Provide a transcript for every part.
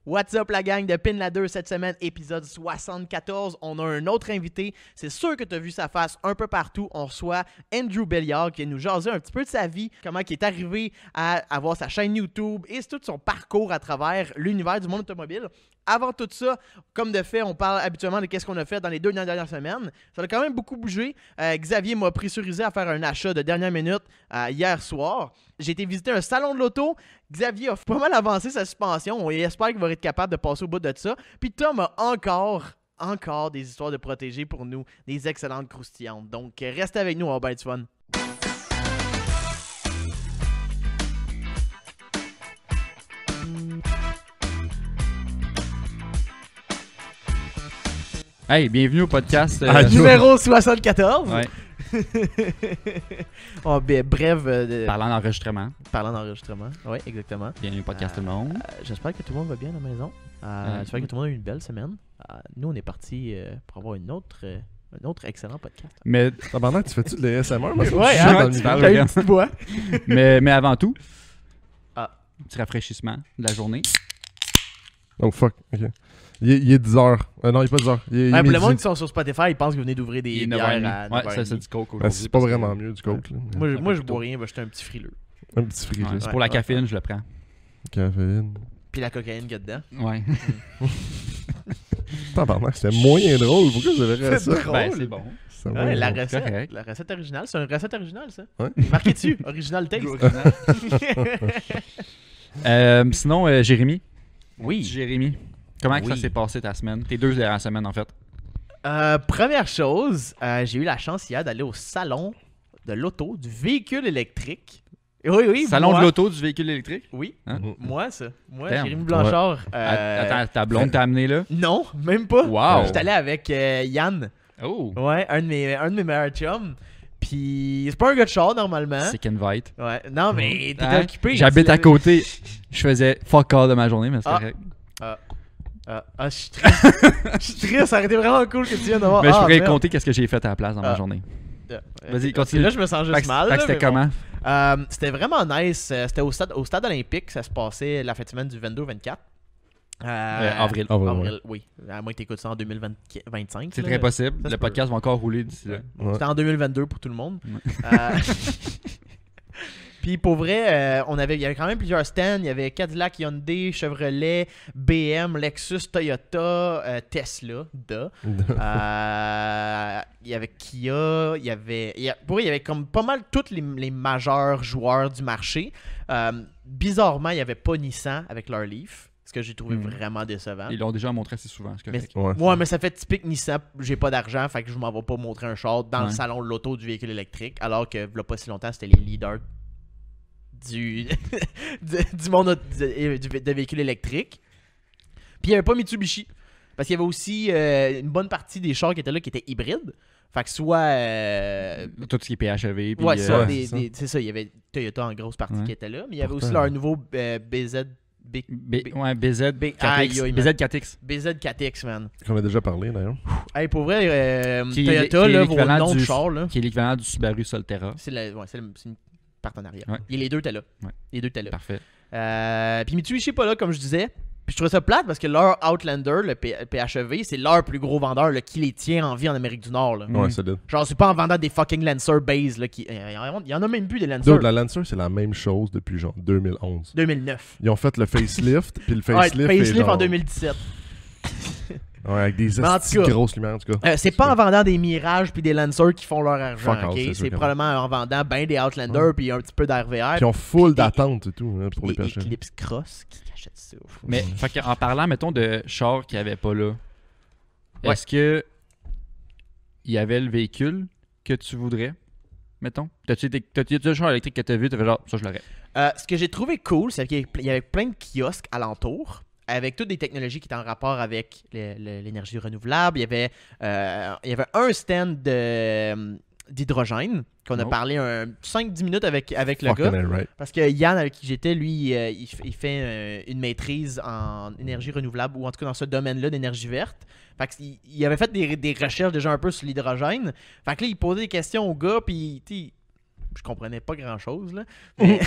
What's up la gang de Pin Ladder cette semaine, épisode 74. On a un autre invité. C'est sûr que tu as vu sa face un peu partout. On reçoit Andrew Belliard qui vient nous jaser un petit peu de sa vie, comment il est arrivé à avoir sa chaîne YouTube et c'est tout son parcours à travers l'univers du monde automobile. Avant tout ça, comme de fait, on parle habituellement de qu'est-ce qu'on a fait dans les 2 dernières semaines. Ça a quand même beaucoup bougé. Xavier m'a pressurisé à faire un achat de dernière minute hier soir. J'ai été visiter un salon de l'auto. Xavier a pas mal avancé sa suspension. On espère qu'il va être capable de passer au bout de ça. Puis Tom a encore des histoires de protéger pour nous. Des excellentes croustillantes. Donc, restez avec nous, on va bien du fun. Hey, bienvenue au podcast. Numéro 74. Ouais. Oh, bref. Parlant d'enregistrement. Parlant d'enregistrement. Oui, exactement. Bienvenue au podcast tout le monde. J'espère que tout le monde va bien à la maison. J'espère que tout le monde a eu une belle semaine. Nous, on est parti pour avoir un autre excellent podcast. Mais, Pendant que tu fais-tu de l'ASMR? Moi, Ouais, hein, dans le tu micro. parles. T'as eu une petite voix. mais avant tout, Ah. petit rafraîchissement de la journée. Oh fuck, ok. Il est 10h. Non, il est pas 10h. Il est Pour le midi. monde qui sont sur Spotify, ils pensent que vous venez d'ouvrir des Il est bières 9h30. à Ouais, 9h30. ça, c'est du coke Ben, aujourd'hui. c'est pas parce que- vraiment mieux du coke. Là. Moi, je bois rien, j'étais un petit frileux. Un petit frisé. Ouais, c'est pour la Ouais, caféine, je le prends. Caféine. Puis la cocaïne qu'il y a dedans. Ouais. Tabarnak, c'était moyen drôle. Pourquoi je verrais C'est ça? drôle. Ben, c'est bon. C'était Ouais, moyen la drôle. recette. correct. La recette originale. C'est une recette originale, ça. Ouais. Marqué dessus. Original taste. Sinon, Jérémy. Oui. Jérémy, comment que ça Oui. s'est passé ta semaine? Tes 2 dernières semaines, en fait. Première chose, j'ai eu la chance hier d'aller au salon de l'auto, du véhicule électrique. Oui, Salon moi. de l'auto du véhicule électrique? Oui, Hein? moi, ça. Moi, Damn. Jérémy Blanchard. Attends, ta blonde t'a amené là? Non, même pas. Wow. J'étais allé avec Yann. Oh! Ouais, un de mes meilleurs chums. Puis, c'est pas un gars de char, normalement. Sick invite. Ouais, non, mais t'étais Hein? occupé. J'habite tu à l'avais- côté. Je faisais fuck all de ma journée, mais c'est Ah. correct. je suis triste. Je suis triste, ça aurait été vraiment cool que tu viennes de voir. Mais je pourrais merde. compter qu'est-ce que j'ai fait à la place dans ma Ah. journée. Vas-y, Vas-y, continue. Là, je me sens juste Fait que- mal. fait que là, c'était mais bon. comment? C'était vraiment nice. C'était au stade olympique. Ça se passait la fête semaine du 22-24. Avril. Avril, oui. À moins que tu écoutes ça en 2025. C'est là. très possible. Ça se Le peut. podcast va encore rouler d'ici là. Ouais. C'était en 2022 pour tout le monde. Ouais. Puis pour vrai, il y avait quand même plusieurs stands. Il y avait Cadillac, Hyundai, Chevrolet, BM, Lexus, Toyota, Tesla, il y avait Kia, il y avait comme pas mal tous les majeurs joueurs du marché. Bizarrement, il n'y avait pas Nissan avec leur Leaf, ce que j'ai trouvé vraiment décevant. Ils l'ont déjà montré assez souvent, c'est correct. Ouais. Mais ça fait typique Nissan, j'ai pas d'argent, fait que je m'en vais pas montrer un char dans le Ouais. salon de l'auto du véhicule électrique, alors que là pas si longtemps, c'était les leaders du du monde de véhicules électriques. Puis il n'y avait pas Mitsubishi, parce qu'il y avait aussi une bonne partie des chars qui étaient là qui étaient hybrides. Fait que soit Tout ce qui est PHEV. Puis, ouais, ça, ouais, c'est ça, il y avait Toyota en grosse partie Ouais. qui était là, mais il y avait Pourtant. aussi leur nouveau BZ ouais, BZ B- 4X. aïe, aïe, BZ 4X. BZ 4X, man. Qu'on a déjà parlé d'ailleurs. Hey, pour vrai, Qui est Toyota, là, vos l'équivalent noms de du- chars, là. Qui est l'équivalent du Subaru Solterra. C'est une partenariat. Ouais. Et les deux étaient là. Ouais. Les deux étaient là. Parfait. Puis Mitsubishi pas là, comme je disais. Puis je trouvais ça plate parce que leur Outlander, le PHEV, c'est leur plus gros vendeur là, qui les tient en vie en Amérique du Nord. Là. Ouais, solide. Genre, c'est pas en vendant des fucking Lancer Base. Là, il y en a même plus des Lancer. Dude, la Lancer, c'est la même chose depuis genre 2011. 2009. Ils ont fait le facelift, puis le Ouais, facelift. est facelift genre... en 2017. Ouais, avec des Mais en tout cas, grosses lumières, en tout cas. C'est pas en vendant des Mirages puis des Lancers qui font leur argent. Fuck all, ok? c'est sûr C'est que probablement en vendant ben des Outlander Ouais. puis un petit peu d'RVR. Qui ont full et- d'attente et tout, hein, pour les et PHEV. Eclipse Cross qui achète ça. Mais en parlant, mettons, de chars qu'il n'y avait pas là, Ouais. est-ce que il y avait le véhicule que tu voudrais? Mettons. T'as-tu un char électrique que tu as vu, tu fait genre, ça je l'aurais. Ce que j'ai trouvé cool, c'est qu'il y avait plein de kiosques alentour avec toutes des technologies qui étaient en rapport avec l'énergie renouvelable. Il y avait un stand d'hydrogène qu'on a Oh. parlé 5-10 minutes avec le Fucking gars. right. Parce que Yann, avec qui j'étais, lui, il fait une maîtrise en énergie renouvelable ou en tout cas dans ce domaine-là d'énergie verte. Fait qu'il avait fait des recherches déjà un peu sur l'hydrogène. Fait que là, il posait des questions au gars, puis je comprenais pas grand-chose, là. Mais...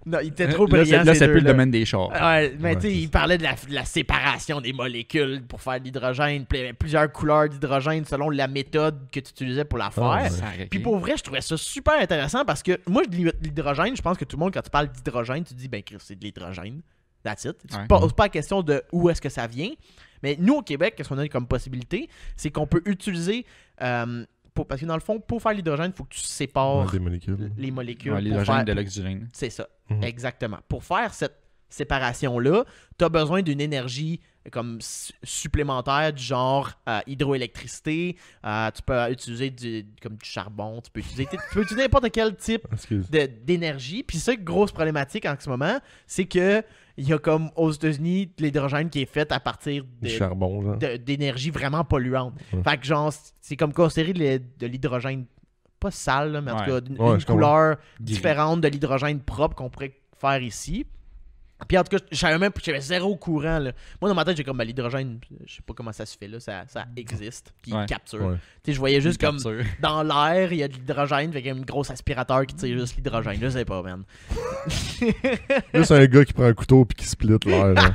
non, il était trop brillant, Là, ces c'est plus le deux-là. domaine des chars. Ouais, mais Ouais, tu sais, c'est il parlait de la séparation des molécules pour faire de l'hydrogène. Puis il y avait plusieurs couleurs d'hydrogène selon la méthode que tu utilisais pour la faire. ouais. Sacré. Puis pour vrai, je trouvais ça super intéressant parce que moi, l'hydrogène, je pense que tout le monde, quand tu parles d'hydrogène, tu dis, ben Chris, c'est de l'hydrogène. That's it. Tu Ouais. poses pas la question de où est-ce que ça vient. Mais nous, au Québec, qu'est-ce qu'on a comme possibilité? C'est qu'on peut utiliser... parce que dans le fond, pour faire l'hydrogène, il faut que tu sépares Ouais, des molécules. les molécules. Ouais, pour l'hydrogène faire- de l'oxygène. C'est ça, Mhm. exactement. Pour faire cette séparation-là, tu as besoin d'une énergie comme supplémentaire du genre hydroélectricité. Tu peux utiliser comme du charbon. Tu peux utiliser n'importe quel type Excuse. d'énergie. Puis ça, grosse problématique en ce moment, c'est que il y a comme aux États-Unis de l'hydrogène qui est fait à partir Du charbon, genre. d'énergie vraiment polluante. Ouais. Fait que genre, c'est comme considéré de l'hydrogène pas sale, là, mais en tout Ouais. cas, d'une Ouais, une je comprends. couleur Gris. différente de l'hydrogène propre qu'on pourrait faire ici. Puis en tout cas, j'avais zéro courant. Là. Moi, dans ma tête, j'ai comme l'hydrogène, je sais pas comment ça se fait là, ça existe, puis Ouais. il capture. Ouais. Tu sais, je voyais juste comme Capture. dans l'air, il y a de l'hydrogène, fait qu'il y a une grosse aspirateur qui tire juste l'hydrogène. Je sais pas, man. Là, c'est un gars qui prend un couteau puis qui split l'air. là.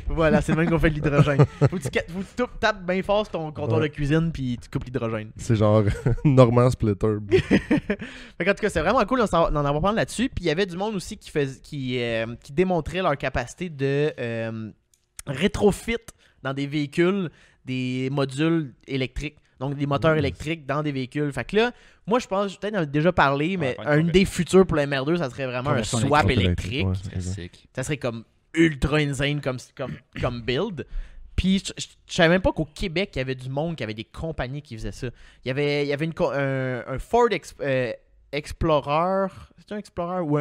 Voilà, c'est le même qu'on fait de l'hydrogène. Faut que tu tapes bien fort sur ton comptoir Ouais. de cuisine, puis tu coupes l'hydrogène. C'est genre Norman Splitter. Fait qu'en tout cas, c'est vraiment cool d'en avoir parlé là-dessus. Puis il y avait du monde aussi qui démontrait leur capacité de rétrofit dans des véhicules, des modules électriques. Donc des moteurs électriques dans des véhicules. Fait que là, moi je pense, peut-être en ai déjà parlé, mais pas de une des futurs pour la MR2, ça serait vraiment un Conversion swap électrique, électrique. ouais. Classique. Ça serait comme ultra insane comme build. Puis je savais même pas qu'au Québec, il y avait du monde, qu'il y avait des compagnies qui faisaient ça. Il y avait un Ford Explorer. C'est un Explorer ou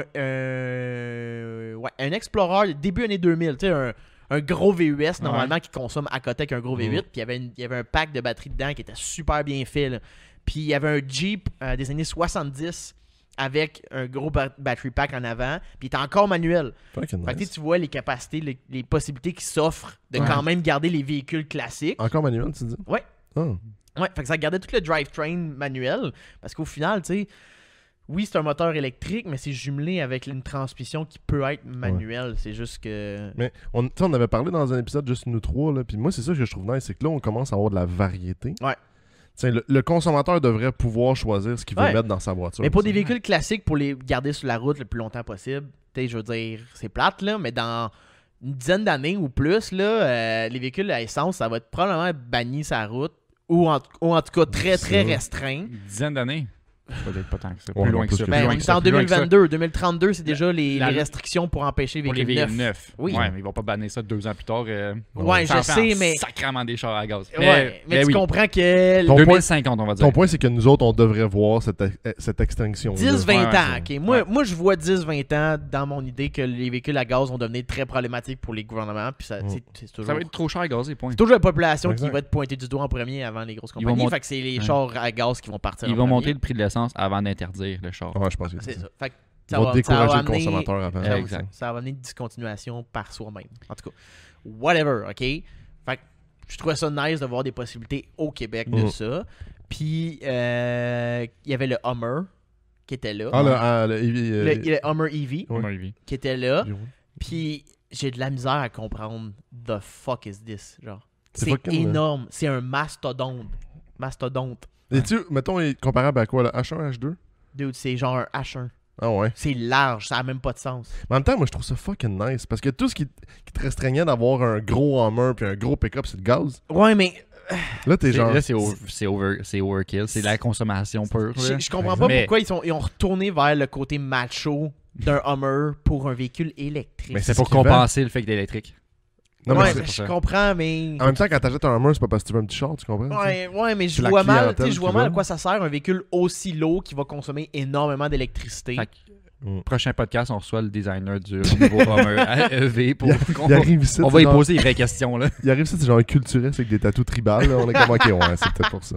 un Explorer début année 2000. Tu sais, un gros VUS normalement qui consomme à côté qu'un gros V8. Puis il y avait un pack de batterie dedans qui était super bien fait. Là. Puis il y avait un Jeep des années 70 avec un gros battery pack en avant. Puis il était encore manuel. Fucking Fait que nice. tu vois les capacités, les possibilités qui s'offrent de Ouais. quand même garder les véhicules classiques. Encore manuel, tu dis? Ouais. Ah. Ouais, fait que ça gardait tout le drivetrain manuel. Parce qu'au final, tu sais, oui, c'est un moteur électrique, mais c'est jumelé avec une transmission qui peut être manuelle. C'est juste que. Mais tu sais, on avait parlé dans un épisode juste nous trois, là, puis moi c'est ça que je trouve nice, c'est que là on commence à avoir de la variété. Ouais. Tu sais, le consommateur devrait pouvoir choisir ce qu'il veut Ouais. mettre dans sa voiture. Mais pour tu des sais. véhicules classiques, pour les garder sur la route le plus longtemps possible, tu sais, je veux dire, c'est plate, là, mais dans une dizaine d'années ou plus, là, les véhicules à essence, ça va être probablement banni sa route. Ou en tout cas très très C'est restreint. Une dizaine d'années. Peut-être pas tant que ça. Ouais, Plus non, loin que plus ça. que plus Ben, loin on que est ça, en plus loin que ça. 2022. 2032, c'est déjà les La- restrictions pour empêcher les Pour les véhicules véhicules neufs. neufs. Oui. Ouais, mais ils vont pas bannir ça 2 ans plus tard. Ouais, ça je en fait sais, en mais. sacrément des chars à gaz. Ouais, mais tu oui. comprends que Ton point- 2050, on va dire. Ton point c'est que nous autres on devrait voir cette extinction. 10-20 Ouais, ans, ouais, ok. Moi, je vois 10-20 ans dans mon idée que les véhicules à gaz vont devenir très problématiques pour les gouvernements. Puis ça, c'est toujours. Ça va être trop cher à gazer, point. C'est toujours la population Exact. qui va être pointée du doigt en premier avant les grosses Ils vont compagnies. monter- Fait que c'est les Ouais. chars à gaz qui vont partir. Ils en vont premier. monter le prix de l'essence avant d'interdire le char. Ouais, je pense que C'est c'est ça. ça. Fait que Ils vont ça décourager va le amener- consommateur avant. Exact. Ça va amener une discontinuation par soi-même. En tout cas, whatever, ok? Fait que je trouvais ça nice de voir des possibilités au Québec de ça. Puis, il y avait le Hummer qui était là. Ah, le le Hummer EV À mon avis. qui était là. Puis, j'ai de la misère à comprendre the fuck is this, genre. C'est C'est fucking, énorme. C'est un mastodonte. Et tu mettons, il est comparable à quoi, le H1, H2? Dude, c'est genre un H1. Ah ouais. C'est large, ça a même pas de sens. Mais en même temps, moi je trouve ça fucking nice. Parce que tout ce qui te restreignait d'avoir un gros Hummer puis un gros pick-up, c'est le gaz. Ouais, mais Là, t'es genre. Là, c'est overkill. C'est la consommation pure. là. je comprends pas Mais- pourquoi ils ont retourné vers le côté macho d'un Hummer pour un véhicule électrique. Mais C'est ce pour qu'ils vendent. compenser le fait qu'il est électrique. Non, mais ouais, c'est- mais je ça. comprends, mais. En même temps, quand t'achètes un Hummer, c'est pas parce que tu veux un petit char, tu comprends? Ouais, mais je C'est la vois mal, clientèle tu sais, je vois qui mal à va. quoi ça sert un véhicule aussi lourd qui va consommer énormément d'électricité. Fait que, Mm. prochain podcast, on reçoit le designer du nouveau Hummer à EV pour qu'on Il arrive ici. on c'est va y genre- poser les vraies questions. Là. Il arrive ici, c'est genre un culturiste avec des tatous tribales. Là. On est comme, ok, ouais, c'est peut-être pour ça.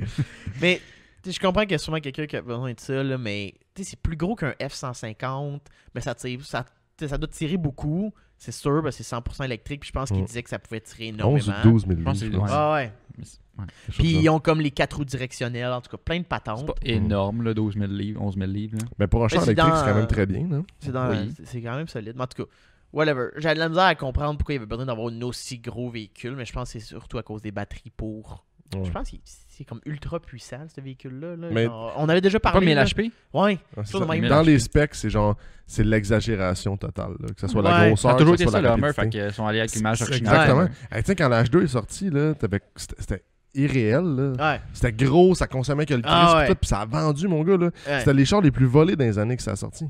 Mais tu sais, je comprends qu'il y a sûrement quelqu'un qui a besoin de ça, là, mais tu sais, c'est plus gros qu'un F-150. Mais ça tire, ça doit tirer beaucoup, c'est sûr, parce que c'est 100% électrique. Puis je pense qu'il Mm. disait que ça pouvait tirer 11 ou énormément. 12 000 Je pense que livres. c'est- je pense. Ah ouais. quelque chose Puis de ils ça. ont comme les 4 roues directionnelles, en tout cas, plein de C'est patentes. pas énorme, là, 12 000 livres, 11 000 livres. Là. Mais pour un char c'est électrique, dans- c'est quand même très bien. Là. Oui. C'est quand même solide. Mais en tout cas, whatever. J'avais de la misère à comprendre pourquoi il y avait besoin d'avoir un aussi gros véhicule, mais je pense que c'est surtout à cause des batteries pour. Ouais. Je pense que c'est comme ultra puissant, ce véhicule-là. Là. Mais- Genre, on avait déjà Pas parlé. 1000 là. HP? Ouais. Ouais, c'est Sur le ça. même Dans marché. les specs, c'est l'exagération totale. Là. Que ce soit la Ouais. grosseur, Ça a toujours que ce été soit ça, la le Hummer, fait rapidité. qu'ils sont allés avec l'image originale. Exactement. Ouais. Hey, tu sais, quand la H2 est sortie, là, c'était irréel. Là. Ouais. C'était gros, ça consommait que le Christ, Ah ouais. puis tout, puis ça a vendu, mon gars. Là. Ouais. C'était les chars les plus volés dans les années que ça a sorti.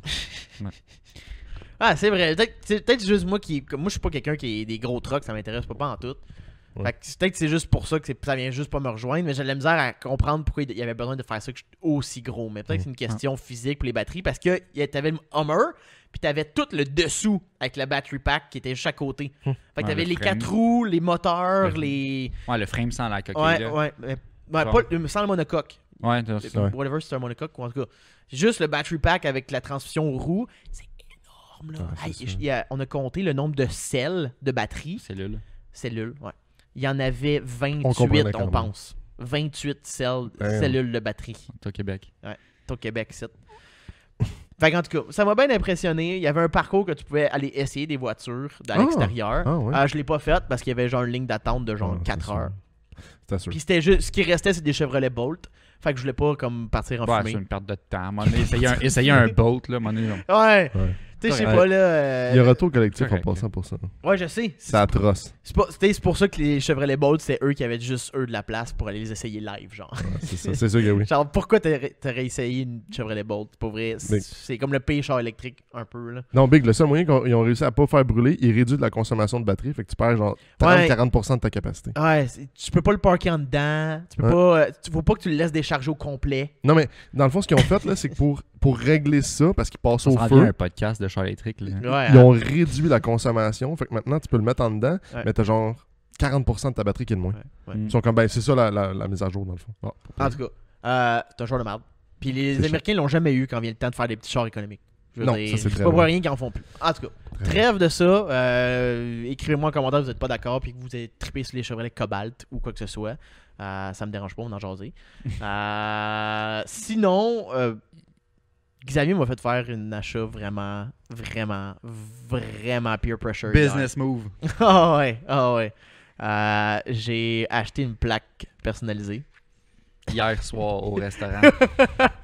Ah, c'est vrai. Peut-être juste moi qui. Moi, je suis pas quelqu'un qui a des gros trucks, ça m'intéresse pas en tout. Ouais. Fait que peut-être que c'est juste pour ça que ça vient juste pas me rejoindre, mais j'ai de la misère à comprendre pourquoi il y avait besoin de faire ça aussi gros. Mais peut-être que c'est une question physique pour les batteries parce que t'avais le Hummer, puis t'avais tout le dessous avec le battery pack qui était juste à côté. Fait que Ouais, t'avais le les frame. 4 roues, les moteurs, Le- les. Ouais, le frame sans la coquille. Ouais, là. ouais. Ouais, Bon. pas, sans le monocoque. Ouais, c'est ça. Ouais. Whatever, c'est un monocoque ou en tout cas. Juste le battery pack avec la transmission aux roues, c'est énorme là. Ouais, c'est Hey, ça. on a compté le nombre de cellules de batterie. Cellule. Cellules, ouais. Il y en avait 28, comprenait on, quand même. pense. 28 cellules de batterie. C'est au Québec. C'est au Québec, c'est. Fait qu'en tout cas, ça m'a bien impressionné. Il y avait un parcours que tu pouvais aller essayer des voitures à Ah! l'extérieur. Ah ouais. Je l'ai pas fait parce qu'il y avait genre une ligne d'attente de genre Ah, 4 c'est heures. sûr. C'était sûr. Puis c'était juste. Ce qui restait, c'est des Chevrolet Bolt. Fait que je voulais pas comme partir en Ouais, c'est fumée. une perte de temps. À un moment donné, essayer un boat, là, à un moment donné, là. Ouais. Ouais. Tu sais, je sais Ouais. pas là. Il y a retour collectif en correct. passant pour ça. Ouais, je sais. C'est atroce. C'est pour ça que les Chevrolet Bolt, c'est eux qui avaient juste eux de la place pour aller les essayer live, genre. Ouais, c'est ça. C'est sûr que oui. Genre, pourquoi t'aurais essayé une Chevrolet Bolt? Pour vrai, Mais- c'est comme le pire char électrique, un peu, là. Non, Big, le seul moyen qu'ils ont réussi à pas faire brûler, ils réduisent la consommation de batterie. Fait que tu perds genre 30-40% de ta capacité. Ouais, tu peux pas le parker en dedans. Tu peux Ouais. pas. Faut pas que tu le laisses décharger au complet. Non, mais dans le fond, ce qu'ils ont fait, là, c'est que pour régler ça, parce qu'ils passent Ça au s'en vient feu, un podcast de char électrique, là. Ouais. ils ont réduit la consommation. Fait que maintenant, tu peux le mettre en dedans, Ouais. mais t'as genre 40% de ta batterie qui est de moins. Ouais. Mm. Ils sont comme, ben, c'est ça la mise à jour, dans le fond. Ah, En tout cas, c'est un char de merde. Puis les C'est Américains l'ont jamais eu quand vient le temps de faire des petits chars économiques. Je veux Non, dire, ça, c'est c'est très pas pour vrai. rien qu'ils en font plus. En tout cas, Très trêve de ça. Écrivez-moi en commentaire si vous n'êtes pas d'accord puis que vous êtes trippé sur les Chevrolet Cobalt ou quoi que ce soit. Ça me dérange pas, on en jaser. Sinon, Xavier m'a fait faire un achat vraiment, vraiment, vraiment peer pressure. Business move. Ah ouais, ah ouais. J'ai acheté une plaque personnalisée. Hier soir au restaurant.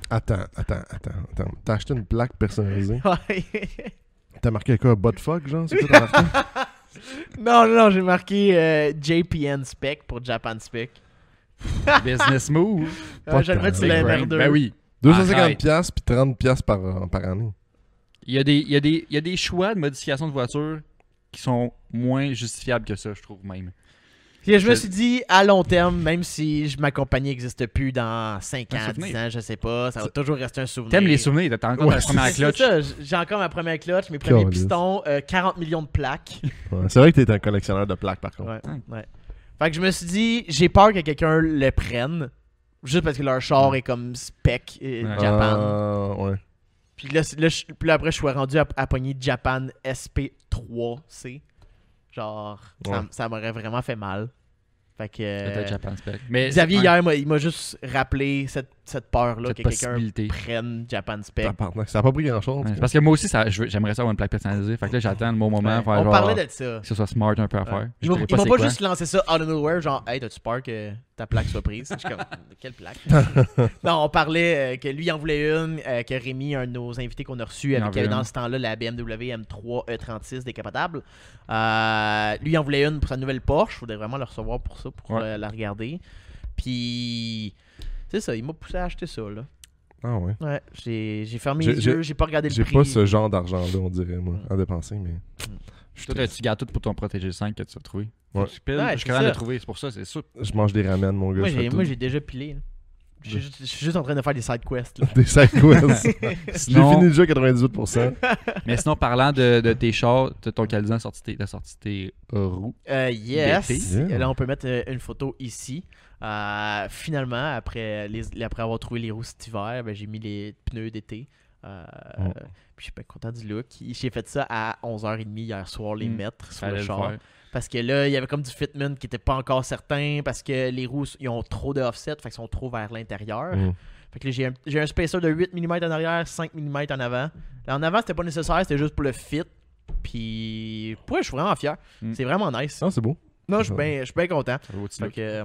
Attends. T'as acheté une plaque personnalisée. Ouais. T'as marqué quoi, buttfuck, genre? C'est quoi t'as marqué? Non, j'ai marqué JPN Spec pour Japan Spec. Business move. Je vais le mettre sur Big la brain. MR2. Ben oui. 250$ puis 30$ par année. Il y a des choix de modification de voiture qui sont moins justifiables que ça, je trouve même. Puis je me suis dit, à long terme, même si ma compagnie n'existe plus dans 5 Un ans, souvenir. 10 ans, je sais pas, ça va toujours rester un souvenir. T'aimes les souvenirs, t'as encore Ouais, ta première C'est clutch. ça, j'ai encore ma première clutch, mes premiers Caliste. pistons, 40 millions de plaques. Ouais, c'est vrai que t'es un collectionneur de plaques, par contre. Ouais. Fait que je me suis dit, j'ai peur que quelqu'un le prenne, juste parce que leur char est comme spec Ouais. Japan. Ouais. Puis là, après, je suis rendu à pogner Japan SP3C. Genre, Ouais. ça m'aurait vraiment fait mal. Fait que. Peut-être Japan Spec. Mais Xavier, ouais, hier, il m'a juste rappelé cette peur-là cette que quelqu'un possibilité. prenne Japan Spec. Tabarnak, ça a pas pris grand-chose. Ouais, c'est parce que moi aussi, j'aimerais ça avoir une plaque personnalisée. Fait que là, j'attends le bon moment. Ouais. Faire On genre, parlait de ça. que ce soit smart un peu à faire. Ouais. Je Ils m'ont dirais ils m'ont c'est pas quoi. juste lancé ça out of nowhere, genre, hey, t'as-tu peur que ta plaque soit prise? Je suis comme, quelle plaque? Non, on parlait que lui, il en voulait une, que Rémi, un de nos invités qu'on a reçu, Il en avec qui avait veut dans une. ce temps-là la BMW M3 E36 décapotable. Lui, il en voulait une pour sa nouvelle Porsche. Il faudrait vraiment le recevoir pour ça, pour Ouais. la regarder. Puis, c'est ça, il m'a poussé à acheter ça, là. Ah ouais. Ouais, j'ai fermé J'ai- les yeux, j'ai pas regardé le J'ai prix. pas ce genre d'argent-là, on dirait, moi, à dépenser, mais. Toi, tu gardes tout pour ton protégé 5 que tu as trouvé. Ouais. Tu piles, Ouais, je suis c'est capable de ça. trouver, c'est pour ça, c'est sûr. Je mange des ramen, mon gars. Moi, je fais j'ai tout. déjà pilé. Là. Je suis juste en train de faire des side quests. Là. Des side quests. J'ai Sinon, fini le jeu à 98%. mais sinon, parlant de tes chars, ton Calizan a sorti tes roues. Yes. D'été. Yeah. Là, on peut mettre une photo ici. Finalement, après avoir trouvé les roues cet hiver, ben, j'ai mis les pneus d'été. Puis je suis bien content du look. J'ai fait ça à 11h30 hier soir, les mettre sur le Fallait char. faire. Parce que là, il y avait comme du fitment qui était pas encore certain parce que les roues, ils ont trop de offset, fait qu'ils sont trop vers l'intérieur. Fait que là, j'ai un spacer de 8 mm en arrière, 5 mm en avant. Là, en avant, c'était pas nécessaire, c'était juste pour le fit. Puis, ouais, je suis vraiment fier. C'est vraiment nice. Ah, c'est beau. Non, je suis bien content. Ça vaut Fait que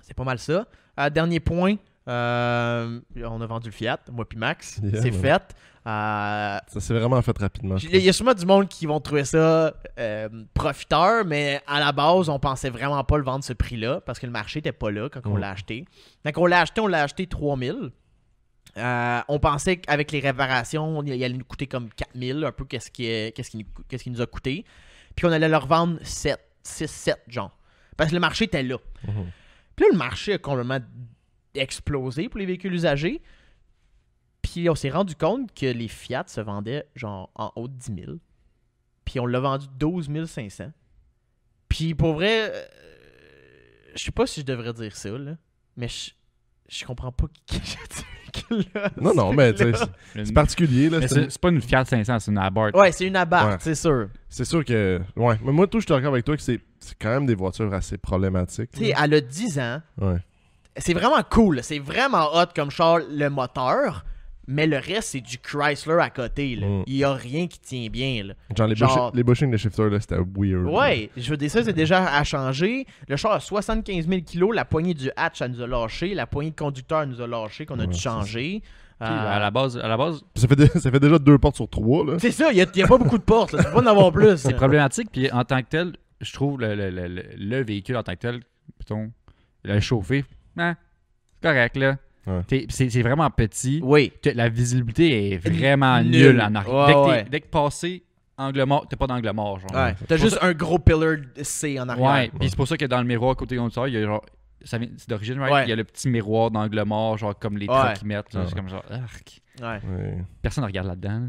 c'est pas mal ça. Dernier point, on a vendu le Fiat, moi puis Max. Yeah, c'est man. fait. Ça s'est vraiment fait rapidement. je Il y a sûrement du monde qui vont trouver ça profiteur, mais à la base, on pensait vraiment pas le vendre ce prix-là parce que le marché était pas là quand on l'a acheté. Quand on l'a acheté 3000. On pensait qu'avec les réparations, il allait nous coûter comme 4000, un peu qu'est-ce qui nous a coûté. Puis on allait leur vendre 6, 7 genre. Parce que le marché était là. Mhm. Puis là, le marché a complètement explosé pour les véhicules usagés. Puis on s'est rendu compte que les Fiat se vendaient genre en haut de 10 000. Puis on l'a vendu 12 500. Puis pour vrai, je sais pas si je devrais dire ça, là, mais je comprends pas qui j'ai dit là. Non, mais tu sais, c'est particulier. Là, Mais c'est pas une Fiat 500, c'est une Abarth. Ouais, c'est une Abarth, Ouais. c'est sûr. C'est sûr que. Ouais, mais moi, tout, je suis d'accord avec toi que c'est quand même des voitures assez problématiques. Tu sais, elle a 10 ans. Ouais. C'est vraiment cool. C'est vraiment hot comme char, le moteur. Mais le reste, c'est du Chrysler à côté. Là. Il y a rien qui tient bien. Là. Genre, les bushings de shifter, là, c'était weird. Ouais, je veux dire, ça, c'est déjà à changer. Le char a 75 000 kilos. La poignée du hatch, ça nous a lâché. La poignée de conducteur nous a lâché, qu'on a dû changer. Puis, à la base, Ça fait déjà 2 portes sur 3, là. C'est ça, il n'y a pas beaucoup de portes. Là. Tu peux pas en avoir plus. c'est problématique. Puis en tant que tel, je trouve le véhicule en tant que tel, mettons, le chauffé, c'est correct, là. Ouais. C'est vraiment petit. Oui. La visibilité est vraiment Nulle. nulle en arrière. Dès que passé angle mort, t'as pas d'angle mort. Genre. Ouais. T'as juste un gros pillar C en arrière. Ouais, puis c'est pour ça que dans le miroir côté conducteur, il y a genre. C'est d'origine, right? Ouais. Il y a le petit miroir d'angle mort, genre comme les trucks qu'ils mettent. là. C'est comme genre. Arc. Ouais. Personne ne regarde là-dedans.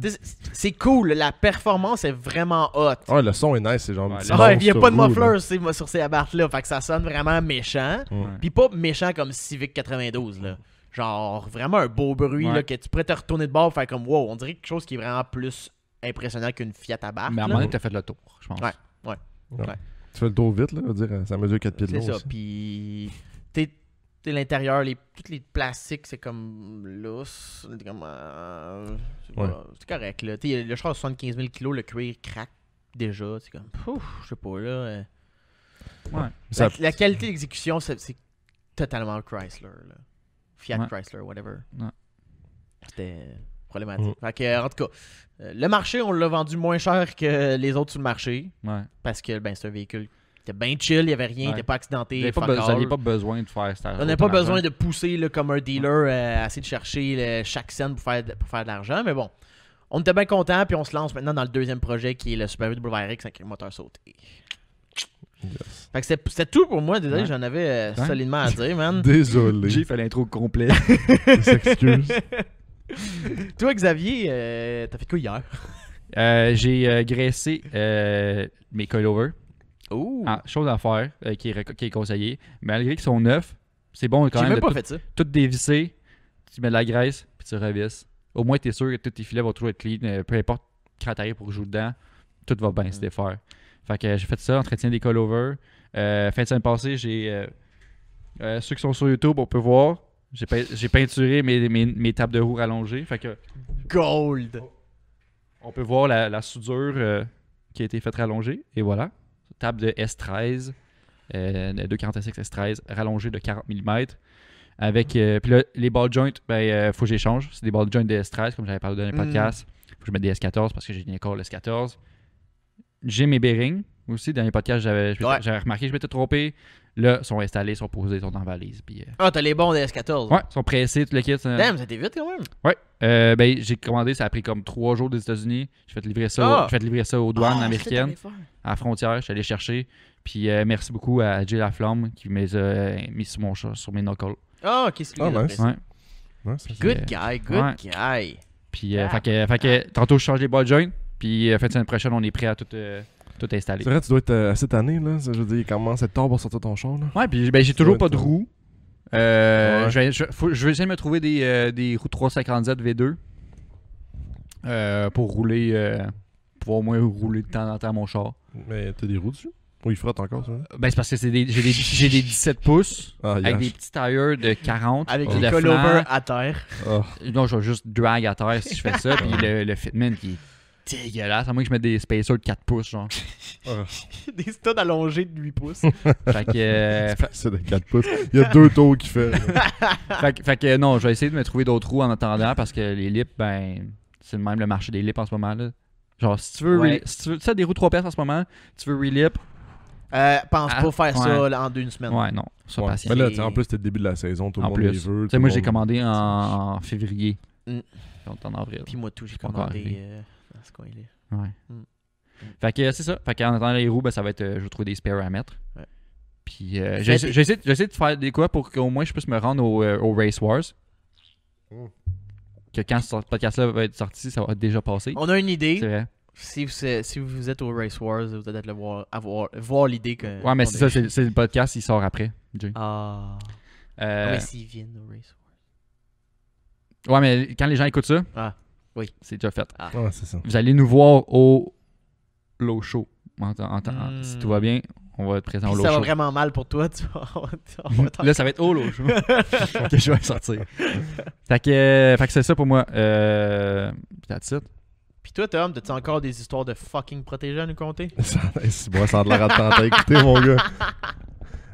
C'est cool, la performance est vraiment hot. Ouais, le son est nice, c'est genre. Ouais, c'est Ouais, puis il n'y a pas de monstre muffler sur ces Abarth-là, fait que ça sonne vraiment méchant. Ouais. Puis pas méchant comme Civic 92, là. Genre, vraiment un beau bruit, là, que tu pourrais te retourner de bord et faire comme wow, on dirait quelque chose qui est vraiment plus impressionnant qu'une Fiat Abarth. Mais à un là. moment donné, t'as fait le tour, je pense. Ouais. Tu fais le tour vite, là, je veux dire, ça mesure 4 pieds de C'est long. ça, aussi. puis t'es l'intérieur, tous les plastiques, c'est comme lousse. C'est comme, c'est correct, là. T'sais, le char a 75 000 kg, le cuir craque déjà. C'est comme, je sais pas, là. Ouais. La qualité d'exécution, c'est totalement Chrysler, là. Fiat Ouais. Chrysler, whatever. Ouais. C'était problématique. Fait que, en tout cas, le marché, on l'a vendu moins cher que les autres sur le marché. Ouais. Parce que c'est un véhicule qui était bien chill, il n'y avait rien, il Ouais. n'était pas accidenté. Vous n'aviez pas besoin de faire ça. On n'a pas besoin de pousser là, comme un dealer à essayer de chercher chaque scène pour faire de l'argent. Mais bon, on était bien contents, puis on se lance maintenant dans le deuxième projet qui est le Subaru WRX avec un moteur sauté. Yes. Fait que c'était tout pour moi. Désolé, Ouais. j'en avais Ouais. solidement à dire, man. Désolé. J'ai fait l'intro complet. Il s'excuse. Toi, Xavier, t'as fait quoi hier? J'ai graissé mes coilovers. Ouh! Chose à faire qui est conseillée. Malgré qu'ils sont neufs, c'est bon quand J'ai même même de pas tout, fait ça. tout dévisser. Tu mets de la graisse, puis tu revisses. Au moins, tu es sûr que tous tes filets vont toujours être clean. Peu importe quand t'arrives pour jouer dedans, tout va bien se défaire. Fait que j'ai fait ça, entretien des coilovers. Fin de semaine passée, j'ai ceux qui sont sur YouTube, on peut voir. J'ai peinturé mes tables de roue rallongées. Fait que Gold! on peut voir la soudure qui a été faite rallonger. Et voilà. Table de S13, de 246 S13, rallongée de 40 mm. Avec, puis là, les ball joints, faut que j'échange. C'est des ball joints de S13, comme j'avais parlé dans le podcast. Faut que je mette des S14 parce que j'ai encore le S14. J'ai mes bearings aussi. Dans les podcasts, j'avais remarqué que je m'étais trompé. Là, ils sont installés, sont posés, sont dans la valise. Puis, Ah, t'as les bons des S14. ouais, ils sont pressés, tout le kit. Damn, c'était vite quand même. Ouais. J'ai commandé, ça a pris comme 3 jours des États-Unis. J'ai fait livrer ça aux douanes américaines, à la frontière. Je suis allé chercher. Puis merci beaucoup à Jay Laflamme qui m'a mis sur mon chat, sur mes knuckles. Ah, qu'est-ce qu'il Ah, a nice. fait? Ouais. Ouais, c'est Good guy, good guy. Puis fait que tantôt je change les ball joints. Puis fin de semaine prochaine, on est prêt à tout installer. C'est vrai, tu dois être assez tanné, là. Je veux dire, il commence à être tard pour sortir ton char, là. Ouais, puis j'ai toujours pas de roues. Ouais. Je vais essayer de me trouver des roues 350Z V2. Pour rouler, pour au moins rouler de temps en temps mon char. Mais t'as des roues dessus? Ou il frotte encore, ça? Ben, c'est parce que j'ai des 17 pouces Ah, avec des petits tires de 40 Avec de les flanc. coilovers à terre. Non, je vais juste drag à terre si je fais ça. Puis le fitment qui est dégueulasse. À moins que je mette des spacers de 4 pouces, genre. Des studs allongés de 8 pouces. Fait que, C'est de 4 pouces. Il y a 2 tours qu'il fait. fait que non, je vais essayer de me trouver d'autres roues en attendant parce que les lips, ben, c'est même le marché des lips en ce moment. Là. Genre, si tu veux, tu as des roues 3 pièces en ce moment, tu veux relip. Pense pas faire ça là, en 2 semaines. Ouais, non, sois patient. Mais là, en plus, c'était le début de la saison, tout le monde les veut. Moi, j'ai commandé en février. Mm. Donc en avril. Puis moi, tout, j'ai Pas encore commandé dans ce coin-là. Ouais. Mm. Fait que c'est ça. Fait qu'en attendant les roues, ben, ça va être. Je vais trouver des spares à mettre. Ouais. Puis j'ai essayé de faire des quoi pour qu'au moins je puisse me rendre au Race Wars. Mm. Que quand ce podcast-là va être sorti, ça va déjà passer. On a une idée. C'est vrai. Si vous êtes au Race Wars, vous allez voir l'idée que. Ouais, mais qu'on c'est a ça, eue. c'est le podcast, il sort après. Jay. Ah. Euh, Mais s'ils viennent au Race ouais, mais quand les gens écoutent ça, Ah, oui. c'est déjà fait. Wars. Ouais, c'est ça. Vous allez nous voir au Low Show. Si tout va bien, on va être présent au Puis Low ça va Show. vraiment mal pour toi, tu vois. Là, ça va être au Low Show que je vais sortir. Fait que c'est ça pour moi. That's it. Puis toi, Tom, t'as-tu encore des histoires de fucking protégés à nous conter? Ça a de l'air à te tenter à écouter, mon gars.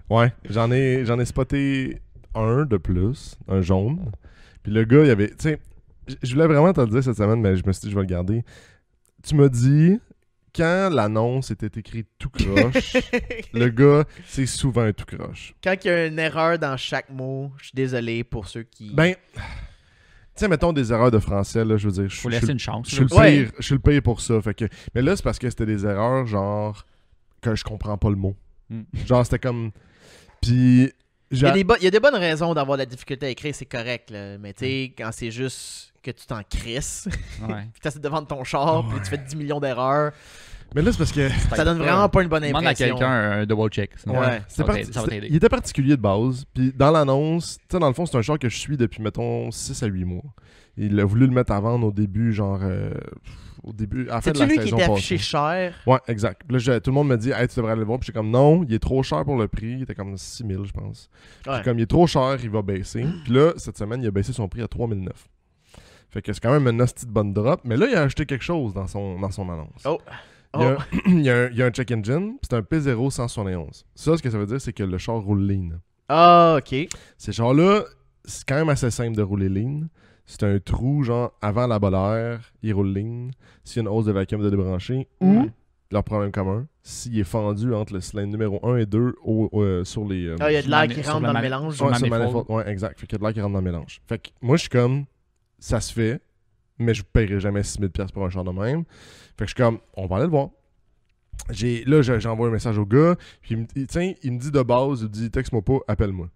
Ouais, j'en ai spoté un de plus, un jaune. Puis le gars, il avait... Tu sais, je voulais vraiment te le dire cette semaine, mais je me suis dit, je vais le garder. Tu m'as dit, quand l'annonce était écrite tout croche, le gars, c'est souvent un tout croche. Quand il y a une erreur dans chaque mot, je suis désolé pour ceux qui... Ben, tu sais, mettons des erreurs de français, là, je veux dire... Faut laisser une chance. Je suis le Ouais. pire, je suis le pire pour ça. Fait que, mais là, c'est parce que c'était des erreurs, genre, que je comprends pas le mot. Mm. Genre, c'était comme... Puis... Il y a des bonnes raisons d'avoir de la difficulté à écrire, c'est correct, là. Mais tu sais, quand c'est juste que tu t'en crisses, Ouais. puis tu essaies de vendre ton char, puis tu fais 10 millions d'erreurs, Mais là, c'est parce que... ça donne vraiment pas une bonne Demande à impression. quelqu'un un double check. Sinon, Ouais. ça va t'aider. Il était particulier de base. Puis dans l'annonce, tu sais, dans le fond, c'est un char que je suis depuis, mettons, 6 à 8 mois. Il a voulu le mettre à vendre au début, genre... au début, à la fin de C'est-tu la lui qui saison était passée. affiché cher? Ouais, exact. Puis là, tout le monde me dit, hey, tu devrais aller le voir. Puis j'étais comme, non, il est trop cher pour le prix. Il était comme 6 000, je pense. Puis Ouais. comme, il est trop cher, il va baisser. Puis là, cette semaine, il a baissé son prix à 3 009. Fait que c'est quand même une hostie de bonne drop. Mais là, il a acheté quelque chose dans son annonce. Oh. Il y a, il y a un check engine, puis c'est un P0 171. Ça, ce que ça veut dire, c'est que le char roule lean. Ah, ok. Ces chars-là, c'est quand même assez simple de rouler lean. C'est un trou, genre, avant la bolaire, il roule lean. S'il y a une hausse de vacuum de débrancher, ou, leur problème commun, s'il est fendu entre le cylindre numéro 1 et 2 sur les... Ah, il y a de l'air qui sur rentre le dans le mani- mélange. sur le Ouais, sur le manifold. manifold. Ouais, exact. Fait qu'il y a de l'air qui rentre dans le mélange. Fait que moi, je suis comme, ça se fait, mais je ne paierai jamais 6 000 $ pour un char de même. Fait que je suis comme, on va aller le voir. Là, j'envoie un message au gars, puis il me dit de base, il me dit, texte-moi pas, appelle-moi.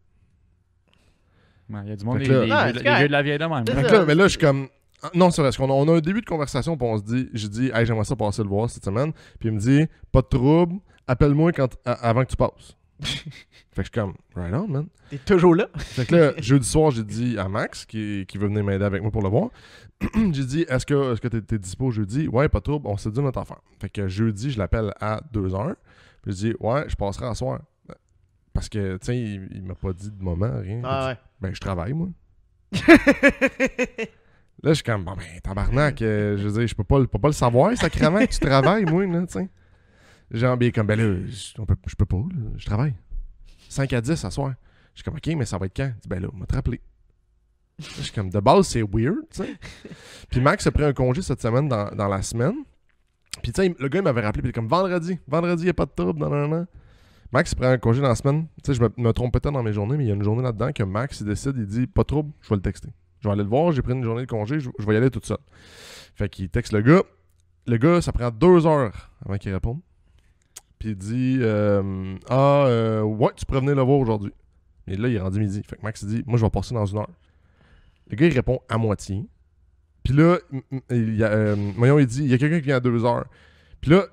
Ouais, il y a du monde, Fait les que là- vieux Ah, les c'est vieux de la vieille de même. C'est Fait que ça. là, mais là, je suis comme. Non, c'est vrai, parce qu'on a un début de conversation, puis on se dit, j'ai dit, hey, j'aimerais ça passer le voir cette semaine. Puis il me dit, pas de trouble, appelle-moi avant que tu passes. Fait que je suis comme, right on, man. T'es toujours là? Fait que là, jeudi soir, j'ai dit à Max, qui veut venir m'aider avec moi pour le voir, j'ai dit, est-ce que t'es dispo jeudi? Ouais, pas de trouble, on s'est dit notre affaire. Fait que jeudi, je l'appelle à 2h. Puis je dis, ouais, je passerai à soir. Parce que, tu sais, il m'a pas dit de moment, rien. Ah ouais. Ben, je travaille, moi. Là, je suis comme, bon, ben, tabarnak, je veux dire, je peux pas le savoir, sacrément, que tu travailles, moi, là, tu sais. Genre, bien, comme, ben là, je peux pas, là, je travaille. 5 à 10 à soir. Je suis comme, ok, mais ça va être quand? Il dit, ben là, on va te rappeler. Là, je suis comme, de base, c'est weird, tu sais. Puis Max a pris un congé cette semaine dans la semaine. Puis, tu sais, le gars, il m'avait rappelé, puis il était comme, vendredi, il n'y a pas de trouble, non. Max prend un congé dans la semaine. Tu sais, je me trompe peut-être dans mes journées, mais il y a une journée là-dedans que Max, il décide, il dit, pas de trouble, je vais le texter. Je vais aller le voir, j'ai pris une journée de congé, je vais y aller tout seul. Fait qu'il texte le gars. Le gars, ça prend 2 heures avant qu'il réponde. Puis il dit, ouais, tu pourrais venir le voir aujourd'hui. Et là, il est rendu midi. Fait que Max, il dit, moi, je vais passer dans 1 heure. Le gars, il répond à moitié. Puis là, voyons, il dit, il y a quelqu'un qui vient à 2 heures. Puis là,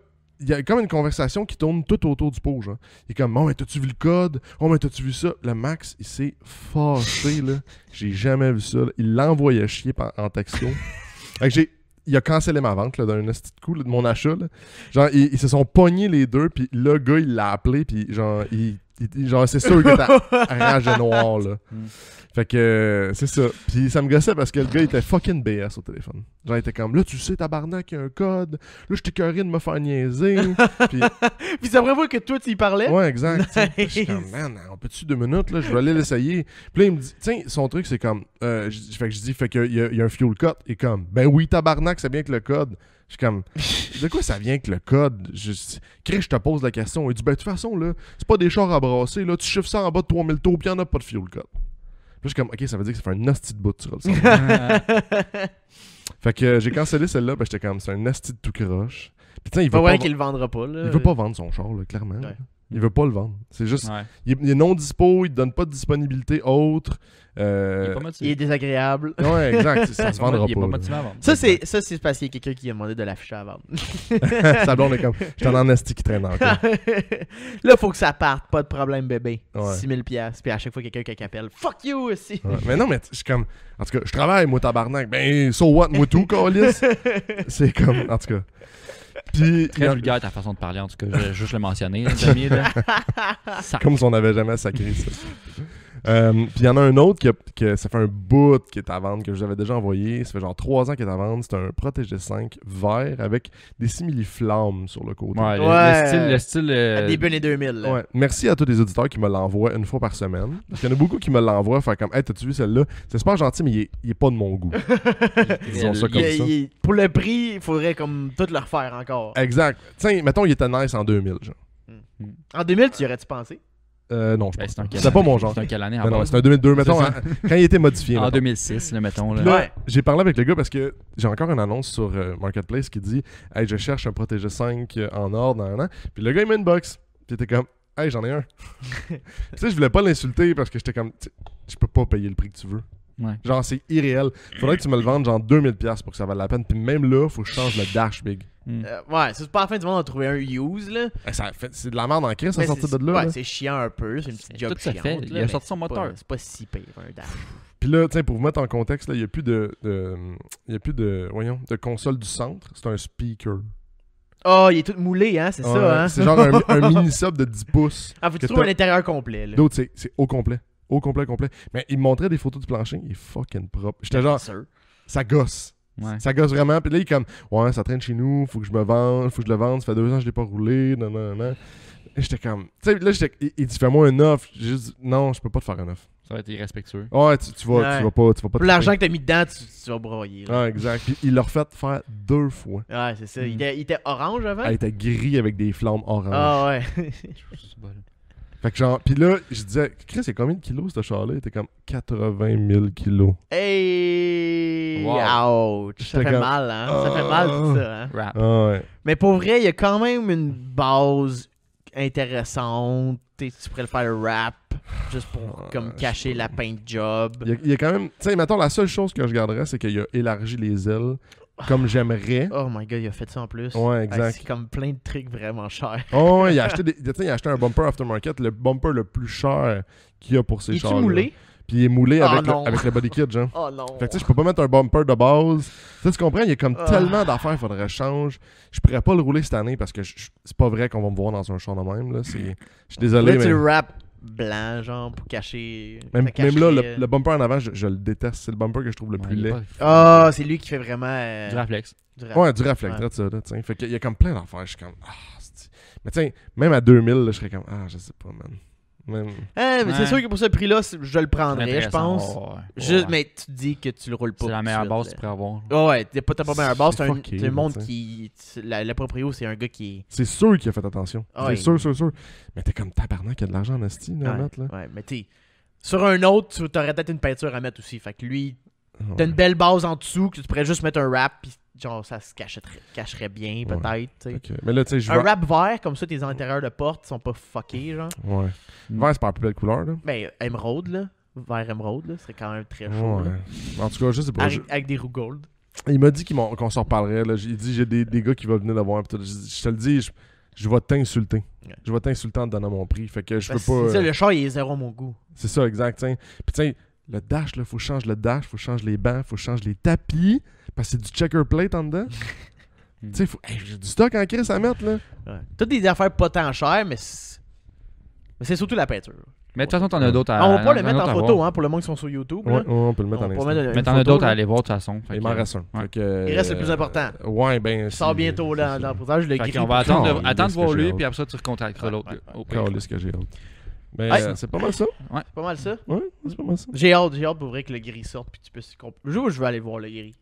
il y a comme une conversation qui tourne tout autour du pot, genre. Il est comme, oh, mais t'as-tu vu le code? Oh, mais t'as-tu vu ça? Le Max, il s'est fâché, là. J'ai jamais vu ça, là. Il l'envoyait chier en texto. Fait que il a cancellé ma vente là, d'un petit coup là, de mon achat. Là. Genre, ils se sont pognés les deux, puis le gars, il l'a appelé, puis genre, genre c'est sûr qu'il était rage noir, là. Fait que, c'est ça. Puis ça me gossait parce que le gars, il était fucking BS au téléphone. Genre, il était comme, là, tu sais, tabarnak, il y a un code. Là, je t'ai curé de me faire niaiser. Puis c'est la première fois que toi, tu y parlais? ouais, exact. Nice. Je suis comme, man, on peut-tu 2 minutes, là? Je vais aller l'essayer. Puis là, il me dit, tiens, son truc, c'est comme, fait que je dis, fait qu'il y a un fuel cut. Et comme, ben oui, tabarnak, c'est bien que le code. Je suis comme, de quoi ça vient que le code? Chris, je te pose la question. Il dit, ben de toute façon, là, c'est pas des chars à brasser, là. Tu chiffres ça en bas de 3000 taux, puis il n'y en a pas de fuel cut. Puis je suis comme, ok, ça veut dire que ça fait un nasty de bout, tu vas le savoir. Fait que j'ai cancellé celle-là, ben j'étais comme, c'est un nasty de tout croche. Puis tu sais, il veut pas, qu'il le vendra pas, là. il veut pas vendre son char, là, clairement. Ouais. Là. Il veut pas le vendre. C'est juste, Ouais. il est non dispo, il te donne pas de disponibilité autre. Il est pas Il motivé. est désagréable. Ouais, exact, ça se vendra Il est pas. pas là. motivé à vendre. Ça, c'est parce qu'il y a quelqu'un qui a demandé de l'afficher à vendre. Sa blonde est comme, j'étais en nasty qui traîne encore. Là, faut que ça parte. Pas de problème, bébé. Ouais. 6000$. Puis à chaque fois, quelqu'un qui appelle, fuck you aussi. Ouais. Mais non, mais je suis comme, en tout cas, je travaille, moi, tabarnak. Ben, so what, moi tout, câlisse. C'est comme, en tout cas. Puis, Très vulgaire ta façon de parler, en tout cas. Je vais juste le mentionner, Jamie, là. Ça. comme si on n'avait jamais sacré ça. Puis il y en a un autre que ça fait un bout qui est à vendre, que je vous avais déjà envoyé. Ça fait genre 3 ans qu'il est à vendre. C'est un Protégé 5 vert avec des simili-flammes sur le côté. Ouais, Ouais. le style À début années 2000. là. Ouais. Merci à tous les auditeurs qui me l'envoient une fois par semaine. Parce qu'il y en a beaucoup qui me l'envoient. Faire comme, hey, t'as-tu vu celle-là? C'est super gentil, mais il est pas de mon goût. Disons ça comme ça. Pour le prix, il faudrait comme tout le refaire encore. Exact. Tiens, mettons, il était nice en 2000. Genre. En 2000, tu y aurais-tu pensé? Non, je Ben, pense c'est un pas. quelle C'est pas année? mon genre. C'est un quelle année à Mais non, base? c'est un 2002. Mettons, C'est hein, quand il était modifié. En mettons. 2006, là, mettons. Là. Là, Ouais. j'ai parlé avec le gars parce que j'ai encore une annonce sur Marketplace qui dit hey, je cherche un Protégé 5 en or dans un an. Puis le gars, il met une box. Puis il était comme hey, j'en ai un. Tu sais, je voulais pas l'insulter parce que j'étais comme je peux pas payer le prix que tu veux. Ouais. Genre, c'est irréel. Faudrait que tu me le vendes genre 2000$ pour que ça vaille la peine. Puis même là, faut que je change le dash, big. Ouais, c'est pas la fin du monde d'en trouver un use, là. C'est de la merde en crise à Mais sortir c'est- de là. Ouais, là. c'est chiant un peu. C'est une petite job Tout se chiante. fait. là, Il a mais sorti son c'est pas- moteur. C'est pas si pire, un dash. Puis là, tiens, pour vous mettre en contexte, il n'y a plus de console du centre. C'est un speaker. Oh, il est tout moulé, hein, c'est Ouais, ça, hein. C'est genre un mini-sub de 10 pouces. Ah, faut que que tu trouves t'as- un intérieur complet, là. D'autres, c'est au complet. Au complet. Mais il me montrait des photos du plancher. Il est fucking propre. J'étais genre, C'est sûr. ça gosse. Ouais. Ça gosse vraiment. Puis là, il est comme, ouais, ça traîne chez nous. Faut que je me vende. Faut que je le vende. Ça fait 2 ans que je l'ai pas roulé. Non, non, non. Et j'étais comme, tu sais, là, il dit, fais-moi un offre. J'ai juste dit, non, je peux pas te faire un offre. Ça va être irrespectueux. Ouais, tu vas pas. Pour l'argent que t'as mis dedans, tu vas broyer, là. Ah, exact. Puis il l'a refait faire 2 fois. Ouais, c'est ça. Il était orange avant? Elle était gris avec des flammes oranges. Ah, ouais. Fait que genre, pis là, je disais, Chris, c'est combien de kilos ce char-là? Il était comme 80 000 kilos. Hey! Wow. Ouch! Ça J'étais fait comme, mal, hein? Ça fait mal, tout ça, hein? Rap. Ah ouais. Mais pour vrai, il y a quand même une base intéressante. Tu pourrais le faire rap, juste pour comme cacher la paint job. Il y a quand même, tu sais, mettons, la seule chose que je garderais, c'est qu'il a élargi les ailes comme j'aimerais. Oh my god, il a fait ça en plus. Ouais, exact. C'est comme plein de trucs vraiment chers. Oh, ouais, il a acheté un bumper aftermarket, le bumper le plus cher qu'il y a pour ces Es-tu chars. moulé? Puis il est moulé Oh avec, non. avec le body kit, genre. Oh non. Fait que tu sais, je peux pas mettre un bumper de base. Tu comprends, il y a comme Ah. tellement d'affaires, il faudrait que je change. Je pourrais pas le rouler cette année parce que c'est pas vrai qu'on va me voir dans un char de même. Là. Je suis désolé, Là, mais tu le rap blanc, genre, pour cacher. même ça cacherait- là, le bumper en avant, je le déteste. C'est le bumper que je trouve le plus laid. Ah, c'est lui qui fait vraiment. Du réflexe. du rap. Ouais, du réflexe, Ouais. ça, là, t'sais. Fait qu'il y a comme plein d'affaires. Je suis comme, mais tiens, même à 2000, là, je serais comme, je sais pas, man. Même... Mais c'est Ouais. sûr que pour ce prix-là, je le prendrais, je pense. Juste, mais tu dis que tu le roules pas. C'est la tout de meilleure suite, base là. que tu pourrais avoir. Ah ouais, t'as pas meilleure base, c'est un, fucké, c'est un monde là, qui. Le proprio, c'est un gars qui. C'est sûr qu'il a fait attention. Ah C'est ouais. sûr. Mais t'es comme tabarnak, il y a de l'argent en esti, là, à Ouais, mettre, là. ouais, mais t'es. Sur un autre, tu aurais peut-être une peinture à mettre aussi. Fait que lui, Ouais. t'as une belle base en dessous que tu pourrais juste mettre un wrap, puis genre ça se cacherait bien, peut-être. tu sais. Ok. Mais là, tu sais, je Un vois. wrap vert, comme ça, tes intérieurs de porte sont pas fuckés, genre. Ouais. Vert, c'est pas la plus belle couleur, là. Ben, émeraude, là. Vert émeraude, là, serait quand même très chaud. Ouais. là. En tout cas, je sais pas. Avec des roues gold. Il m'a dit qu'on s'en reparlerait. Là. Il dit j'ai des gars qui veulent venir le voir. Puis tout. Je te le dis, je vais t'insulter. Ouais. Je vais t'insulter en te donnant mon prix. Fait que je peux Parce pas. que c'est ça, le char, il est zéro à mon goût. C'est ça, exact. T'sais. Puis tu sais, le dash, là, faut changer le dash, faut changer les bancs, faut changer les tapis. Parce que c'est du checker plate en dedans. Tu sais, j'ai du stock en crise à mettre, là. Ouais. Toutes des affaires pas tant chères, mais c'est surtout la peinture. Mais de toute façon, t'en as d'autres à On va pas le en mettre autre en à photo, voir. hein, pour le monde qui sont sur YouTube. Ouais, là. on peut le mettre On en peut instant. mettre une Mais t'en as photo, d'autres là. à aller voir de toute façon. Fait Il que, m'en reste un. ouais. Fait que, Il reste le plus important. Ouais, ben. Il sort bientôt là, dans le pourcentage, je le Fait grille. qu'on va attendre de Caliste voir que j'ai lui, hâte. puis après ça, tu recontacteras l'autre. Au pire. Calisse que j'ai hâte. Mais Ouais. c'est pas mal ça. C'est pas mal ça. Ouais, c'est pas mal ça. J'ai hâte pour vrai que le gris sorte, puis tu peux... Le jour où je vais aller voir le gris.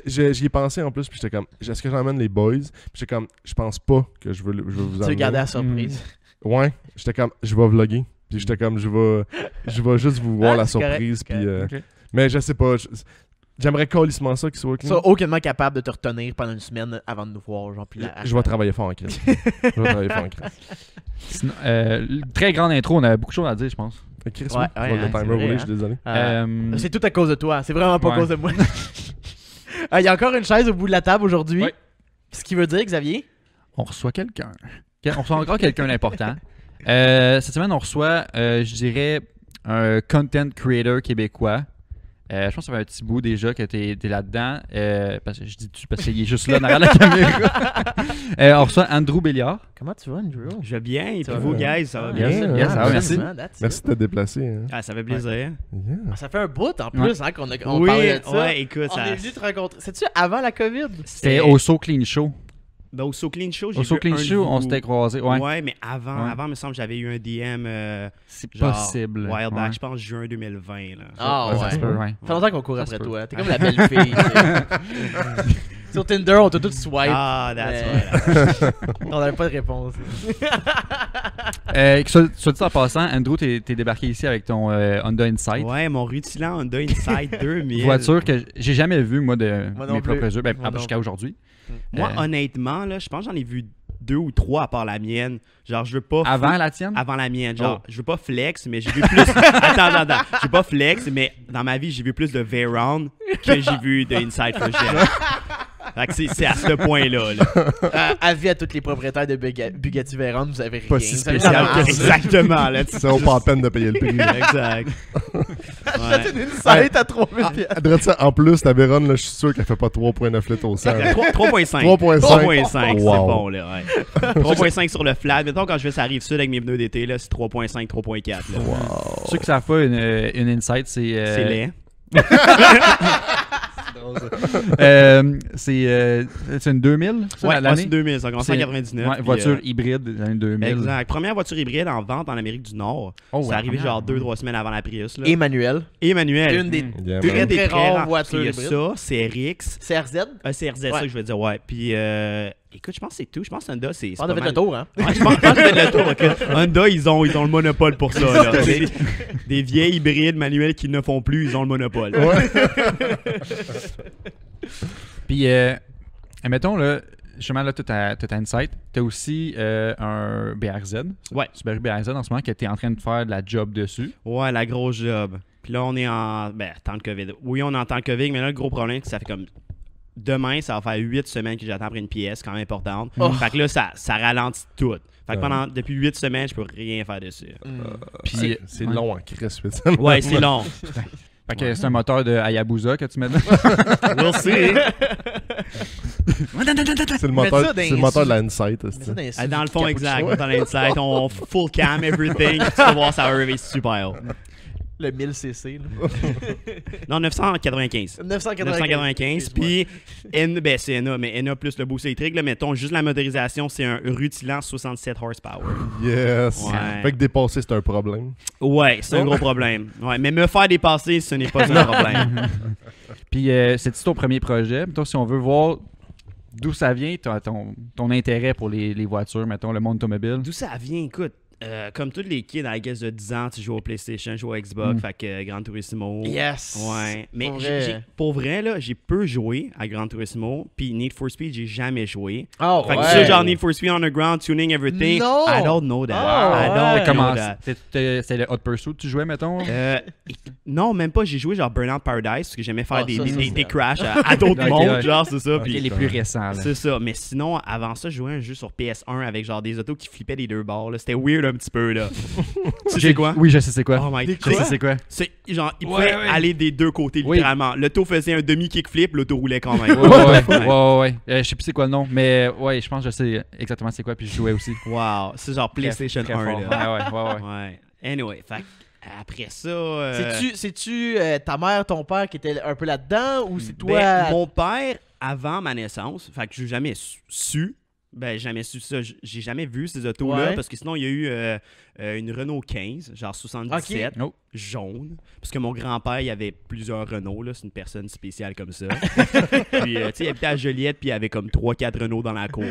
J'y ai pensé en plus, puis j'étais comme, est-ce que j'emmène les boys? Puis j'étais comme, je pense pas que je veux vous Tu veux amener. garder la surprise. Ouais, j'étais comme, je vais vlogger. Puis j'étais comme, je vais juste vous voir Ah, la c'est correct, surprise. c'est Puis, correct. mais je sais pas, j'aimerais calissement ça qu'il soit Tu clean. seras aucunement capable de te retenir pendant une semaine avant de nous voir. Genre, puis Je vais travailler fort en crise. Je vais travailler fort en crise. Sinon, très grande intro, on avait beaucoup de choses à dire, je pense. Chris, Ouais, oui, ouais, le c'est timer vrai, roulé, hein. je suis désolé. C'est tout à cause de toi. C'est vraiment pas à Ouais. cause de moi. Il y a encore une chaise au bout de la table aujourd'hui. Ouais. Ce qui veut dire, Xavier? On reçoit quelqu'un. On reçoit encore quelqu'un d'important. Cette semaine, on reçoit, je dirais, un content creator québécois. Je pense que ça fait un petit bout déjà que t'es là-dedans. Parce que je dis tu parce qu'il est juste là derrière la caméra. On reçoit Andrew Béliard. Comment tu vas, Andrew? Je vais bien, et Ça puis va? vous, guys, ça va bien? Yes, Bien, yes, hein, ça va, merci. Merci de t'être déplacé. Hein. Ah, ça fait plaisir. Yeah. Ça fait un bout en plus hein, qu'on Oui, parlait de ça. ouais, écoute, On ça... est venu te rencontrer. C'est-tu avant la COVID? C'était au So Clean Show. Ben, au So Clean Show, j'ai Au So vu Clean un de Show, on vous. s'était croisés. Ouais. Ouais, mais avant, Ouais. il me semble que j'avais eu un DM C'est genre possible. while back, Ouais. je pense juin 2020. Là. Ah Ouais, ouais. ça Ça se peut, peut. ouais. Ça fait longtemps qu'on court Ça après se peut. toi. T'es comme la belle fille. tu sais. Sur Tinder, on t'a tout swipe. Ah, that's Mais- right. On n'avait pas de réponse. Soit dit en passant, Andrew, t'es débarqué ici avec ton Honda Insight. Ouais, mon rutilant Honda Insight 2000. Voiture que j'ai jamais vue, moi, de Moi non mes plus. propres yeux. Ben, Moi non jusqu'à aujourd'hui. Moi, honnêtement, là, je pense que j'en ai vu 2 ou 3 à part la mienne. Genre, je veux pas... Avant la tienne? Avant la mienne. Genre, Oh. je veux pas flex, mais j'ai vu plus... attends. Je veux pas flex, mais dans ma vie, j'ai vu plus de Veyron que j'ai vu de Insight First Gen. Fait que c'est à ce point-là. Là. Avis à tous les propriétaires de Bugatti Veyron, vous avez rien. Pas si Vous avez spécial la que marge. ça. Exactement. Là, Ça vaut pas la peine de payer le prix. Exact. Achète Ouais. une Insight à 3000 piastres. Adresse ça, en plus, ta Véronne, là, je suis sûr qu'elle fait pas 3,9 litres au 100. 3.5. 3.5. 3.5, c'est Wow. bon, là, ouais. 3.5 sur le flat. Mettons, quand je vais sur la Rive-Sud avec mes pneus d'été, là, c'est 3.5, 3.4. là. Ceux qui savent pas, une Insight, c'est... C'est laid. C'est une 2000, ça, Ouais, l'année? c'est 2000, ça commence en C'est- 99. Ouais, puis, voiture hybride des années 2000. Exact. Première voiture hybride en vente en Amérique du Nord. Oh, c'est ouais, arrivé première. genre 2-3 semaines avant la Prius. Là. Emmanuel. Et Manuel. Une des Yeah, très, man. très rares voitures Puis il y a hybrides. ça, c'est RX. CRZ. CRZ, Ouais. ça que je veux dire, ouais. Puis, écoute, je pense que c'est tout. Je pense que Honda, c'est. On a pas fait mal- le tour, hein? Ouais, je pense que j'ai fait le tour. ok. Honda, ils ont le monopole pour ça. Là. Des vieilles hybrides manuels qui ne font plus, ils ont le monopole. Puis, mettons, là, justement, là, t'as Insight. T'as aussi un BRZ. Ouais. Subaru BRZ en ce moment, que t'es en train de faire de la job dessus. Ouais, la grosse job. Puis là, on est en temps de COVID. Oui, on est en temps de COVID, mais là, le gros problème, c'est que ça fait comme... Demain, ça va faire 8 semaines que j'attends après une pièce, quand même importante. Oh. Fait que là, ça ralentit tout. Fait que Ouais. depuis 8 semaines, je peux rien faire dessus. Puis, C'est ouais. long en crise, putain. Ouais, c'est long. Fait que c'est un moteur de Hayabusa que tu mets dedans. We'll see. C'est le Mets moteur, ça dans c'est le les moteur sous- de la Insight. Mais ça, c'est- Dans le fond, Suzuki exact. Cappuccino. Dans l'insight, on full cam, everything. Tu vas voir, ça va arriver super haut. Le 1000cc. Là. Non, 995. 995. Puis, c'est NA, mais NA plus le boost électrique, là, mettons, juste la motorisation, c'est un rutilant 67 horsepower. Yes. Ouais. Fait que dépasser, c'est un problème. Ouais, c'est un gros problème. Ouais, mais me faire dépasser, ce n'est pas un problème. Puis, c'est-tu ton premier projet? Mettons, si on veut voir d'où ça vient, ton intérêt pour les voitures, mettons, le monde automobile. D'où ça vient, écoute? Comme tous les kids, I guess, de 10 ans, tu joues au PlayStation, tu joues au Xbox, fait que Gran Turismo. Yes. Ouais. Mais Pour vrai. pour vrai, là, j'ai peu joué à Gran Turismo, puis Need for Speed, j'ai jamais joué. Oh, Fait que ouais. ça, genre Need for Speed Underground, tuning everything, Non! I don't know that. Oh, I ouais. don't know Comment that. c'est le Hot Pursuit que tu jouais, mettons? Non, même pas. J'ai joué genre Burnout Paradise parce que j'aimais faire Ah, des, ça, des, ça, des- c'est des vrai. crashs à d'autres Ok, mondes, ouais. genre, c'est ça. Ok, Puis les plus récents, là. c'est ça. Mais sinon, avant ça, je jouais un jeu sur PS1 avec genre des autos qui flippaient des deux bords. là. C'était weird un petit peu, là. Tu sais quoi? Oui, je sais c'est quoi. Oh my Des God. Je sais c'est quoi. C'est genre, il Ouais, pouvait ouais. aller des deux côtés, Oui. littéralement. L'auto faisait un demi-kickflip, l'auto roulait quand même. Ouais. Je sais plus c'est quoi le nom, mais ouais, je pense que je sais exactement c'est quoi, puis je jouais aussi. Wow, c'est genre PlayStation Très 1, fort. là. Ouais. Ouais. Anyway, fait après ça... C'est-tu ta mère, ton père qui était un peu là-dedans ou c'est toi? Ben, mon père, avant ma naissance, fait que j'ai jamais su. Ben, jamais su ça. J'ai jamais vu ces autos-là Ouais. parce que sinon, il y a eu une Renault 15, genre 77, Oh. jaune. Parce que mon grand-père, il avait plusieurs Renault, là. C'est une personne spéciale comme ça. Puis, tu sais, il habitait à Joliette, puis il avait comme 3-4 Renault dans la cour.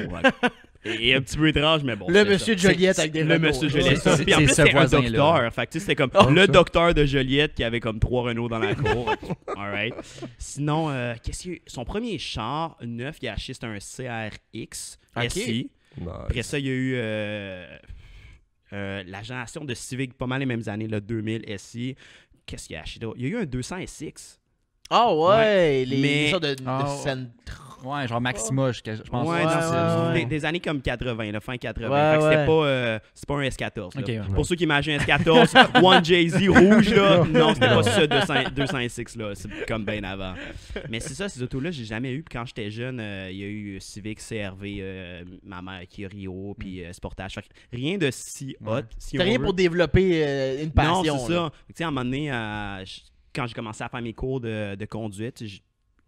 Et un petit peu étrange, mais bon. Le c'est monsieur ça. Joliette avec des Le Renault. monsieur Ouais. Joliette. C'est- Puis en c'est plus, ce c'était un voisin-là. docteur. Fait que, tu sais, c'était comme Oh, le ça. docteur de Joliette qui avait comme 3 Renault dans la cour. Alright. Sinon, qu'est-ce qu'il y a eu? Son premier char neuf qu'il a acheté, c'était un CRX Ok. SI. Nice. Après ça, il y a eu la génération de Civic, pas mal les mêmes années, le 2000 SI. Qu'est-ce qu'il a acheté d'autre? Il y a eu un 200 SX. Ah ouais, les Mais- sortes de Ah, Sentra. Ouais, genre Maxima, je pense. Ouais, ouais, non, c'est ouais. des années comme 80, là, fin 80. Ouais, Fait que c'était ouais. c'est pas un S14. là. Ok, ouais. Pour ceux qui imaginent S14, One Jay-Z rouge, là, non, c'était pas ça, 206, là. C'est comme bien avant. Mais c'est ça, ces autos-là, j'ai jamais eu. Puis quand j'étais jeune, il y a eu Civic, CRV, ma mère qui a Rio, puis Sportage. Fait que rien de si hot. Ouais. Si C'était on rien veut. pour développer une passion. Non, c'est là. ça. Tu sais, à un moment donné, quand j'ai commencé à faire mes cours de conduite,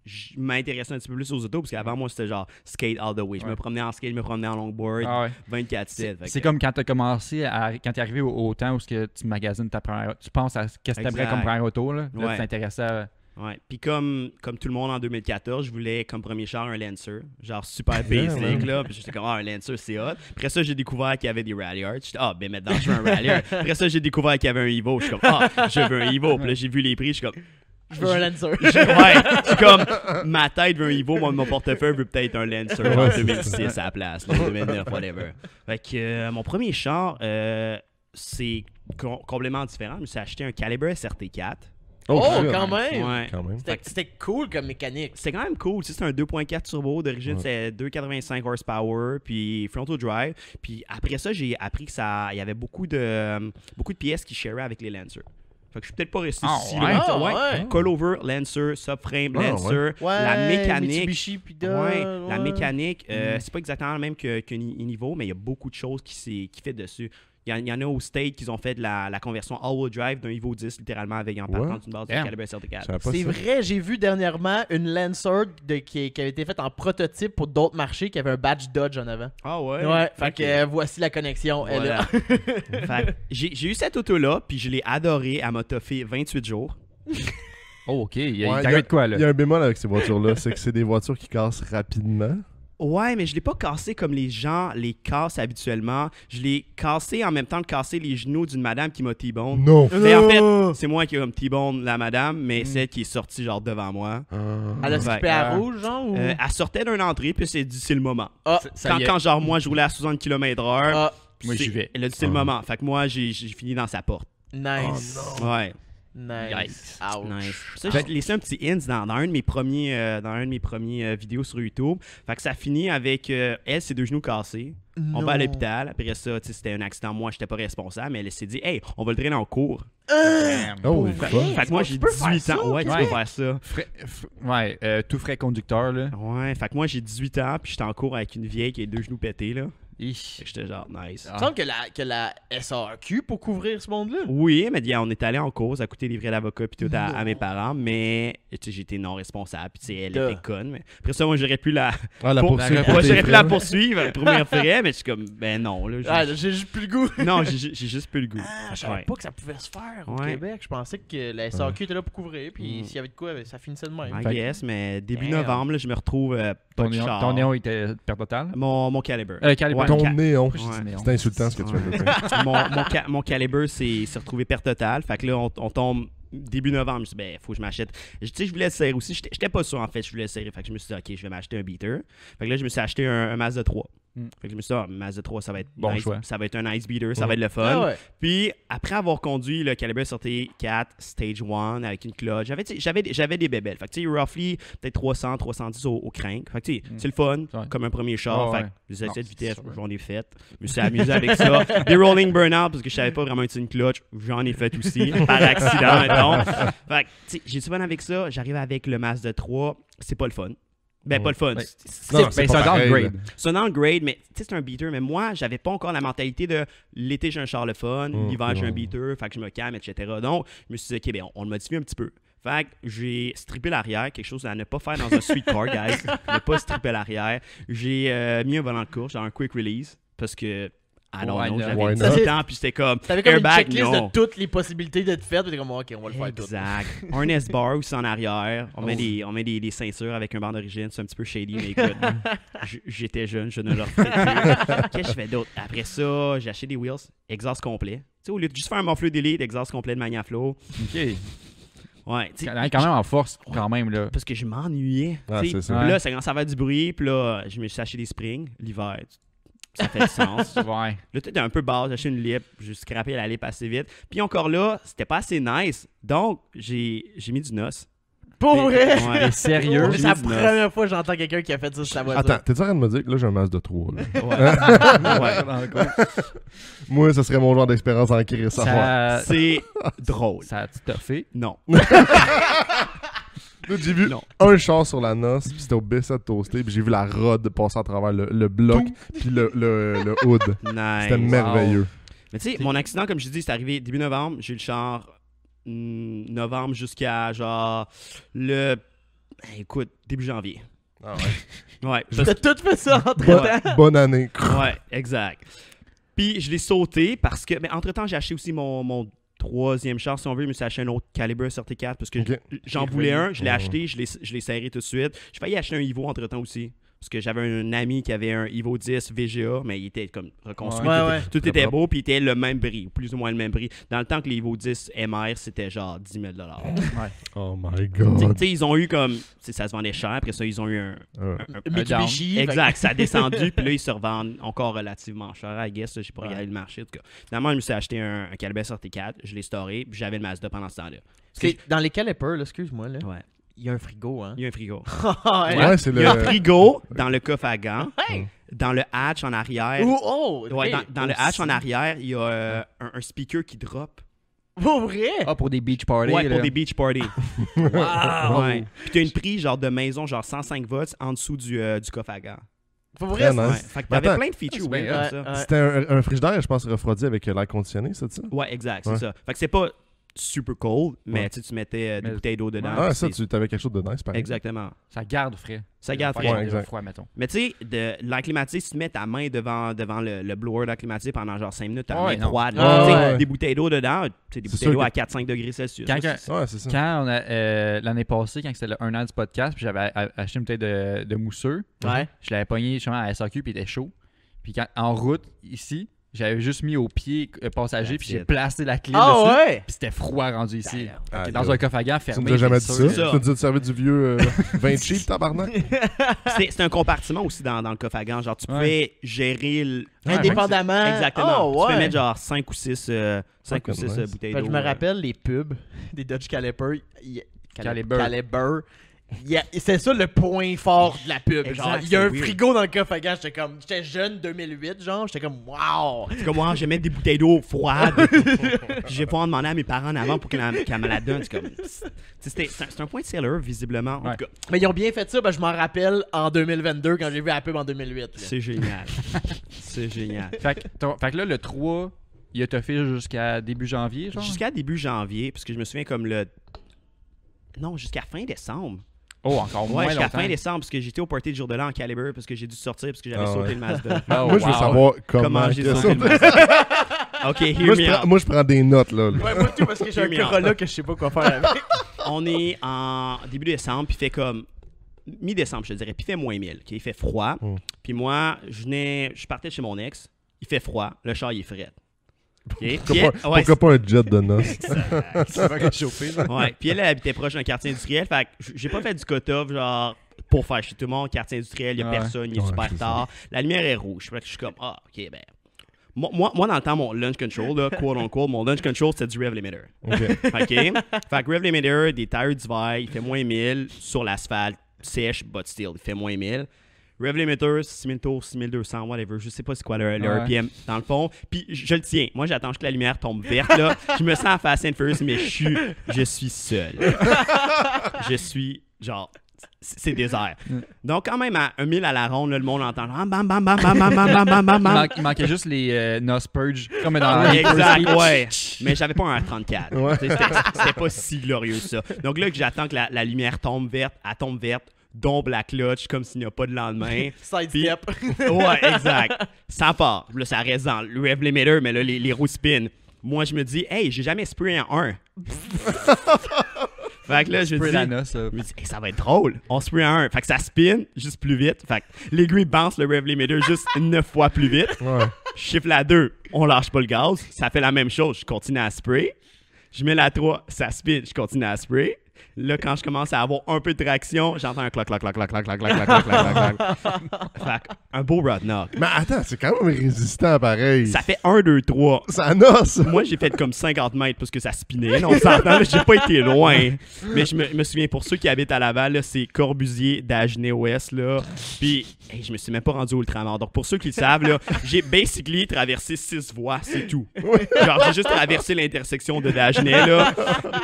je m'intéressais un petit peu plus aux autos parce qu'avant, moi, c'était genre skate all the way. Je me Ouais. promenais en skate, je me promenais en longboard, Ah ouais. 24/7. Fait C'est que- comme quand t'as commencé, quand t'es arrivé au temps où ce que tu magasines ta première. Tu penses à ce que t'aimerais Exact. comme première auto, là. Là, Ouais. tu t'intéressais à. Ouais. Puis comme tout le monde en 2014, je voulais comme premier char un Lancer, genre super Yeah, basic man. là, puis j'étais comme un Lancer c'est hot. Après ça, j'ai découvert qu'il y avait des Rally Arts. J'étais ben maintenant je veux un Rally Art. Après ça, j'ai découvert qu'il y avait un Evo. Je suis comme je veux un Evo. Puis là, j'ai vu les prix, je suis comme Je veux un Lancer. ouais, c'est comme ma tête veut un Evo, mon portefeuille veut peut-être un Lancer en Ouais, 2006 à la place, là, 2009 whatever. Fait que mon premier char c'est complètement différent. Je me suis acheté un Caliber SRT4. Oh, shit. quand même. Ouais. Quand même. C'était cool comme mécanique. C'est quand même cool. Tu sais, c'est un 2.4 turbo. D'origine, c'est 2,85 horsepower. Puis frontal drive. Puis après ça, j'ai appris que il y avait beaucoup de pièces qui sharaient avec les Lancers. Fait que je suis peut-être pas resté Ah, si ouais? loin que ça. Ah, Ouais. ouais. Coilover, Lancer, subframe, Ah, Lancer. Ouais, La mécanique. Mitsubishi, puis de... Ouais, la ouais. mécanique, c'est pas exactement la même qu'un niveau, mais il y a beaucoup de choses qui fait dessus. Il y en a au State qui ont fait de la conversion all-wheel drive d'un Evo 10, littéralement, avec en partant Ouais. d'une base de Damn. Caliber Je SRT4. savais pas C'est ça. vrai, j'ai vu dernièrement une Lancer qui avait été faite en prototype pour d'autres marchés qui avait un badge Dodge en avant. Ah ouais? Ouais, fait Ok. que voici la connexion. Elle est Voilà. là. Fait que j'ai eu cette auto-là, puis je l'ai adorée. Elle m'a toffé 28 jours. Oh, ok. Il Ouais, t'arrive de quoi, là? Il y a un bémol avec ces voitures-là, c'est que c'est des voitures qui cassent rapidement. Ouais, mais je l'ai pas cassé comme les gens les cassent habituellement. Je l'ai cassé en même temps de casser les genoux d'une madame qui m'a T-bone. Non! Mais en fait, c'est moi qui ai comme T-bone la madame, mais celle qui est sortie genre devant moi. Elle a skippé à Ouais. rouge, genre? Ou... Elle sortait d'une entrée, puis elle s'est dit c'est le moment. Ah, Ça y est. Quand genre moi je roulais à 60 km/h, ah, Moi, j'y vais. elle a dit c'est le moment. Fait que moi j'ai fini dans sa porte. nice. Ouais. Nice. Ouch. Nice. Ça, j'ai laissé un petit hint dans un de mes premiers vidéos sur YouTube. Fait que ça finit avec elle, ses deux genoux cassés. On va à Non. l'hôpital. Après ça, tu sais, c'était un accident. Moi, j'étais pas responsable, mais elle s'est dit, hey, on va le traîner en cours. Damn. Oh, Pour fuck. vrai? Fait que moi, Tu j'ai peux faire 18 ça? ans. Ouais, tu Ouais. peux faire ça. Tout frais conducteur, là. Ouais, fait que moi, j'ai 18 ans, puis j'étais en cours avec une vieille qui a les deux genoux pétés, là. Ich. Fait que j'étais genre, nice. Il me semble que la SAQ pour couvrir ce monde-là. Oui, mais on est allé en cause, à coûter livrer d'avocat puis tout à Non. mes parents, mais tu sais, j'étais non responsable, puis tu sais, elle Duh. était conne. Mais après ça, moi, j'aurais pu la, Ah, la pour- poursuite. Ouais, pour moi, tes j'aurais pu la frais. poursuivre pour mes frais, mais je suis comme, ben non, là. Ah, j'ai juste plus le goût. Non, j'ai juste plus le goût. Ah, je savais Ouais. pas que ça pouvait se faire au Ouais. Québec. Je pensais que la SAQ était là pour couvrir, puis Mm. s'il y avait de quoi, ça finissait de même. I Fait- guess, mais début Damn. novembre, là, je me retrouve pas de char. Ton néon était perte totale? Mon calibre. Calibre. Ouais. Ton néon. Pourquoi je dis Ouais. néon? C'est insultant ce que tu viens de dire. mon calibre s'est retrouvé perte totale. Fait que là, on tombe début novembre. Je me suis dit, ben, faut que je m'achète. Tu sais, je voulais le serrer aussi. J'étais pas sûr, en fait, je voulais le serrer. Fait que je me suis dit, OK, je vais m'acheter un beater. Fait que là, je me suis acheté un Mazda 3. Fait que je me suis dit, Mazda 3, ça va être Bon nice. choix. Ça va être un ice beater, ça va être le fun. Ah ouais. Puis, après avoir conduit le Caliber SRT4 Stage 1 avec une clutch, j'avais des bébelles. Fait que, tu sais, roughly, peut-être 300, 310 au crank. Fait que, tu sais, c'est le fun, Ouais. comme un premier char. Ouais, fait ouais. que les essais de Non, vitesse, c'est sûr. j'en ai fait. Je me suis amusé avec ça. Des rolling burnout, parce que je savais pas vraiment utiliser une clutch, j'en ai fait aussi, par accident, mettons. Fait que, tu sais, j'ai du fun avec ça. J'arrive avec le Mazda 3, c'est pas le fun. Ben, pas le fun. Ouais. Non, C'est pas un pareil, downgrade. là. C'est un downgrade, mais tu sais, c'est un beater. Mais moi, j'avais pas encore la mentalité de l'été, j'ai un char le fun, l'hiver, j'ai un beater, fait que je me calme, etc. Donc, je me suis dit, OK, ben, on le modifie un petit peu. Fait que j'ai strippé l'arrière, quelque chose à ne pas faire dans un sweet car, guys. Ne pas stripper l'arrière. J'ai mis un volant de course, genre un quick release, parce que, Why non, not? j'avais Why 18 not? ans, puis c'était comme, T'avais comme une airbag, checklist non. de toutes les possibilités d'être faites, puis t'es comme, ok, on va le faire tout. Exact. Un S-bar aussi en arrière. On met des ceintures avec un banc d'origine. C'est un petit peu shady, mais écoute, j'étais jeune, je ne le referai plus. Qu'est-ce que je fais d'autre? Après ça, j'ai acheté des wheels, exhaust complet. Tu sais, au lieu de juste faire un morfleur d'élite, exhaust complet de Magnaflow. OK. Ouais, tu sais, Quand même en force, quand même, là. parce que je m'ennuyais. Ah, tu sais. c'est ça. Puis Ouais. là, ça commence à faire du bruit. Puis là, je me suis acheté des springs l'hiver. Ça fait du sens. Ouais. Là, tout est un peu basse. J'ai acheté une lip. J'ai scrappé la lip assez vite. Puis encore là, c'était pas assez nice. Donc, j'ai mis du NOS. Pour vrai? Ouais. T'es sérieux? C'est la première fois que j'entends quelqu'un qui a fait ça sur sa voiture. Attends, t'es en train de me dire que là, j'ai un Mazda 3. Là. Ouais. Moi, ça serait mon genre d'expérience en crise. Ça, C'est drôle. ça a-tu toffé? Non. Là, j'ai vu Non. un char sur la noce, puis c'était au B7 toasté, puis j'ai vu la rod passer à travers le bloc, puis le hood. Nice. C'était merveilleux. Mais tu sais, mon accident, comme je dis, c'est arrivé début novembre. J'ai eu le char novembre jusqu'à genre écoute, début janvier. Ah Ouais. T'as tout fait ça entre-temps? Bonne année. Ouais, exact. Puis je l'ai sauté parce que, mais entre-temps, j'ai acheté aussi mon troisième char, si on veut. Je me suis acheté un autre Caliber SRT4 parce que Ok. j'en voulais un. Je l'ai acheté, je l'ai serré tout de suite. J'ai failli acheter un Evo entre-temps aussi. Parce que j'avais un ami qui avait un Evo 10 VGA, mais il était comme reconstruit. Ouais, tout ouais. tout Très était propre. beau, puis il était le même prix, plus ou moins le même prix. Dans le temps que les Evo 10 MR, c'était genre 10 000 Oh my Tu god. sais, ils ont eu comme. Ça se vendait cher, après ça, ils ont eu un. Mitsubishi. Exact, ça a descendu, puis là, ils se revendent encore relativement cher, I guess. J'ai pas regardé le marché, en tout cas. Finalement, je me suis acheté un Caliber SRT4, je l'ai storé, puis j'avais le Mazda pendant ce temps-là. Parce que dans les calipers, là, excuse-moi, là, Ouais. il y a un frigo, hein. Il y a un frigo. Ouais, c'est Il y a un le. frigo dans le coffre à gants, Hey! dans le hatch en arrière. Oh! Ouais, hey, dans le hatch en aussi. arrière, il y a un speaker qui drop. Pour vrai? Ah, pour des beach parties. Ouais, là. pour des beach parties. Wow! Ouais. Puis t'as une prise genre de maison, genre 105 volts en dessous du coffre à gants. Pour Très vrai? nice. Ouais. Fait que t'avais Attends. plein de features c'est bien weird Ouais, comme ça. ouais. C'était un frigidaire, je pense, refroidi avec l'air conditionné, c'est ça? Ouais, exact, c'est Ouais. ça. Fait que c'est pas super cold, mais Ouais. tu mettais des Mais- bouteilles d'eau dedans. Ah, puis ça, c'est- tu avais quelque chose de nice, par exemple. Exactement. Ça garde frais. Ça garde Faire frais. Ouais, garder exact. froid, mettons. Mais tu sais, l'air climatisé, si tu mets ta main devant le blower d'air climatisé pendant genre 5 minutes, ta Ouais, main non. froide. Ah, là. Tu sais, ouais. des bouteilles d'eau dedans, tu sais, des C'est bouteilles d'eau sûr à 4-5 degrés Celsius. Quand- là, c'est- Ouais, c'est ça. Quand on a l'année passée, quand c'était le 1 an du podcast, puis j'avais acheté une bouteille de mousseux, Ouais. je l'avais pogné justement à SAQ, puis il était chaud. Puis en route, ici, j'avais juste mis au pied passager, puis That's j'ai it. placé la clé Ah dessus. ouais? Puis c'était froid rendu ici. Ah, Dans là. un coffre à gants Tu fermé. nous as jamais dit c'est ça? sûr. Tu nous as servi du vieux vin cheap, tabarnak? C'est un compartiment aussi dans le coffre à gants. Genre, tu Ouais. pouvais gérer le. Indépendamment. Exactement. Oh, Tu peux ouais. mettre genre 5 ou 6 Fucking nice. bouteilles Fait d'eau. que je me rappelle les pubs des Dodge Caliper. Caliber. Caliber. C'est ça le point fort de la pub. Exact, Genre, il y a c'est un weird. frigo dans le coffre à gants. J'étais jeune 2008, genre. J'étais comme, wow! C'est comme moi, je vais mettre des bouteilles d'eau froides. Puis je vais pouvoir demander à mes parents en avant pour qu'elle me la donne. C'est comme. C'est un point de seller, visiblement. En Ouais. tout cas, Mais ils ont bien fait ça, je m'en rappelle en 2022 quand j'ai vu la pub en 2008. là. c'est génial. C'est génial. Fait que là, le 3, il a toffé jusqu'à début janvier, genre? Jusqu'à début janvier, parce que je me souviens comme le. Non, jusqu'à fin décembre. Oh, encore Ouais, moins jusqu'à longtemps. fin décembre, parce que j'étais au party de jour de l'an en Caliber, parce que j'ai dû sortir, parce que j'avais Ah sauté ouais. le Mazda. Oh, Moi, je veux wow. savoir comment Comment j'ai il a sauté le sauté. Mazda. Ok, hear me out. Moi, je prends des notes, là. Ouais, moi tout, parce que j'ai un Hear me out. Corolla que je sais pas quoi faire avec. On est en début décembre, puis il fait comme mi-décembre, je te dirais, puis il fait moins 1000, il fait froid. Mm. Puis moi, je partais de chez mon ex, il fait froid, le char il est frais. Okay? Pourquoi pas un jet de noces? Ça va réchauffer, là. Ouais, puis elle habitait proche d'un quartier industriel, fait que j'ai pas fait du cut-off genre pour faire chez tout le monde. Quartier industriel, il n'y a Ouais. personne, il est Ouais, super c'est tard. La lumière est rouge. Fait que je suis comme, ah, ok, ben. Moi, dans le temps, mon lunch control, là, quote unquote, mon lunch control, c'était du rev limiter. OK. OK? Fait que rev limiter, des tires d'hiver, il fait moins 1000 sur l'asphalte, sèche, but still, il fait moins 1000. Rev limiter, 6000 tours, 6200, whatever. Je sais pas c'est quoi le Ouais. RPM dans le fond. Puis je le tiens. Moi, j'attends que la lumière tombe verte, là. Je me sens à Fast and Furious, mais je suis seul. Je suis, genre, c'est désert. Donc, quand même, à 1000 à la ronde, là, le monde entend genre, bam, bam, bam, bam, bam, bam, bam, bam, bam. Il manquait juste les NOS Purge, comme dans Ouais, les exact, First ouais. Mais j'avais pas un R34. Ouais. C'était pas si glorieux ça. Donc là, que j'attends que la lumière tombe verte, elle tombe verte, dombe la clutch comme s'il n'y a pas de lendemain. Sidestep. Ouais, exact. Ça part. Là, ça reste dans le rev limiter, mais là, les roues spin. Moi, je me dis, hey, j'ai jamais spray en 1. Fait que là, je me Spray dis, la noce, je me dis, hey, ça va être drôle. On spray en 1. Fait que ça spin juste plus vite. Fait que l'aiguille bounce le rev limiter juste 9 fois plus vite. Ouais. Je chiffre la 2, on lâche pas le gaz. Ça fait la même chose, je continue à spray. Je mets la 3, ça spin, je continue à spray. Là, quand je commence à avoir un peu de traction, j'entends un clac, clac, clac, clac, clac, clac, clac, clac, clac, clac, clac. Fait que, un beau Rodnock. Mais attends, c'est quand même résistant pareil. Ça fait 1, 2, 3. Ça noce. Moi, j'ai fait comme 50 mètres parce que ça spinait. Là, on s'entend, là, j'ai pas été loin. Mais je me souviens, pour ceux qui habitent à Laval, là, c'est Corbusier, Dagenais-Ouest. Là. Puis, hey, je me suis même pas rendu au Ultramar. Donc, pour ceux qui le savent, là, j'ai basically traversé 6 voies, c'est tout. Genre, j'ai juste traversé l'intersection de Dagenais là,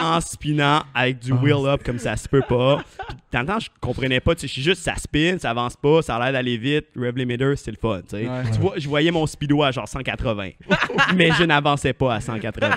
en spinant avec du wheel-up comme ça se peut pas. Puis, dans le temps, je comprenais pas. Tu sais, je suis juste, ça spin, ça avance pas, ça a l'air d'aller vite. Rev limiter, c'est le fun. Tu sais. Ouais. Tu vois, je voyais mon speedo à genre 180. Mais je n'avançais pas à 180.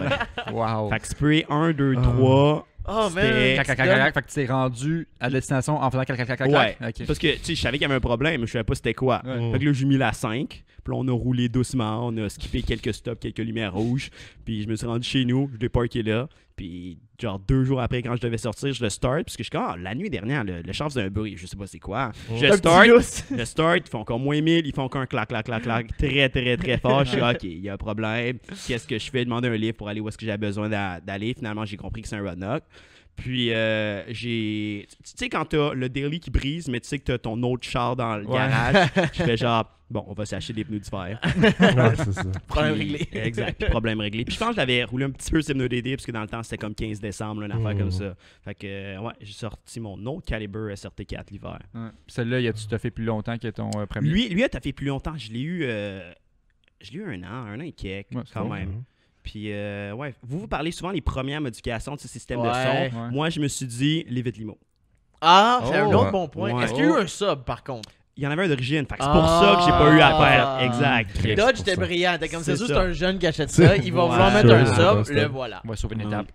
Wow. Fait que spray 1, 2, 3. Oh, man. C'était- Clac, clac, clac, clac, fait que tu t'es rendu à la destination en faisant clac, clac, clac, clac, Ouais. clac. Ok. Parce que, tu sais, je savais qu'il y avait un problème, mais je savais pas c'était quoi. Ouais. Fait que là, j'ai mis la 5. Puis là, on a roulé doucement. On a skippé quelques stops, quelques lumières rouges. Puis je me suis rendu chez nous. Je l'ai parké là. Puis, genre, 2 jours après, quand je devais sortir, je le start. Parce que je suis comme, ah, la nuit dernière, le char faisait un bruit. Je sais pas c'est quoi. Je Un petit start. lousse. Le start, ils font encore moins 1000, ils font encore un clac, clac, clac, clac, très, très, très fort. Je suis OK, il y a un problème. Qu'est-ce que je fais? Demander un livre pour aller où est-ce que j'ai besoin d'aller. Finalement, j'ai compris que c'est un Rodnock. Puis, j'ai... Tu sais, quand t'as le daily qui brise, mais tu sais que t'as ton autre char dans le Ouais. garage, je fais genre, bon, on va s'acheter des pneus d'hiver. Ouais, c'est ça. Problème Puis- réglé. Exact, puis problème réglé. Puis je pense que je l'avais roulé un petit peu ces pneus DD, parce que dans le temps, c'était comme 15 décembre, là, une affaire comme ça. Fait que, ouais, j'ai sorti mon autre Caliber SRT4 l'hiver. Ouais. Puis celle-là, tu t'as fait plus longtemps que ton premier. Lui, t'as fait plus longtemps. Je l'ai eu un an et quelques, Ouais, c'est quand bon. même. Puis, ouais, vous parlez souvent des premières modifications de ce système de Ouais. son. Ouais. Moi, je me suis dit, leave it limo. Ah, c'est un Oh. autre bon point. Ouais. Est-ce qu'il y a eu un sub, par contre? Il y en avait un d'origine, fait que c'est pour ça que j'ai pas eu à faire. Exact. Chris, Dodge pour était ça. brillant. T'es comme C'est c'est sûr, ça. c'est un jeune qui achète ça. Il va Ouais. vouloir mettre Sûr, un c'est sub. ça. Le voilà. On va sauver une étape.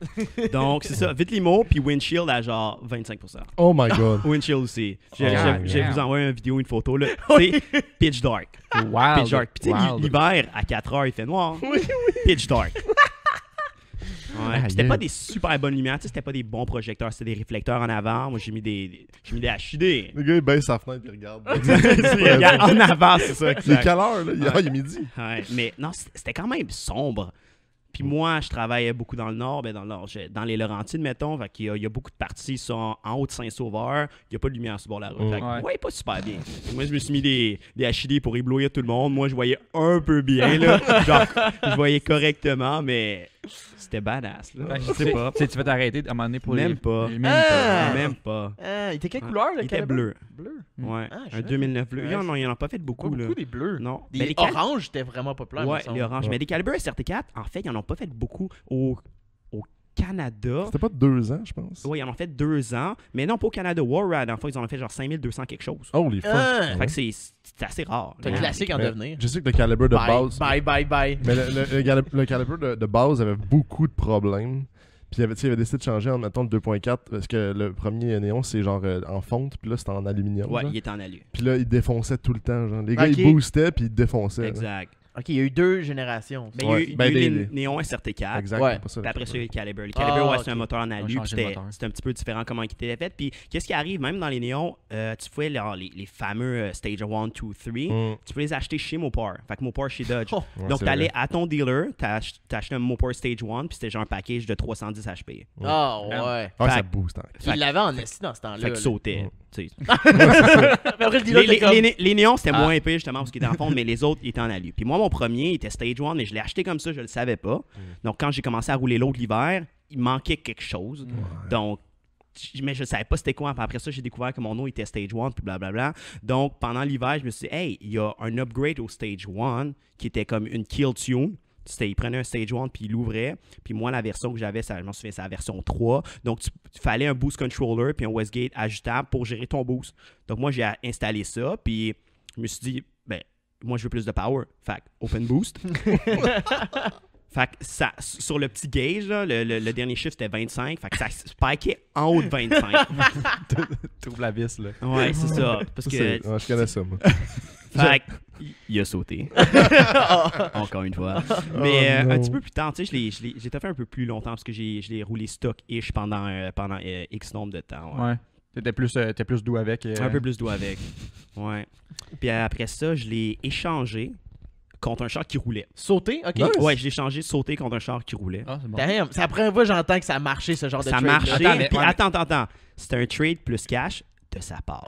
Donc, c'est ça. Vite limo, puis windshield à genre 25%. Oh my god. Windshield aussi. Je Oh, vais damn. vous envoyer une vidéo, une photo. Là. C'est pitch dark. Wild. Pitch dark. Puis tu sais, Wild. l'hiver, à 4 heures, il fait noir. Pitch dark. Ouais, puis c'était Aïe. pas des super bonnes lumières, tu sais, c'était pas des bons projecteurs, c'était des réflecteurs en avant. Moi, j'ai mis des HUD. Le gars, il baisse sa fenêtre et il regarde. Regarde, en avant, c'est ça. Il est exact. quelle heure, là? Il est midi. Ouais, mais non, c'était quand même sombre. Puis moi, je travaillais beaucoup dans le Nord. Ben dans le Nord, dans les Laurentides, mettons. Fait qu'il y a beaucoup de parties qui sont en haut de Saint-Sauveur. Il n'y a pas de lumière sur le bord de la route. Fait que, Ouais. ouais, pas super bien. Moi, je me suis mis des HUD pour éblouir tout le monde. Moi, je voyais un peu bien, là. Genre, je voyais correctement, mais c'était badass, là. Ouais, Je sais pas. Tu sais, tu vas t'arrêter à un moment donné pour Même les- pas. Même Ah! Même pas. Il était quelle Ouais. couleur, le Il était Caliber? bleu. Bleu. Ouais. Ah, je Un sais. 2009 bleu. Ouais, Non, il n'y en a pas fait beaucoup, Beaucoup là. des bleus. Non. Des Mais les oranges étaient vraiment populaires. Ouais, me semble. les oranges. Ouais. Mais des Caliber SRT4, en fait, ils en ont pas fait beaucoup au Canada. C'était pas 2 ans, je pense. Oui, ils en ont fait 2 ans. Mais non, pas au Canada. Warrad, en fait, ils en ont fait genre 5200 quelque chose. Holy fuck. Ah. Fait que c'est assez rare. C'est un là. classique en Mais devenir. Je sais que le calibre de Bye, base. bye, bye, bye. Mais le calibre de base avait beaucoup de problèmes. Puis il avait décidé de changer en mettant le 2.4 parce que le premier néon c'est genre en fonte, puis là c'était en aluminium. Ouais, genre. il est en alu. Puis là il défonçait tout le temps. Genre. Les gars Ok. ils boostaient puis ils défonçaient. là. Exact. Ok, il y a eu 2 générations. Mais Ouais. il y a eu, Ben, il y a eu des- les néons SRT4. Exact. Ouais. c'est pas ça, Puis le après ça, il y a eu calibre. le Caliber. Le Caliber, ouais, c'est un ok. moteur en On a alu. changé le Puis moteur. c'était un petit peu différent comment il était fait. Puis qu'est-ce qui arrive, même dans les néons, tu fais les fameux Stage 1, 2, 3. Tu peux les acheter chez Mopar. Fait que Mopar chez Dodge. Oh. Ouais, Donc, c'est t'allais vrai. à ton dealer, t'as acheté un Mopar Stage 1, puis c'était genre un package de 310 HP. Ah, ouais. Ah, ça Fait- booste. Hein. Il l'avait en esti dans ce temps-là. Fait que là. sautait. Ouais. tu sais. Après, le dealer était comme... Les néons, c'était moins épais, justement, parce qu'ils étaient en fond, mais les autres, ils étaient en alu. Puis moi, mon premier, il était Stage 1, mais je l'ai acheté comme ça, je le savais pas. Donc, quand j'ai commencé à rouler l'autre l'hiver, il manquait quelque chose. Donc, mais je savais pas c'était quoi. Après ça, j'ai découvert que mon eau était Stage 1, puis blablabla. Donc, pendant l'hiver, je me suis dit, hey, il y a un upgrade au Stage 1 qui était comme une kill tune. Il prenait un Stage 1 puis il l'ouvrait. Puis moi, la version que j'avais, je m'en souviens, c'est la version 3. Donc, il fallait un boost controller puis un Westgate ajustable pour gérer ton boost. Donc, moi, j'ai installé ça. Puis, je me suis dit, ben, moi, je veux plus de power. Fait open boost. Fait que ça, sur le petit gauge, là, le dernier chiffre, c'était 25. Fait que ça spikait en haut de 25. Trouve la vis, là. Ouais, c'est ça. Parce que... Ouais, je connais ça, moi. Fait il a sauté. Encore une fois. Mais un petit peu plus tard, tu sais, j'ai fait un peu plus longtemps parce que je l'ai roulé stock-ish pendant X nombre de temps. Ouais. T'es plus doux avec. Un peu plus doux avec. Ouais. Puis après ça, je l'ai échangé contre un char qui roulait. Sauter, ok. Nice. Ouais, je l'ai changé sauté contre un char qui roulait. Ah, c'est bon. Damn, c'est la première fois que j'entends que ça a marché, ce genre de Ça trade-là. marchait. Attends, mais- Puis ouais, mais- attends. C'était un trade plus cash de sa part.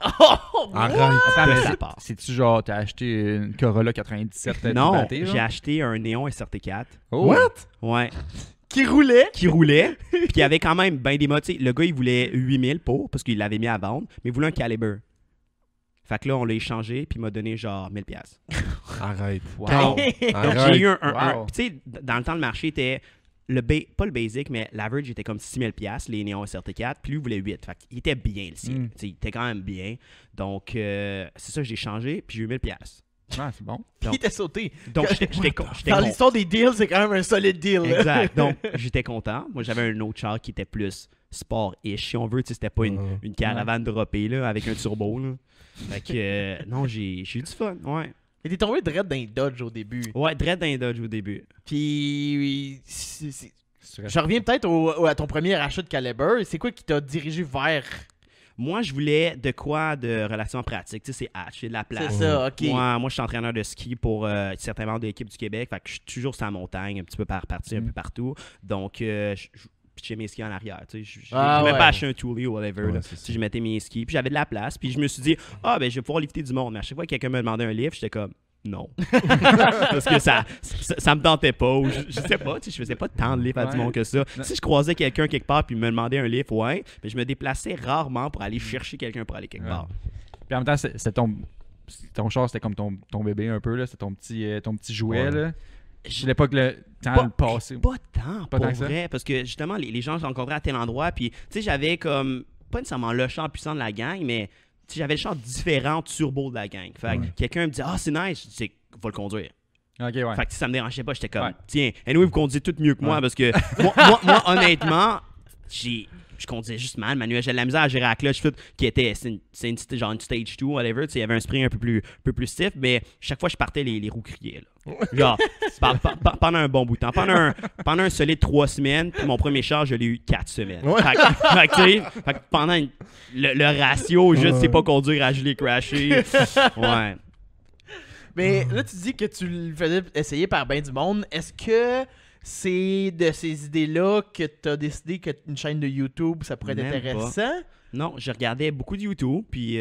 Arrête. Attends, de mais sa part. c'est-tu genre, t'as acheté une Corolla 97 Non, bâtée, genre? j'ai acheté un Néon SRT4. Oh. What? Ouais. Qui roulait. Qui roulait. Puis il y avait quand même bien des mots. Le gars, il voulait 8000 pour, parce qu'il l'avait mis à vendre, mais il voulait un calibre. Fait que là, on l'a échangé, puis il m'a donné genre 1000$. Arrête. Wow. Donc, Arrête. j'ai eu un. Wow. Puis tu sais, dans le temps, le marché était. Pas le basic, mais l'average était comme 6000$, les Néons SRT4, puis lui, il voulait 8. Fait qu'il était bien, le sien. Tu sais, il était quand même bien. Donc, c'est ça, j'ai changé, puis j'ai eu 1000$. Ah, c'est bon. Puis il était sauté. Donc, j'étais Dans content. l'histoire des deals, c'est quand même un solide deal. là. Exact. Donc, j'étais content. Moi, j'avais un autre char qui était plus sport-ish, si on veut. Tu sais, c'était pas une caravane droppée, là, avec un turbo, là. Fait que, non, j'ai eu du fun, ouais. Et t'es tombé direct dans les Dodge au début. Ouais, dread dans les Dodge au début. Puis... Je reviens peut-être à ton premier achat de Caliber. C'est quoi qui t'a dirigé vers... Moi, je voulais de quoi de relation pratique. Tu sais, c'est Hatch, j'ai de la place. C'est ça, ok. Moi, je suis entraîneur de ski pour certains membres de l'équipe du Québec. Fait que je suis toujours sur la montagne, un petit peu par partie, un peu partout. Donc, je pitchais mes skis en arrière. Tu sais, je n'avais pas acheté un toolie ou whatever. Ouais, Là. c'est ça. Si je mettais mes skis, puis j'avais de la place. Puis je me suis dit, ben, je vais pouvoir lifter du monde. Mais à chaque fois que quelqu'un me demandait un lift, j'étais comme, non. Parce que ça me tentait pas. Ou je sais pas, tu sais, je faisais pas tant de lift à du monde que ça. Si je croisais quelqu'un quelque part puis il me demandait un lift, ouais, mais je me déplaçais rarement pour aller chercher quelqu'un pour aller quelque part. Puis en même temps, c'était ton char, c'était comme ton bébé un peu, là. C'était ton petit jouet, Ouais. là. Je voulais pas que le temps Pas- le passé. Pas tant, Pas pour tant que ça? vrai. Parce que justement, les gens se rencontraient à tel endroit. Puis, tu sais, j'avais comme, pas nécessairement le char puissant de la gang, mais tu sais, j'avais le char différent turbo de la gang. Fait que quelqu'un me dit, c'est nice. Je dis, faut le conduire. Ok, ouais. Fait que ça me dérangeait pas. J'étais comme, Ouais. tiens, anyway, vous conduisez tout mieux que moi. Ouais. Parce que moi, honnêtement, je conduisais juste mal. Manuel, j'ai de la misère à gérer la clutch, tout, qui était, c'était genre une stage 2, whatever. Tu sais, il y avait un spring un peu plus stiff, mais chaque fois que je partais, les roues criaient. Là. Genre, pendant un bon bout de temps. Pendant un solide 3 semaines, puis mon premier char, je l'ai eu 4 semaines. Ouais. Fait que, tu sais, fait que pendant le ratio, je sais pas conduire à geler crasher. Ouais. Mais là, tu dis que tu le faisais essayer par ben du monde. Est-ce que c'est de ces idées-là que tu as décidé qu'une chaîne de YouTube, ça pourrait être Même intéressant? Non, je regardais beaucoup de YouTube, puis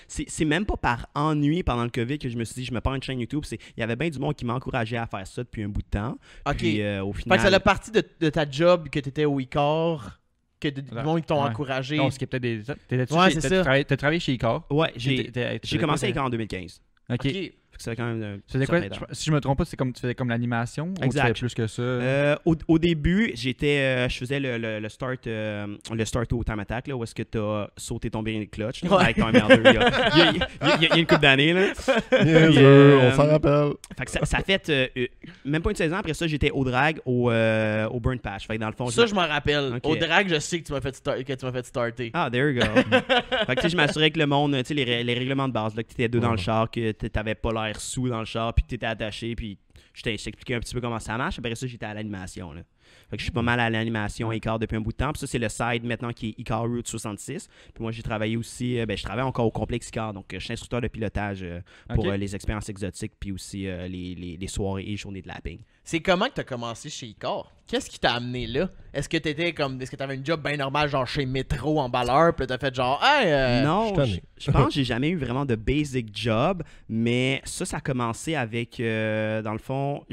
c'est même pas par ennui pendant le COVID que je me suis dit je me prends une chaîne YouTube. Il y avait bien du monde qui m'encourageait à faire ça depuis un bout de temps. Ok. Puis au Fait final, que ça a parti de ta job que tu étais au Icar, que du monde qui t'ont Ouais. encouragé. Non, ce qui est peut-être des. Ouais, c'est ça. T'as travaillé chez Icar. ouais, j'ai commencé avec avec en 2015. Ok. Ok. Fait que ça fait quand même Tu faisais quoi? certain temps. Si je me trompe pas, tu faisais comme l'animation ou tu Exact. faisais plus que ça? Au début, je faisais le start au time attack, là, où est-ce que tu as sauté ton bien de clutch, là, Ouais. avec ton merdeux. Il y a une couple d'années. Là. Bien Puis, sûr, on s'en rappelle. Fait que ça fait même pas une saison. Après ça, j'étais au drag au Burn Patch. Fait que dans le fond, Ça, je m'en rappelle. Ok. Au drag, je sais que tu m'as fait starter. Ah, there you go. Fait que tu sais, je m'assurais que le monde, tu sais, les règlements de base, là, que tu étais deux dans le char, que tu n'avais pas l'air sous dans le char, puis que tu étais attaché, puis je t'expliquais un petit peu comment ça marche. Après ça, j'étais à l'animation. Là. Fait que je suis pas mal à l'animation Icar depuis un bout de temps. Puis ça, c'est le side maintenant qui est Icar Route 66. Puis moi, j'ai travaillé aussi, je travaille encore au complexe Icar. Donc, je suis instructeur de pilotage pour les expériences exotiques, puis aussi les soirées et journées de lapping. C'est comment que t'as commencé chez Icar? Qu'est-ce qui t'a amené là? Est-ce que t'avais une job bien normale, genre chez Métro emballeur, puis t'as fait genre, hey, non, je je pense que j'ai jamais eu vraiment de basic job, mais ça a commencé avec, dans le fond,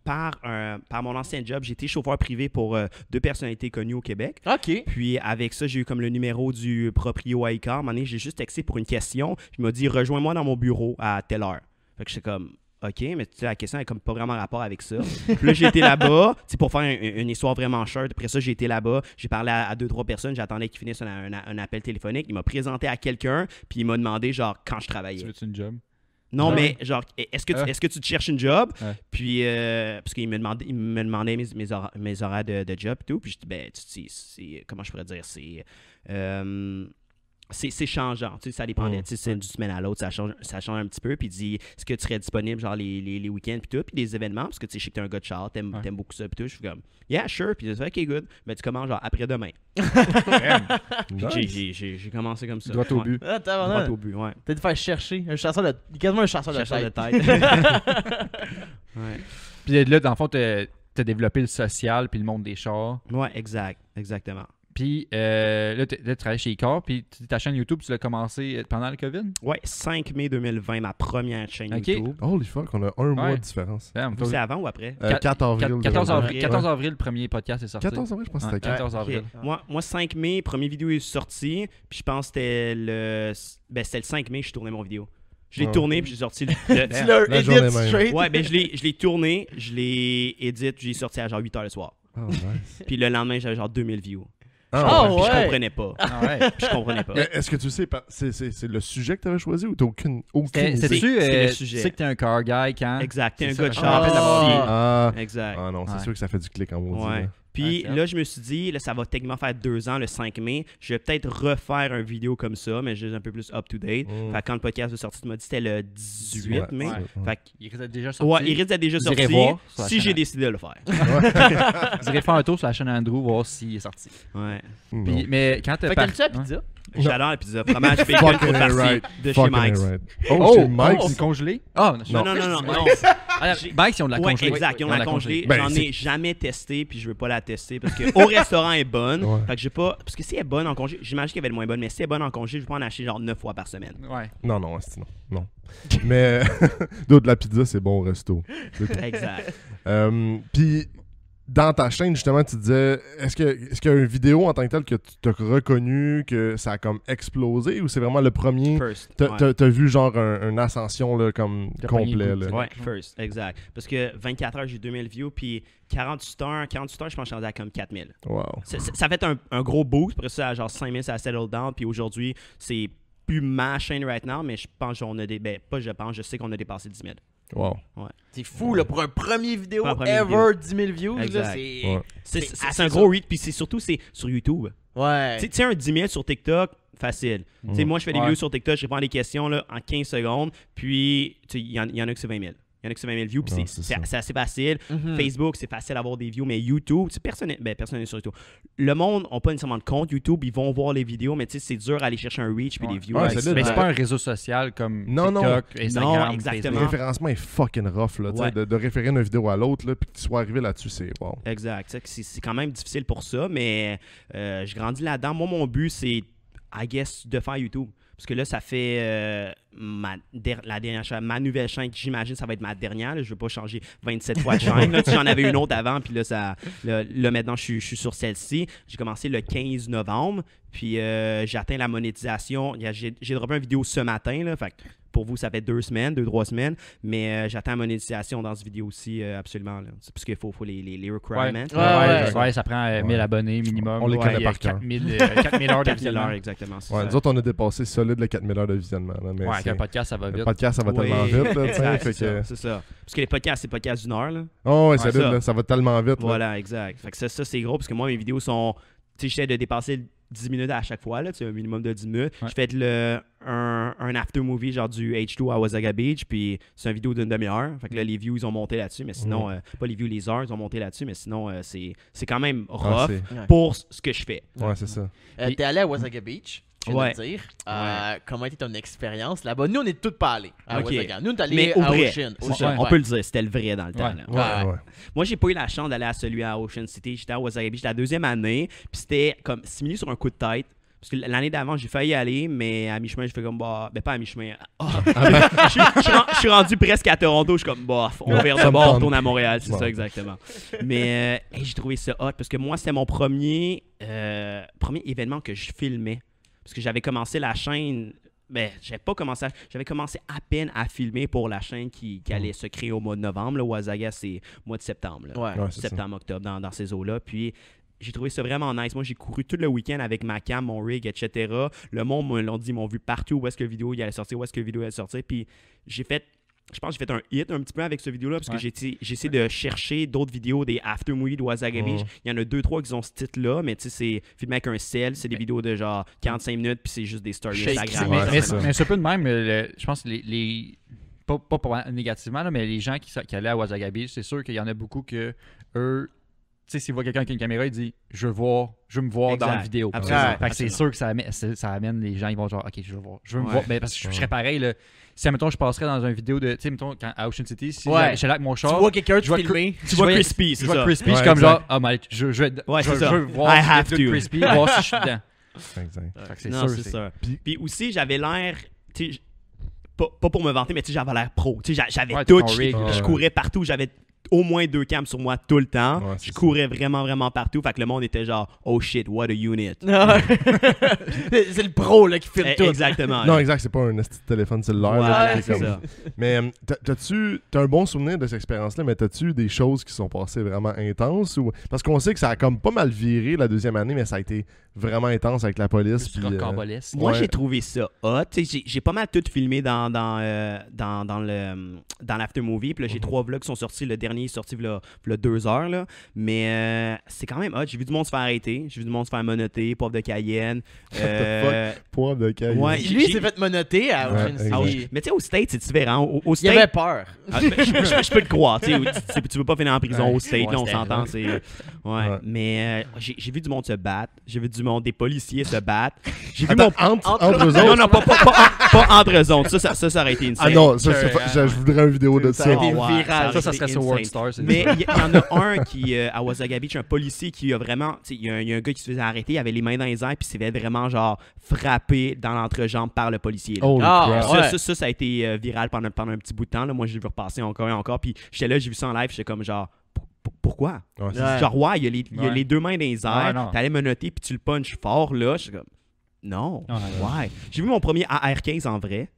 par mon ancien job, j'étais chauffeur privé pour 2 personnalités connues au Québec. OK. Puis avec ça, j'ai eu comme le numéro du proprio à Icar. À un moment donné, j'ai juste texté pour une question. Il m'a dit « Rejoins-moi dans mon bureau à telle heure ». Fait que j'étais comme « OK, mais tu sais, la question n'a comme pas vraiment rapport avec ça. » Puis là, j'ai été là-bas, pour faire une histoire vraiment short. Après ça, j'ai été là-bas, j'ai parlé à 2-3 personnes, j'attendais qu'ils finissent un appel téléphonique. Il m'a présenté à quelqu'un, puis il m'a demandé genre quand je travaillais. Tu veux-tu une job? Non, mais genre, est-ce que tu te cherches une job? Ouais. Puis, parce qu'il me demandait mes horaires de job et tout. Puis, je dis, c'est comment je pourrais dire? C'est changeant. Tu sais, ça dépendait. Tu sais, c'est d'une semaine à l'autre, ça change un petit peu. Puis, il dit, est-ce que tu serais disponible, genre, les week-ends puis tout? Puis, des événements, parce que tu sais, je sais que t'es un gars de char, t'aimes beaucoup ça puis tout. Je suis comme, yeah, sure. Puis, il dit, OK, good. Mais tu commences, genre, après-demain. Puis, j'ai commencé comme ça. Droit au but. Ah, Droit au but, ouais. Peut-être faire chercher quasiment un chasseur de tête. Ouais. Puis là, dans le fond, t'as développé le social puis le monde des chars. Ouais, exactement. Puis là, tu travailles chez Icar, puis ta chaîne YouTube, tu l'as commencé pendant le COVID? Ouais, 5 mai 2020, ma première chaîne Ok. YouTube. Holy fuck, on a un mois de différence. Damn, Vous, c'est avant ou après? 4 avril. 14 avril. 14 le premier podcast est sorti. 14 avril, je pense que Ouais, c'était 14 avril. Ok. Moi, 5 mai, première vidéo est sortie, puis je pense que c'était le 5 mai que je tournais mon vidéo. Je l'ai tourné, puis j'ai sorti Tu l'as La journée edit même. straight. Ouais, ben je l'ai tourné, je l'ai edit, puis j'ai sorti à genre 8h le soir. Oh, nice. Puis le lendemain, j'avais genre 2000 views. Ah, Puis je ouais. comprenais pas. Ah ouais. Puis je comprenais pas. Mais est-ce que tu sais, c'est le sujet que tu avais choisi ou t'as aucune idée? C'était-tu, c'est le tu sujet. sais que t'es un car guy quand? Exact, t'es un C'est gars de ça. char. Je me rappelle d'avoir Ah, Exact. ah non, c'est Ouais. sûr que ça fait du clic en maudit. Ouais. là. Puis Ok. là, je me suis dit, là, ça va techniquement faire 2 ans, le 5 mai. Je vais peut-être refaire une vidéo comme ça, mais juste un peu plus up-to-date. Fait que quand le podcast est sorti, tu m'as dit c'était le 18 Ouais, mai. ouais. Fait que, Il risque d'être déjà sorti. ouais, il risque d'être déjà Vous irez sorti voir sur la si chaîne. j'ai décidé de le faire. Vous irez faire un tour sur la chaîne Andrew, voir s'il est sorti. Ouais. Non. Puis, mais quand t'as Fait parti... qu'aimes-tu la pizza? J'adore la pizza. Fromage bacon Fucking côte farcie right. de chez Fucking Mike's. right. Oh, Oh, chez Mike's. c'est congelé? Ah, Non, non, non, non. non. Ah, Mike's, ils ont de la Ouais, congelée. exact. Ils ont la congelée. Ben, J'en c'est- ai jamais testé, puis je veux pas la tester parce que au restaurant elle est bonne. Ouais. Fait que j'ai pas. Parce que si elle est bonne en congé, j'imagine qu'elle va être moins bonne, mais si elle est bonne en congé, je vais pas en acheter genre 9 fois par semaine. Ouais. Non, non, c'est non. Non. Mais d'autres, la pizza, c'est bon au resto. Exact. Puis, dans ta chaîne, justement, tu disais, est-ce qu'il y a une vidéo en tant que telle que tu t'as reconnu, que ça a comme explosé, ou c'est vraiment le premier? First. T'as vu genre une ascension là, comme T'as pogné complet. le goût, Là. tu Ouais, first, exact. Parce que 24 heures, j'ai 2000 views, puis 48 heures, je pense que je suis rendu à comme 4000. Wow. Ça fait un gros boost. Après ça, à genre 5000, ça a settled down, puis aujourd'hui, c'est plus ma chaîne right now, mais je pense qu'on a je sais qu'on a dépassé 10 000. Wow. C'est fou, là, pour un premier vidéo Pour un premier ever, 10 000 views, là, Exact. c'est... Ouais. C'est assez un gros reach, puis c'est surtout c'est sur YouTube. Ouais. Tu sais, un 10 000 sur TikTok, facile. Tu sais, moi, je fais des Ouais. vidéos sur TikTok, je réponds à des questions là, en 15 secondes, puis tu sais, il y en a que c'est 20 000. Il y en a que c'est 20 000 views, puis Ouais, c'est c'est ça. assez facile. Mhm. Facebook, c'est facile d'avoir des views, mais YouTube, personne n'est sur YouTube. Le monde n'a pas nécessairement de compte YouTube, ils vont voir les vidéos, mais tu sais, c'est dur d'aller chercher un reach puis des views. Ouais, Ouais, c'est mais là, c'est pas un réseau social comme Non, non. TikTok, Instagram, Non, exactement. Le Facebook. référencement est fucking rough. Là, tu sais, Ouais. de référer une vidéo à l'autre, là, puis que tu sois arrivé là-dessus, c'est wow. Exact. Tu sais, c'est quand même difficile pour ça, mais je grandis là-dedans. Moi, mon but, c'est, I guess, de faire YouTube. Parce que là, ça fait la dernière chaîne, ma nouvelle chaîne, qui j'imagine ça va être ma dernière. Là. Je ne veux pas changer 27 fois de chaîne. Là. Tu sais, j'en avais une autre avant, puis là maintenant, je suis sur celle-ci. J'ai commencé le 15 novembre, puis j'ai atteint la monétisation. J'ai droppé une vidéo ce matin, là, fait que pour vous, ça fait 2-3 semaines, mais j'attends la monétisation dans cette vidéo aussi, absolument. Là. C'est parce qu'il faut les requirements. Ouais, ça prend 1000 abonnés minimum. On les connaît il y a par cœur. 4000 heures de 4000 visionnement. heures, exactement. c'est Ouais, ça. nous autres, on a dépassé solide les 4000 heures de visionnement. Là, mais Ouais, avec c'est- un podcast, ça va le vite. podcast, ça va Oui, tellement vite. Là, tu sais, exact, fait c'est que... ça, c'est ça. Parce que les podcasts, c'est podcasts d'une heure. Là. Oh, ouais, Ouais, solide, ça. là, ça va tellement vite. Là. Voilà, exact. Fait que ça c'est gros parce que moi, mes vidéos sont. Tu sais, j'essaie de dépasser 10 minutes à chaque fois, là, un minimum de 10 minutes. Ouais. J'ai fait un after-movie genre du H2 à Wasaga Beach, puis c'est une vidéo d'une demi-heure. Fait que là, les views, ils ont monté là-dessus, mais sinon, pas les views, les heures, ils ont monté là-dessus, mais sinon, c'est quand même rough pour ce que je fais. Ouais, c'est ça. T'es allé à Wasaga Beach, je viens Ouais. de le dire. Comment était ton expérience là-bas? Nous, on est tous pas allés à Ok. Wasaga. Nous, on est allés Mais au à vrai, Ocean. c'est ça, Ouais. on peut le dire, c'était le vrai dans le temps. Ouais. Là. Ouais, ouais. Moi, j'ai pas eu la chance d'aller à celui à Ocean City. J'étais à Wasaga Beach la deuxième année, puis c'était comme simulé sur un coup de tête. Parce que l'année d'avant, j'ai failli y aller, mais à mi-chemin, je fais comme, bah, ben pas à mi-chemin. Je suis rendu presque à Toronto, je suis comme, bof, on vire Ça de me bord, on tente. retourne à Montréal, c'est Bon. ça exactement. Mais j'ai trouvé ça hot, parce que moi, c'était mon premier événement que je filmais. Parce que j'avais commencé la chaîne, j'avais commencé à peine à filmer pour la chaîne qui allait se créer au mois de novembre. Là, Wasaga, c'est mois de septembre. Là. Ouais. Ouais, c'est ça. Septembre, octobre, dans ces eaux-là. Puis j'ai trouvé ça vraiment nice. Moi, j'ai couru tout le week-end avec ma cam, mon rig, etc. Le monde me l'ont dit, m'ont vu partout où est-ce que la vidéo il allait sortir, où est-ce que la vidéo allait sortir. Puis je pense que j'ai fait un hit un petit peu avec cette vidéo-là parce que j'ai essayé de chercher d'autres vidéos des after movies de Wasaga Beach. Il y en a 2-3 qui ont ce titre-là, mais tu sais, c'est filmé avec un sel, c'est des vidéos de genre 45 minutes, puis c'est juste des stories Shake, Instagram. Ouais, mais c'est ça. c'est un peu de même. Je pense que pas négativement, là, mais les gens qui allaient à Wasaga Beach, c'est sûr qu'il y en a beaucoup que eux, tu sais, s'ils voient quelqu'un avec une caméra, ils disent je veux me voir dans Exact. la vidéo. Absolument. Fait que c'est Absolument. sûr que ça amène les gens, ils vont genre ok, je veux me Ouais. voir. Mais parce que je serais pareil, là, si mettons je passerais dans une vidéo de, tu sais, mettons à Ocean City, si Ouais. j'allais avec mon char, Tu vois quelqu'un te je vois filmer. Tu vois voyais- Crispy, c'est je vois ça. Crispy, je Ouais, suis comme exact. genre ah mais je Ouais, c'est ça. veux voir I si have j'ai vu to. Crispy, voir si je suis dedans. Exact. Fait que c'est Non, sûr, c'est ça. Puis- Puis aussi, j'avais l'air, tu sais, pas pour me vanter, mais tu sais, j'avais l'air pro. Tu sais, j'avais Ouais, tout. ton rig, Je ouais. courais partout. J'avais au moins 2 cams sur moi tout le temps. Ouais, c'est Je ça. courais vraiment, vraiment partout. Fait que le monde était genre, oh shit, what a unit. C'est le pro là, qui filme tout. Exactement. Non, exact, c'est pas un petit téléphone cellulaire. là, Voilà, qui est c'est comme- ça. Mais t'as un bon souvenir de cette expérience-là, mais t'as-tu des choses qui sont passées vraiment intenses? Parce qu'on sait que ça a comme pas mal viré la deuxième année, mais ça a été vraiment intense avec la police. Tu puis, rocambolesque. Moi, Ouais. j'ai trouvé ça hot. Tu sais, j'ai pas mal tout filmé dans l'aftermovie. Puis là, j'ai 3 vlogs qui sont sortis. Le dernier est sorti il y a 2 heures. Là. Mais c'est quand même hot. J'ai vu du monde se faire arrêter. J'ai vu du monde se faire monoter, poivre de Cayenne. Poivre de caille. Ouais. Lui, il s'est fait monoter à Ouais, Ocean exact. City. Mais tu sais, au States, c'est différent. Au Il States, avait peur. je peux le croire. Tu sais, tu veux pas finir en prison Ouais. au States, là, on Ouais, s'entend. c'était- Ouais. Ouais. Mais j'ai vu du monde se battre. J'ai vu du monde, des policiers se battre. J'ai vu Attends, mon. entre eux Non, autres? non, pas entre zones. Ça aurait été une Ah non, je voudrais une vidéo de Ça ça. a été Oh, ouais, viral. Ça serait sur Worldstar. c'est Mais ça. il y en a un qui, à Wasaga Beach, un policier qui a vraiment. Tu sais, il y a un gars qui se faisait arrêter, il avait les mains dans les airs, puis s'est fait vraiment, genre, frappé dans l'entrejambe par le policier. là. Holy Ah, crap. ouais. Ça a été viral pendant un petit bout de temps. Là. Moi, j'ai vu repasser encore et encore. Puis j'étais là, j'ai vu ça en live, j'étais comme, genre, pourquoi? Ouais, c'est Ouais. ça. Genre, ouais, il y a Ouais. les 2 mains dans les Ouais, airs, non. t'allais me noter, puis tu le punches fort, là. J'étais comme, non. Ouais, ouais. Ouais. J'ai vu mon premier AR-15 en vrai.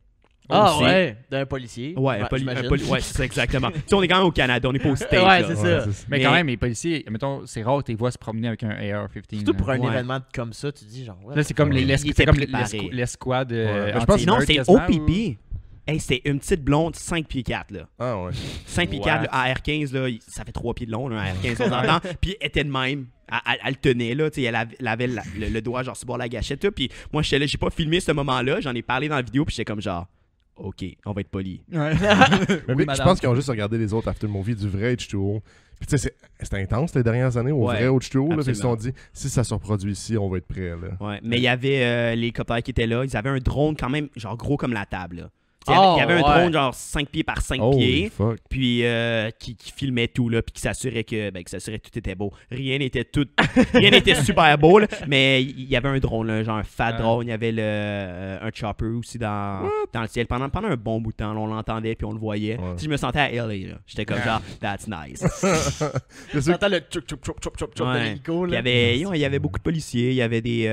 Ah Aussi. ouais, d'un policier. Ouais, j'imagine. ouais, c'est ça, exactement. Tu sais, on est quand même au Canada, on n'est pas au States. Ouais, là. c'est Ouais, ça. c'est ça. Mais Mais- quand même, les policiers, mettons, c'est rare que tu les vois se promener avec un AR-15. Surtout pour un Ouais. événement comme ça, tu dis genre. Là, c'est comme Ouais. les Il était préparé. l'escouade Ouais. Mais je pense- anti-nerd Non, c'est quasiment, OPP. Hey, c'était une petite blonde, 5 pieds 4, là. Ah ouais. 5 pieds Ouais. 4, le AR-15, là, ça fait 3 pieds de long, là, un AR-15, on s'entend. Puis elle était de même. Elle le tenait, là, tu sais, elle avait le doigt, genre, sur bord de la gâchette, là. Puis moi, j'étais là, j'ai pas filmé ce moment-là, j'en ai parlé dans la vidéo, puis j'étais comme, genre, OK, on va être poli. Ouais. Mais Oui, je madame. pense qu'ils ont juste regardé les autres after movie du vrai H2O. Puis tu sais, c'était intense les dernières années au Ouais, vrai H2O. Là, puis ils se sont absolument. dit, si ça se reproduit ici, on va être prêt. Là. Ouais, mais il y avait les copains qui étaient là, ils avaient un drone quand même, genre, gros comme la table, là. Tu sais, il y avait un drone, genre, 5 pieds par 5 Holy pieds. fuck. Puis qui filmait tout là, puis qui s'assurait que tout était beau. Rien n'était super beau là, mais il y avait un drone là, genre un fat drone, il y avait un chopper aussi dans le ciel pendant un bon bout de temps, là, on l'entendait puis on le voyait. Ouais. Tu sais, je me sentais à LA là. J'étais comme genre that's nice. Je sais T'entends le tchoup tchoup tchoup tchoup tchoup de Ouais. l'hélico, Il y là. avait beaucoup de policiers, il y avait des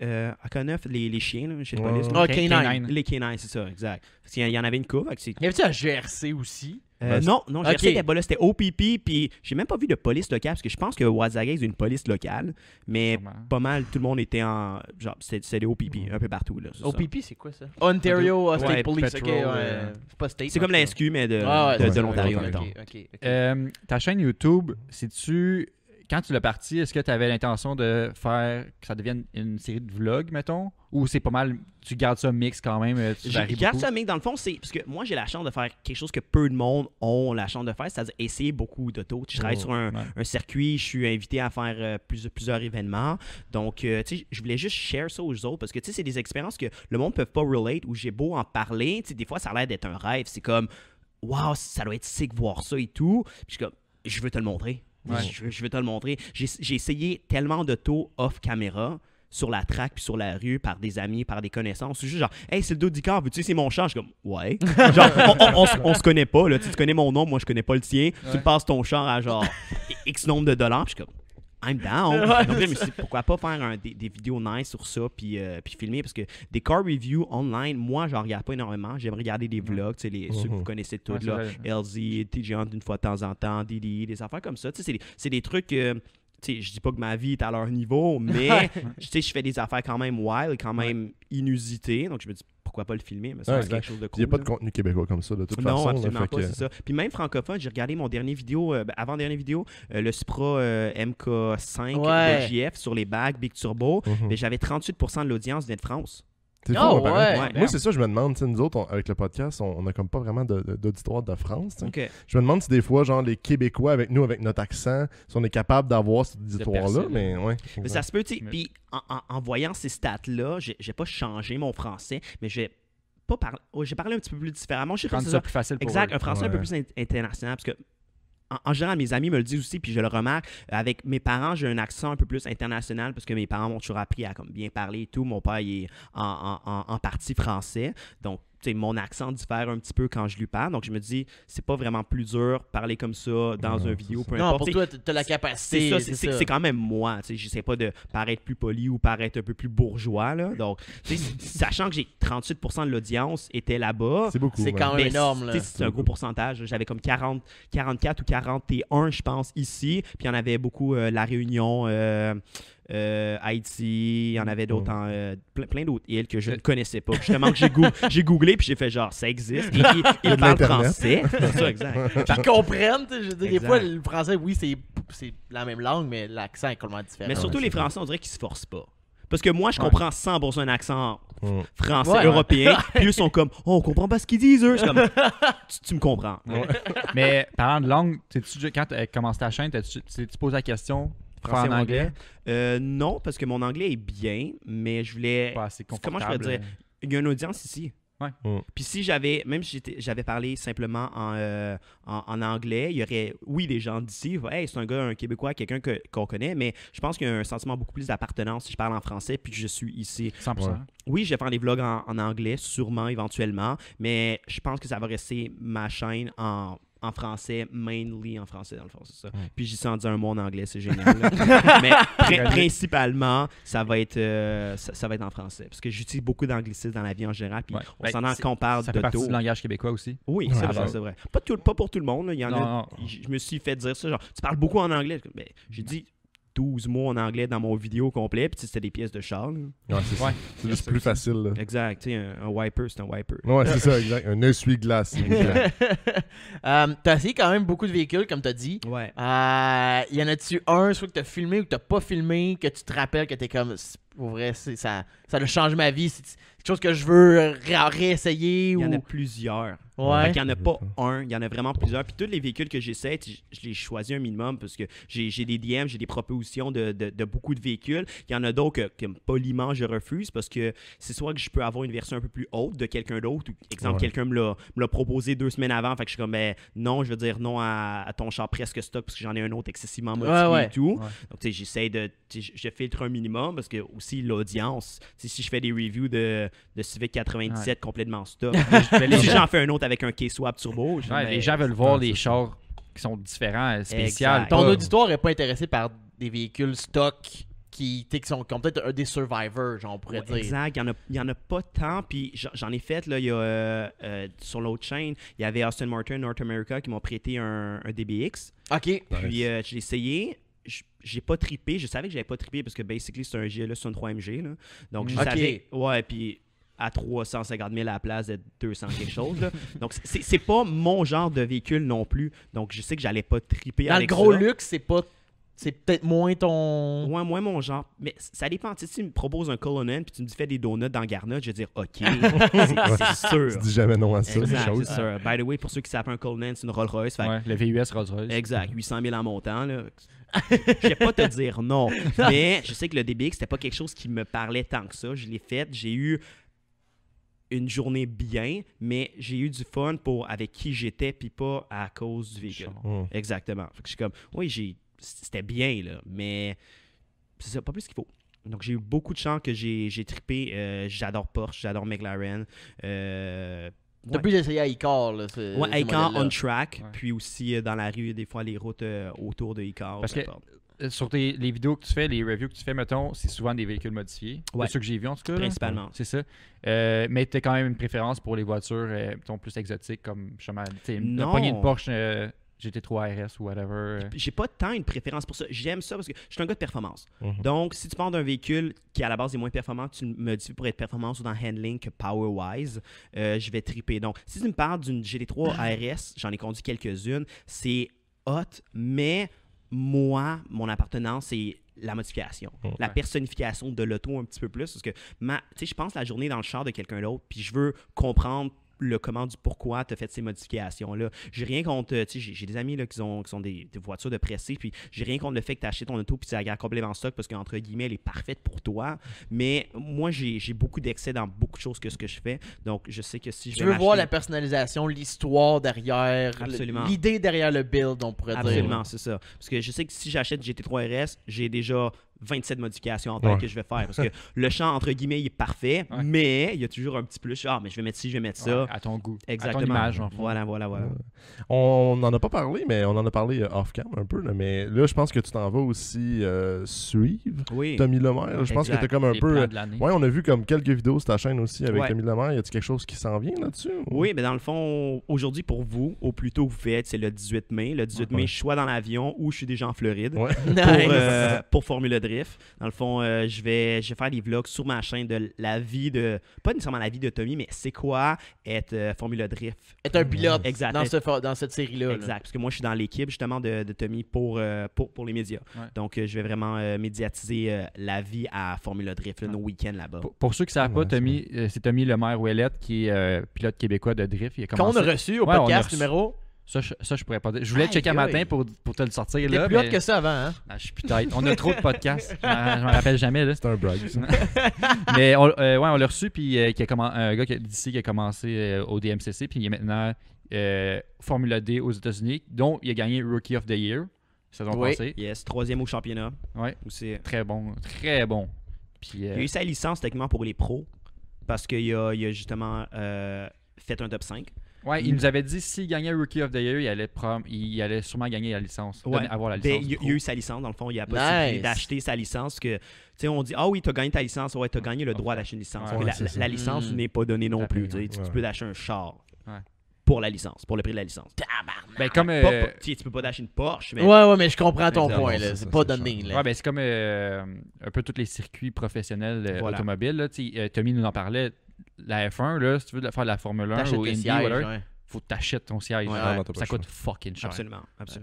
à Conneuf, les chiens là, chez le Ouais. police. Ah, là. K9. Les K9, c'est ça, exact. Parce qu'il y en avait une coupe. Y avait-tu un GRC aussi? Non, Ok. GRC était pas là, c'était OPP, puis j'ai même pas vu de police locale, parce que je pense que Wasaga est une police locale, mais Sûrement. pas mal, tout le monde était en, genre, c'était des OPP, un peu partout, là. c'est ça. OPP, c'est quoi ça? Ontario State Ouais, Police, Patrol, ok, ouais. C'est pas State. C'est comme la SQ, mais de Ah ouais, de c'est l'Ontario, ouais, mettons. Ok. Ta chaîne YouTube, c'est-tu quand tu l'as parti, est-ce que tu avais l'intention de faire que ça devienne une série de vlogs, mettons? Ou c'est pas mal, tu gardes ça mix quand même? Tu Je varies garde beaucoup? ça, mais dans le fond, c'est parce que moi, j'ai la chance de faire quelque chose que peu de monde ont la chance de faire, c'est-à-dire essayer beaucoup d'auto. Je travaille sur un circuit, je suis invité à faire plusieurs événements. Donc, tu sais, je voulais juste share ça aux autres parce que, tu sais, c'est des expériences que le monde ne peut pas relate ou j'ai beau en parler. Tu sais, des fois, ça a l'air d'être un rêve. C'est comme, waouh, ça doit être sick voir ça et tout. Puis je suis comme, je veux te le montrer. Ouais. Je veux te le montrer. J'ai essayé tellement d'auto off-caméra sur la track puis sur la rue par des amis, par des connaissances. C'est juste genre, hey, c'est le dos d'Icar, veux-tu c'est mon char? Je suis comme, ouais. Genre, on se connaît pas, là. Tu connais mon nom, moi je connais pas le tien. Tu me passes ton char à genre X nombre de dollars. Puis je suis comme, I'm down. Donc là, je me suis dit, pourquoi pas faire des vidéos nice sur ça puis filmer parce que des car reviews online, moi, j'en regarde pas énormément. J'aime regarder des vlogs, tu sais, ceux que vous connaissez tous, là. LZ, TJ Hunt une fois de temps en temps, Didi, des affaires comme ça. Tu sais, c'est des trucs. Tu sais, je dis pas que ma vie est à leur niveau, mais tu sais, je fais des affaires quand même wild, quand même inusitées. Donc je me dis, pourquoi pas le filmer? Mais c'est quelque chose de cool. Il n'y a pas de contenu québécois comme ça, de toute façon. Non, absolument là, pas, c'est ça. Puis même francophone, j'ai regardé mon dernier vidéo, avant-dernière vidéo, le Supra MK5 de JF sur les bagues Big Turbo. Mais j'avais 38% de l'audience venait de France. C'est fou, Oh, pareil. ouais. Moi, c'est ça, je me demande, tu sais, nous autres, avec le podcast, on a comme pas vraiment d'auditoire de France. Tu sais. OK. Je me demande si des fois, genre, les Québécois avec nous, avec notre accent, si on est capable d'avoir cet auditoire-là, percer, mais ouais. Mais ça se peut, tu sais. Puis en voyant ces stats-là, j'ai pas changé mon français, mais j'ai parlé un petit peu plus différemment. Je sais pas Rendre si ça plus facile pour exact, eux. un français un peu plus international, parce que en général, mes amis me le disent aussi, puis je le remarque. Avec mes parents, j'ai un accent un peu plus international parce que mes parents m'ont toujours appris à comme, bien parler et tout. Mon père il est en partie français. Donc, tu sais, mon accent diffère un petit peu quand je lui parle. Donc, je me dis, c'est pas vraiment plus dur parler comme ça dans une vidéo, peu Non, importe. pour toi, t'as la capacité. C'est quand même moi. J'essaie pas de paraître plus poli ou paraître un peu plus bourgeois. Là. Donc, sachant que j'ai 38% de l'audience était là-bas, c'est beaucoup. C'est quand même énorme. Là. c'est un gros pourcentage. J'avais comme 44 ou 41, je pense, ici. Puis il y en avait beaucoup, La Réunion, Haïti, il y en avait d'autres, plein d'autres îles que je ne connaissais pas. Justement, que j'ai googlé, puis j'ai fait genre, ça existe. Et ils parlent français. C'est ça, exact. Puis ils comprennent. Je veux dire, des Exact. fois, le français, oui, c'est la même langue, mais l'accent est complètement différent. Mais surtout, Ouais, les c'est Français, on dirait qu'ils se forcent pas. Parce que moi, je comprends 100% un accent français, Ouais. européen. Puis eux sont comme, oh, on comprend pas ce qu'ils disent, eux. Je suis comme, tu me comprends. Mais parlant de langue, quand tu as commencé ta chaîne, tu poses la question Français en ou anglais? Non, parce que mon anglais est bien, mais je voulais. Pas assez Comment je confortable. pourrais dire? Il y a une audience ici. Ouais. Puis si j'avais parlé simplement en anglais, il y aurait, oui, des gens d'ici, hey, c'est un Québécois, quelqu'un qu'on connaît, mais je pense qu'il y a un sentiment beaucoup plus d'appartenance si je parle en français puis que je suis ici. 100%. Ouais. Oui, je vais faire des vlogs en anglais, sûrement, éventuellement, mais je pense que ça va rester ma chaîne en français, mainly en français, dans le fond, c'est ça. Puis j'y sens dire un mot en anglais, c'est génial. là. Mais principalement, ça va être en français. Parce que j'utilise beaucoup d'anglicisme dans la vie en général. Puis Ouais. on s'entend quand on parle Ça fait partie d'auto. du langage québécois aussi. Oui, Ouais, c'est ouais. vrai, c'est vrai. Pas pour tout le monde. Là. Il y en a. Non. Je me suis fait dire ça. Genre, tu parles beaucoup en anglais. Ben, j'ai dit 12 mots en anglais dans mon vidéo complet. Puis c'était des pièces de char. là. Ouais, c'est Ouais. c'est juste plus facile. Là. Exact. Tu sais, un wiper, c'est un wiper. Ouais, c'est ça, exact. Un essuie-glace. T'as essayé quand même beaucoup de véhicules, comme t'as dit. Ouais. Y en a-tu un, soit que t'as filmé ou que t'as pas filmé, que tu te rappelles que t'es comme, pour vrai, ça a changé ma vie, c'est quelque chose que je veux réessayer Il y ou... en a plusieurs. Ouais. Fait qu'il n'y en a pas un, il y en a vraiment plusieurs. Puis tous les véhicules que j'essaie, je les choisis un minimum parce que j'ai des DM, j'ai des propositions de beaucoup de véhicules. Il y en a d'autres que poliment je refuse parce que c'est soit que je peux avoir une version un peu plus haute de quelqu'un d'autre. Ou, exemple, quelqu'un me l'a proposé 2 semaines avant. Fait que je suis comme, ben non, je veux dire non à ton char presque stock parce que j'en ai un autre excessivement modifié et tout. Ouais. Donc, tu sais, j'essaie je filtre un minimum parce que aussi l'audience, si je fais des reviews de Civic 97 complètement stock, si j'en fais un autre avec un K-Swap turbo, je Ouais, dis, les ben, gens veulent voir c'est les ça. chars qui sont différents, spéciaux. Exact. Ton Ouais. auditoire est pas intéressé par des véhicules stock qui ont peut-être des survivors, genre on pourrait ouais, dire. exact, il y en a pas tant, puis j'en ai fait, là, il y a, sur l'autre chaîne, il y avait Aston Martin North America qui m'ont prêté un DBX, Ok. puis je l'ai essayé. J'ai pas trippé, je savais que j'avais pas trippé parce que basically c'est un GLE 63 MG là. Donc je Ok. savais ouais puis à 350 000 à la place de 200 quelque chose là. Donc c'est pas mon genre de véhicule non plus. Donc je sais que j'allais pas tripper Dans le avec gros ça. luxe, c'est pas c'est peut-être moins ton... Moi, mon genre. Mais ça dépend. Tu sais, si tu me proposes un Cullinan puis tu me dis fais des donuts dans Garnot, je vais dire OK. c'est sûr. Tu dis jamais non à ça. Exact, chose. c'est sûr. By the way, pour ceux qui savent un Cullinan, c'est une Rolls-Royce. Fait que- Ouais, le VUS Rolls-Royce. Exact, 800 000 en montant. Là. Je vais pas te dire non. Mais je sais que le DBX, c'était pas quelque chose qui me parlait tant que ça. Je l'ai fait. J'ai eu une journée bien, mais j'ai eu du fun avec qui j'étais, puis pas à cause du véhicule. Exactement. Fait que je suis comme, oui, c'était bien, là, mais c'est ça, pas plus qu'il faut. Donc, j'ai eu beaucoup de chance que j'ai trippé. J'adore Porsche, j'adore McLaren. T'as pu essayer à Icar, là. Ouais, Icar on track, puis aussi dans la rue, des fois, les routes autour de Icar. Parce que sur les vidéos que tu fais, les reviews que tu fais, mettons, c'est souvent des véhicules modifiés. Ouais. C'est ceux que j'ai vus, en tout cas. Principalement. Là. C'est ça. Mais tu as quand même une préférence pour les voitures mettons, plus exotiques, comme justement, la Non. poignée de Porsche GT3 RS ou whatever. J'ai pas tant une préférence pour ça. J'aime ça parce que je suis un gars de performance. Mhm. Donc, si tu parles d'un véhicule qui à la base est moins performant, tu me modifies pour être performance ou dans handling que power-wise, je vais triper. Donc, si tu me parles d'une GT3 RS, j'en ai conduit quelques-unes, c'est hot, mais moi, mon appartenance, c'est la modification, la personnification de l'auto un petit peu plus. Parce que, tu sais, je pense la journée dans le char de quelqu'un d'autre, puis je veux comprendre le comment du pourquoi tu as fait ces modifications-là. J'ai rien contre, tu sais, j'ai des amis là, qui ont des voitures de pressé, puis j'ai rien contre le fait que tu as acheté ton auto puis tu la gardes complètement en stock parce qu'entre guillemets, elle est parfaite pour toi. Mais moi, j'ai beaucoup d'excès dans beaucoup de choses que ce que je fais. Donc, je sais que si je Tu vais veux voir m'acheter- la personnalisation, l'histoire derrière, Absolument. l'idée derrière le build, on pourrait dire. Absolument, c'est ça. Parce que je sais que si j'achète GT3 RS, j'ai déjà 27 modifications en tête que je vais faire. Parce que le champ, entre guillemets, il est parfait, mais il y a toujours un petit plus. Mais je vais mettre ci, je vais mettre ça. Ouais, à ton goût. Exactement. À ton image, en fait. Voilà. On n'en a pas parlé, mais on en a parlé off-cam un peu. Là, mais là, je pense que tu t'en vas aussi suivre Oui. Tommy Lemaire. Je pense que Exact. tu as comme un Les peu. plans de l'année. Ouais, on a vu comme quelques vidéos sur ta chaîne aussi avec Ouais. Tommy Lemaire. Y a-t-il quelque chose qui s'en vient là-dessus? Oui, mais dans le fond, aujourd'hui pour vous, au plus tôt que vous faites, c'est le 18 mai. Le 18 mai, je suis soit dans l'avion ou je suis déjà en Floride Ouais. Nice. pour Formula Drift. Dans le fond, je vais faire des vlogs sur ma chaîne de la vie de... Pas nécessairement la vie de Tommy, mais c'est quoi être Formula Drift. Être un pilote Exact. dans cette série-là. là. Exact, parce que moi je suis dans l'équipe justement de Tommy pour les médias. Ouais. Donc je vais vraiment médiatiser la vie à Formula Drift, là, nos week-ends là-bas. Pour ceux qui ne savent pas, Ouais, Tommy, c'est Tommy Lemaire-Ouellette qui est pilote québécois de drift. Il a Qu'on commencé... a reçu au Ouais, on a podcast reçu. numéro. Ça, je pourrais pas dire. Je voulais Aïe, checker un matin aïe. pour te le sortir T'es là. plus hot mais... que ça avant, hein? Ah, je suis peut-être. On a trop de podcasts. Je m'en rappelle jamais. Là. C'est un brag. ça. Mais on l'a reçu, puis un gars d'ici qui a commencé au DMCC, puis il est maintenant Formula D aux États-Unis, dont il a gagné Rookie of the Year, saison Oui. passée. Yes, 3e au championnat. Ouais, Aussi. très bon, très bon. Puis, Il a eu sa licence techniquement pour les pros parce qu'il a justement fait un top 5. ouais, il nous avait dit s'il gagnait Rookie of the Year, il allait sûrement gagner la licence, avoir la licence. Ben, il a eu sa licence, dans le fond, il a la Nice. possibilité d'acheter sa licence. Que, tu sais, on dit, ah oui, tu as gagné ta licence, ouais, tu as gagné le droit d'acheter une licence. Ouais, Mais c'est ça. la licence Mm. n'est pas donnée non Tout à plus. fait, Tu sais, ouais. tu peux acheter un char Ouais. pour la licence, pour le prix de la licence. Ben, comme, Tu peux pas acheter une Porsche, mais Ouais, mais je comprends ton Exactement, point. c'est là. ça, C'est pas c'est donné. cher. Là. ouais, ben, c'est comme un peu tous les circuits professionnels Voilà. automobiles. Là, Tommy nous en parlait. La F1, là, si tu veux faire la Formule 1 T'achètes ou le Indy, siège, whatever, ouais. faut que t'achètes ton siège. Ouais, non, t'as pas Ça le choix. coûte fucking cher. absolument. C'est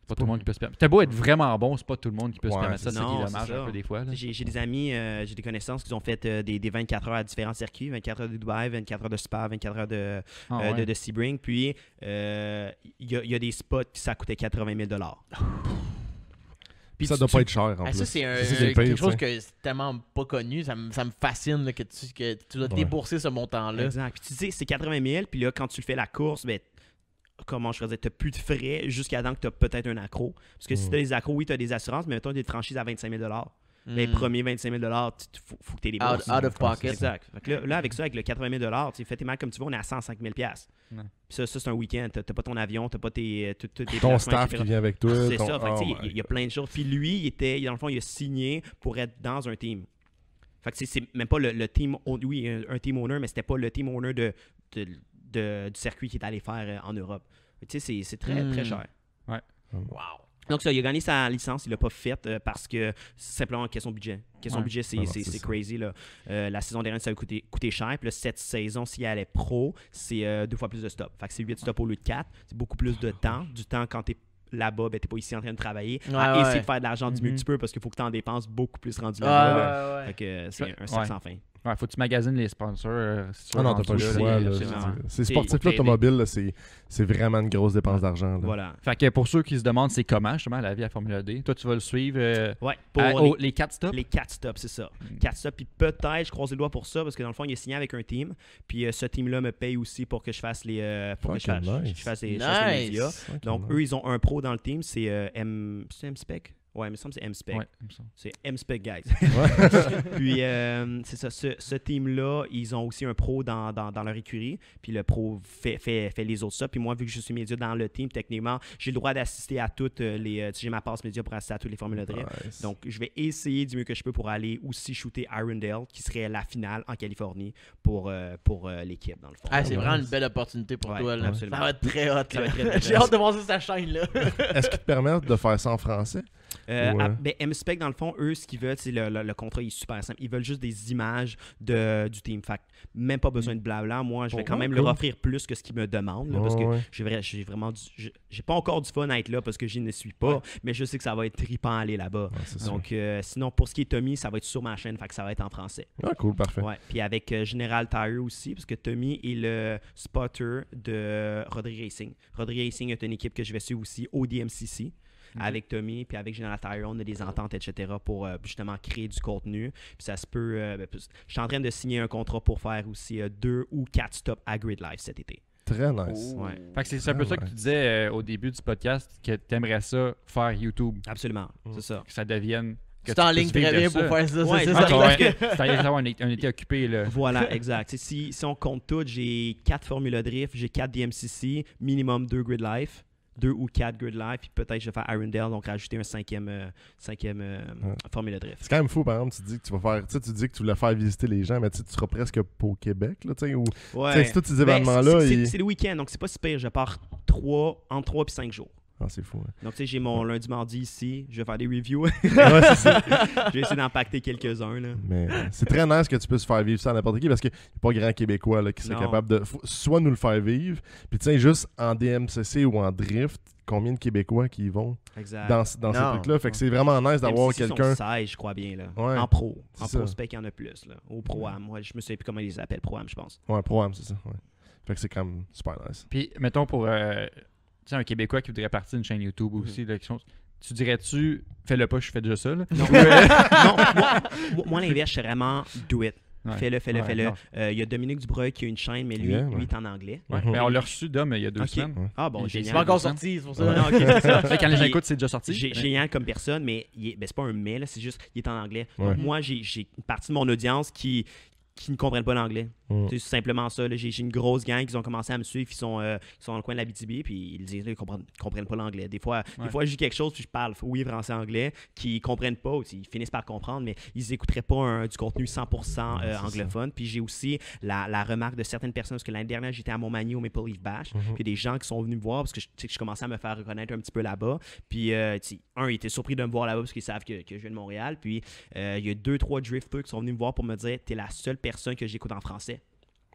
pas tout le monde qui peut se permettre. T'as beau être vraiment bon, c'est pas tout le monde qui peut se Ouais, permettre ça. c'est C'est ça qui est ça. dommage Non, c'est un peu ça. des fois. Là. J'ai des amis, j'ai des connaissances qui ont fait des 24 heures à différents circuits, 24 heures de Dubaï, 24 heures de Spa, 24 heures de Ah, ouais. de Sebring. Puis, il y a des spots qui ça coûtait 80 000 Puis Ça tu- doit tu- pas être cher en Ah, plus. ça, c'est ça qui est le pire, quelque chose tu sais. que c'est tellement pas connu. Ça me fascine là, que tu dois Ouais. débourser ce montant-là. Exact. Puis tu dis, c'est 80 000, puis là, quand tu fais la course, ben, comment je faisais, tu n'as plus de frais jusqu'à temps que tu as peut-être un accro. Parce que si tu as des accros, oui, tu as des assurances, mais mettons, tu as des franchises à 25 000 Les Mm. premiers 25 000 faut que tu aies des bourses. Out of pocket. Exact. Fait que là, avec ça, avec le 80 000 tu fais tes mal comme tu veux, on est à 105 000 Puis ça, c'est un week-end. Tu n'as pas ton avion, tu n'as pas tes Ton placements, staff etc. qui vient avec toi. C'est ton- ça. Fait que, oh tu sais, il y a plein de choses. Puis lui, dans le fond, il a signé pour être dans un team. Fait que c'est même pas le team... Oui, un team owner, mais c'était pas le team owner du circuit qu'il est allé faire en Europe. Tu sais, c'est très, très cher. Wow. Donc ça, il a gagné sa licence, il l'a pas faite parce que c'est simplement question budget. Question Ouais. budget, c'est Ah non, c'est ça. crazy. Là. La saison dernière, ça a coûté cher. Puis là, cette saison, s'il allait pro, c'est 2 fois plus de stops. Fait que c'est 8 stops au lieu de 4. C'est beaucoup plus de temps. Du temps quand tu es là-bas, ben t'es pas ici en train de travailler, Ouais, à ouais. essayer de faire de l'argent du mieux que Mhm. tu peux parce qu'il faut que tu en dépenses beaucoup plus rendu Ouais, là-bas. ouais, ouais. Fait que c'est un Ouais. cercle sans fin. Ouais, faut que tu magasines les sponsors. si tu veux Ah non, rendre t'as pas le ça, choix. là. absolument. Ces C'est- sportifs pour automobiles, là, c'est vraiment une grosse dépense d'argent. là. Voilà. Fait que pour ceux qui se demandent c'est comment justement la vie à Formule D, toi tu vas le suivre Ouais, pour les 4 stops. les 4 stops, c'est ça. Mm. 4 stops, puis peut-être, je croise les doigts pour ça, parce que dans le fond, il a signé avec un team, puis ce team-là me paye aussi pour que je fasse les, pour que je fasse, Fucking nice. je fasse les médias. Nice. Donc, eux, ils ont un pro dans le team, c'est c'est M-Spec? Ouais, il me semble que c'est M-Spec. Ouais, il me semble. C'est M-Spec, guys. Ouais. Puis, c'est ça, ce team-là, ils ont aussi un pro dans leur écurie. Puis le pro fait les autres ça. Puis moi, vu que je suis média dans le team, techniquement, j'ai le droit d'assister à toutes les... j'ai ma passe média pour assister à toutes les formules de drift. Nice. Donc, je vais essayer du mieux que je peux pour aller aussi shooter Irondale, qui serait la finale en Californie pour l'équipe, dans le fond. Ah, c'est Ouais. vraiment une belle opportunité pour Ouais, toi. Là. absolument. Ça va être très hot. Ça va là. être très, très J'ai hot. hâte de voir ça sur sa chaîne. Là. Est-ce qu'ils te permettent de faire ça en français? Ouais. Ben, M-Spec, dans le fond, eux, ce qu'ils veulent, c'est le contrat il est super simple. Ils veulent juste des images du team. Fait que même pas besoin de blabla. Moi, je vais Oh, quand même cool. leur offrir plus que ce qu'ils me demandent. Là, parce que Ouais. j'ai vraiment j'ai pas encore du fun à être là parce que j'y ne suis pas. Mais je sais que ça va être trippant à aller là-bas. Ouais, c'est ça. Donc, sinon, pour ce qui est Tommy, ça va être sur ma chaîne. Fait que ça va être en français. Ah, cool, parfait. Ouais. Puis avec General Tire aussi, parce que Tommy est le spotter de Rodri Racing. Rodri Racing est une équipe que je vais suivre aussi au DMCC. Avec Tommy, puis avec General Tire, on a des ententes, etc. pour justement créer du contenu. Puis ça se peut... je suis en train de signer un contrat pour faire aussi 2 ou 4 stops à Grid Life cet été. Très nice. Ouais. Fait que c'est un peu ça que tu disais au début du podcast, que tu aimerais ça faire YouTube, Absolument, c'est ça. que ça devienne... que Tu es en puisses ligne très vivre bien de pour faire ça. Ouais, c'est Ah, ça. toi, ouais. C'est-à-dire d'avoir un été occupé, là. Voilà, exact. Si on compte tout, j'ai 4 Formula Drift, j'ai 4 DMCC, minimum 2 Grid Life. 2 ou 4 Grid Life, puis peut-être je vais faire Irondale, donc rajouter un cinquième Formula Drift. C'est quand même fou, par exemple, tu dis que tu vas faire, tu sais, tu dis que tu voulais faire visiter les gens, mais tu sais, tu seras presque pas au Québec, là, tu sais, ou tu sais, tous ces événements-là. C'est le week-end, donc c'est pas si pire. Je pars entre 3 et 5 jours. Ah, c'est fou. Hein. Donc, tu sais, j'ai mon lundi, mardi ici. Je vais faire des reviews. Ouais, c'est ça. Je vais essayer d'empacter quelques-uns. Là. Mais c'est très nice que tu puisses faire vivre ça à n'importe qui parce qu'il n'y a pas grand Québécois là, qui serait Non. capable de soit nous le faire vivre, puis tu sais, juste en DMCC ou en drift, combien de Québécois qui y vont Exact. dans ces Non. trucs-là. Fait que c'est vraiment nice d'avoir MCC sont quelqu'un. 16, je crois bien. Là. Ouais, en pro. c'est En ça. pro spec, il y en a plus. Là. Au pro-am. Moi, je me souviens plus comment ils les appellent. Pro-am, je pense. Ouais, Pro-Am, c'est ça. Ouais. Fait que c'est quand même super nice. Puis, mettons, pour tu sais, un Québécois qui voudrait partir d'une chaîne YouTube aussi, là, tu dirais-tu, fais-le pas, je fais déjà ça, là? Non, non moi l'inverse, c'est vraiment do it. Ouais. Fais-le. Ouais, non. Il y a Dominique Dubreuil qui a une chaîne, mais lui, Yeah, lui ouais. est en anglais. Ouais. Mhm. Mais on l'a reçu d'homme il y a 2 Ok. semaines. Ah bon, Il- C'est génial. pas encore sorti, c'est pour ça. Ouais. Non, ok, c'est ça. Fait que quand les gens Puis- écoutent, c'est déjà sorti. Génial comme personne, mais c'est pas un mais, là, c'est juste il est en anglais. Donc, Ouais. moi, j'ai une partie de mon audience qui ne comprennent pas l'anglais. Mm. C'est simplement ça. là. J'ai une grosse gang qui ont commencé à me suivre, ils sont dans le coin de la BTB, puis ils disent là, ils comprennent pas l'anglais. Des fois, je dis quelque chose, puis je parle oui français-anglais, qui comprennent pas, ou ils finissent par comprendre, mais ils écouteraient pas du contenu 100% c'est anglophone. Puis j'ai aussi la remarque de certaines personnes, parce que l'année dernière, j'étais à Montmagny au Maple Leaf Bash, puis il y a des gens qui sont venus me voir, parce que je commençais à me faire reconnaître un petit peu là-bas. Puis, ils étaient surpris de me voir là-bas, parce qu'ils savent que je viens de Montréal. Puis, il y a 2-3 drifters qui sont venus me voir pour me dire t'es la seule personne que j'écoute en français.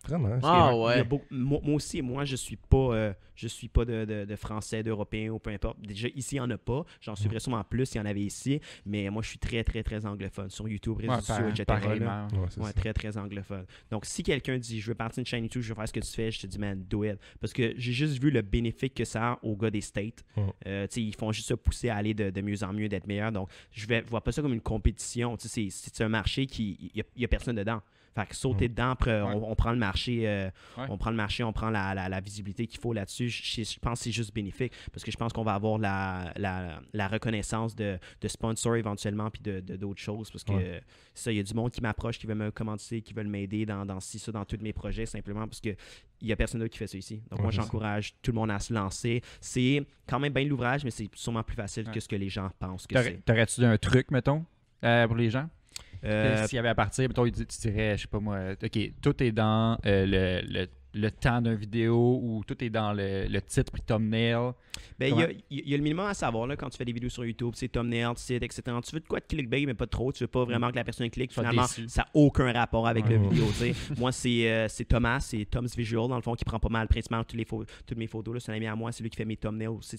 Très nice. Ah Il y a ouais. moi aussi, je suis pas de français, d'européen ou peu importe. Déjà, ici, il n'y en a pas. J'en suivrais sûrement plus s'il y en avait ici. Mais moi, je suis très, très, très anglophone. Sur YouTube, réseaux sociaux, etc. là. pareillement. Ouais, c'est Ouais, ça. très, très anglophone. Donc, si quelqu'un dit je veux partir d'une chaîne YouTube, je veux faire ce que tu fais, je te dis, man, do it. Parce que j'ai juste vu le bénéfice que ça a aux gars des States. Mm. Tu sais, ils font juste se pousser à aller de mieux en mieux, d'être meilleur. Donc, je vois pas ça comme une compétition. Tu sais, c'est un marché qui. Il n'y a personne dedans. Fait que sauter dedans, après, on prend le marché, on prend la visibilité qu'il faut là-dessus. Je pense que c'est juste bénéfique parce que je pense qu'on va avoir la reconnaissance de sponsors éventuellement puis d'autres choses parce que ça, il y a du monde qui m'approche, qui veut me commander, qui veulent m'aider dans tous mes projets simplement parce que il n'y a personne d'autre qui fait ça ici. Donc moi, c'est j'encourage tout le monde à se lancer. C'est quand même bien de l'ouvrage, mais c'est sûrement plus facile que ce que les gens pensent que c'est. T'aurais-tu un truc, mettons, pour les gens? Euh, S'il y avait à partir, mettons, tu dirais, je sais pas moi, OK, tout est dans le temps d'une vidéo où tout est dans le titre puis thumbnail. Ben, il y a le minimum à savoir là, quand tu fais des vidéos sur YouTube, c'est thumbnail, titre, etc. Tu veux de quoi de clickbait, mais pas trop. Tu veux pas vraiment que la personne clique. Finalement, ça n'a aucun rapport avec la vidéo. Moi, c'est Thomas, c'est Tom's Visual, dans le fond, qui prend pas mal, principalement toutes mes photos. C'est un ami à moi, c'est lui qui fait mes thumbnails aussi.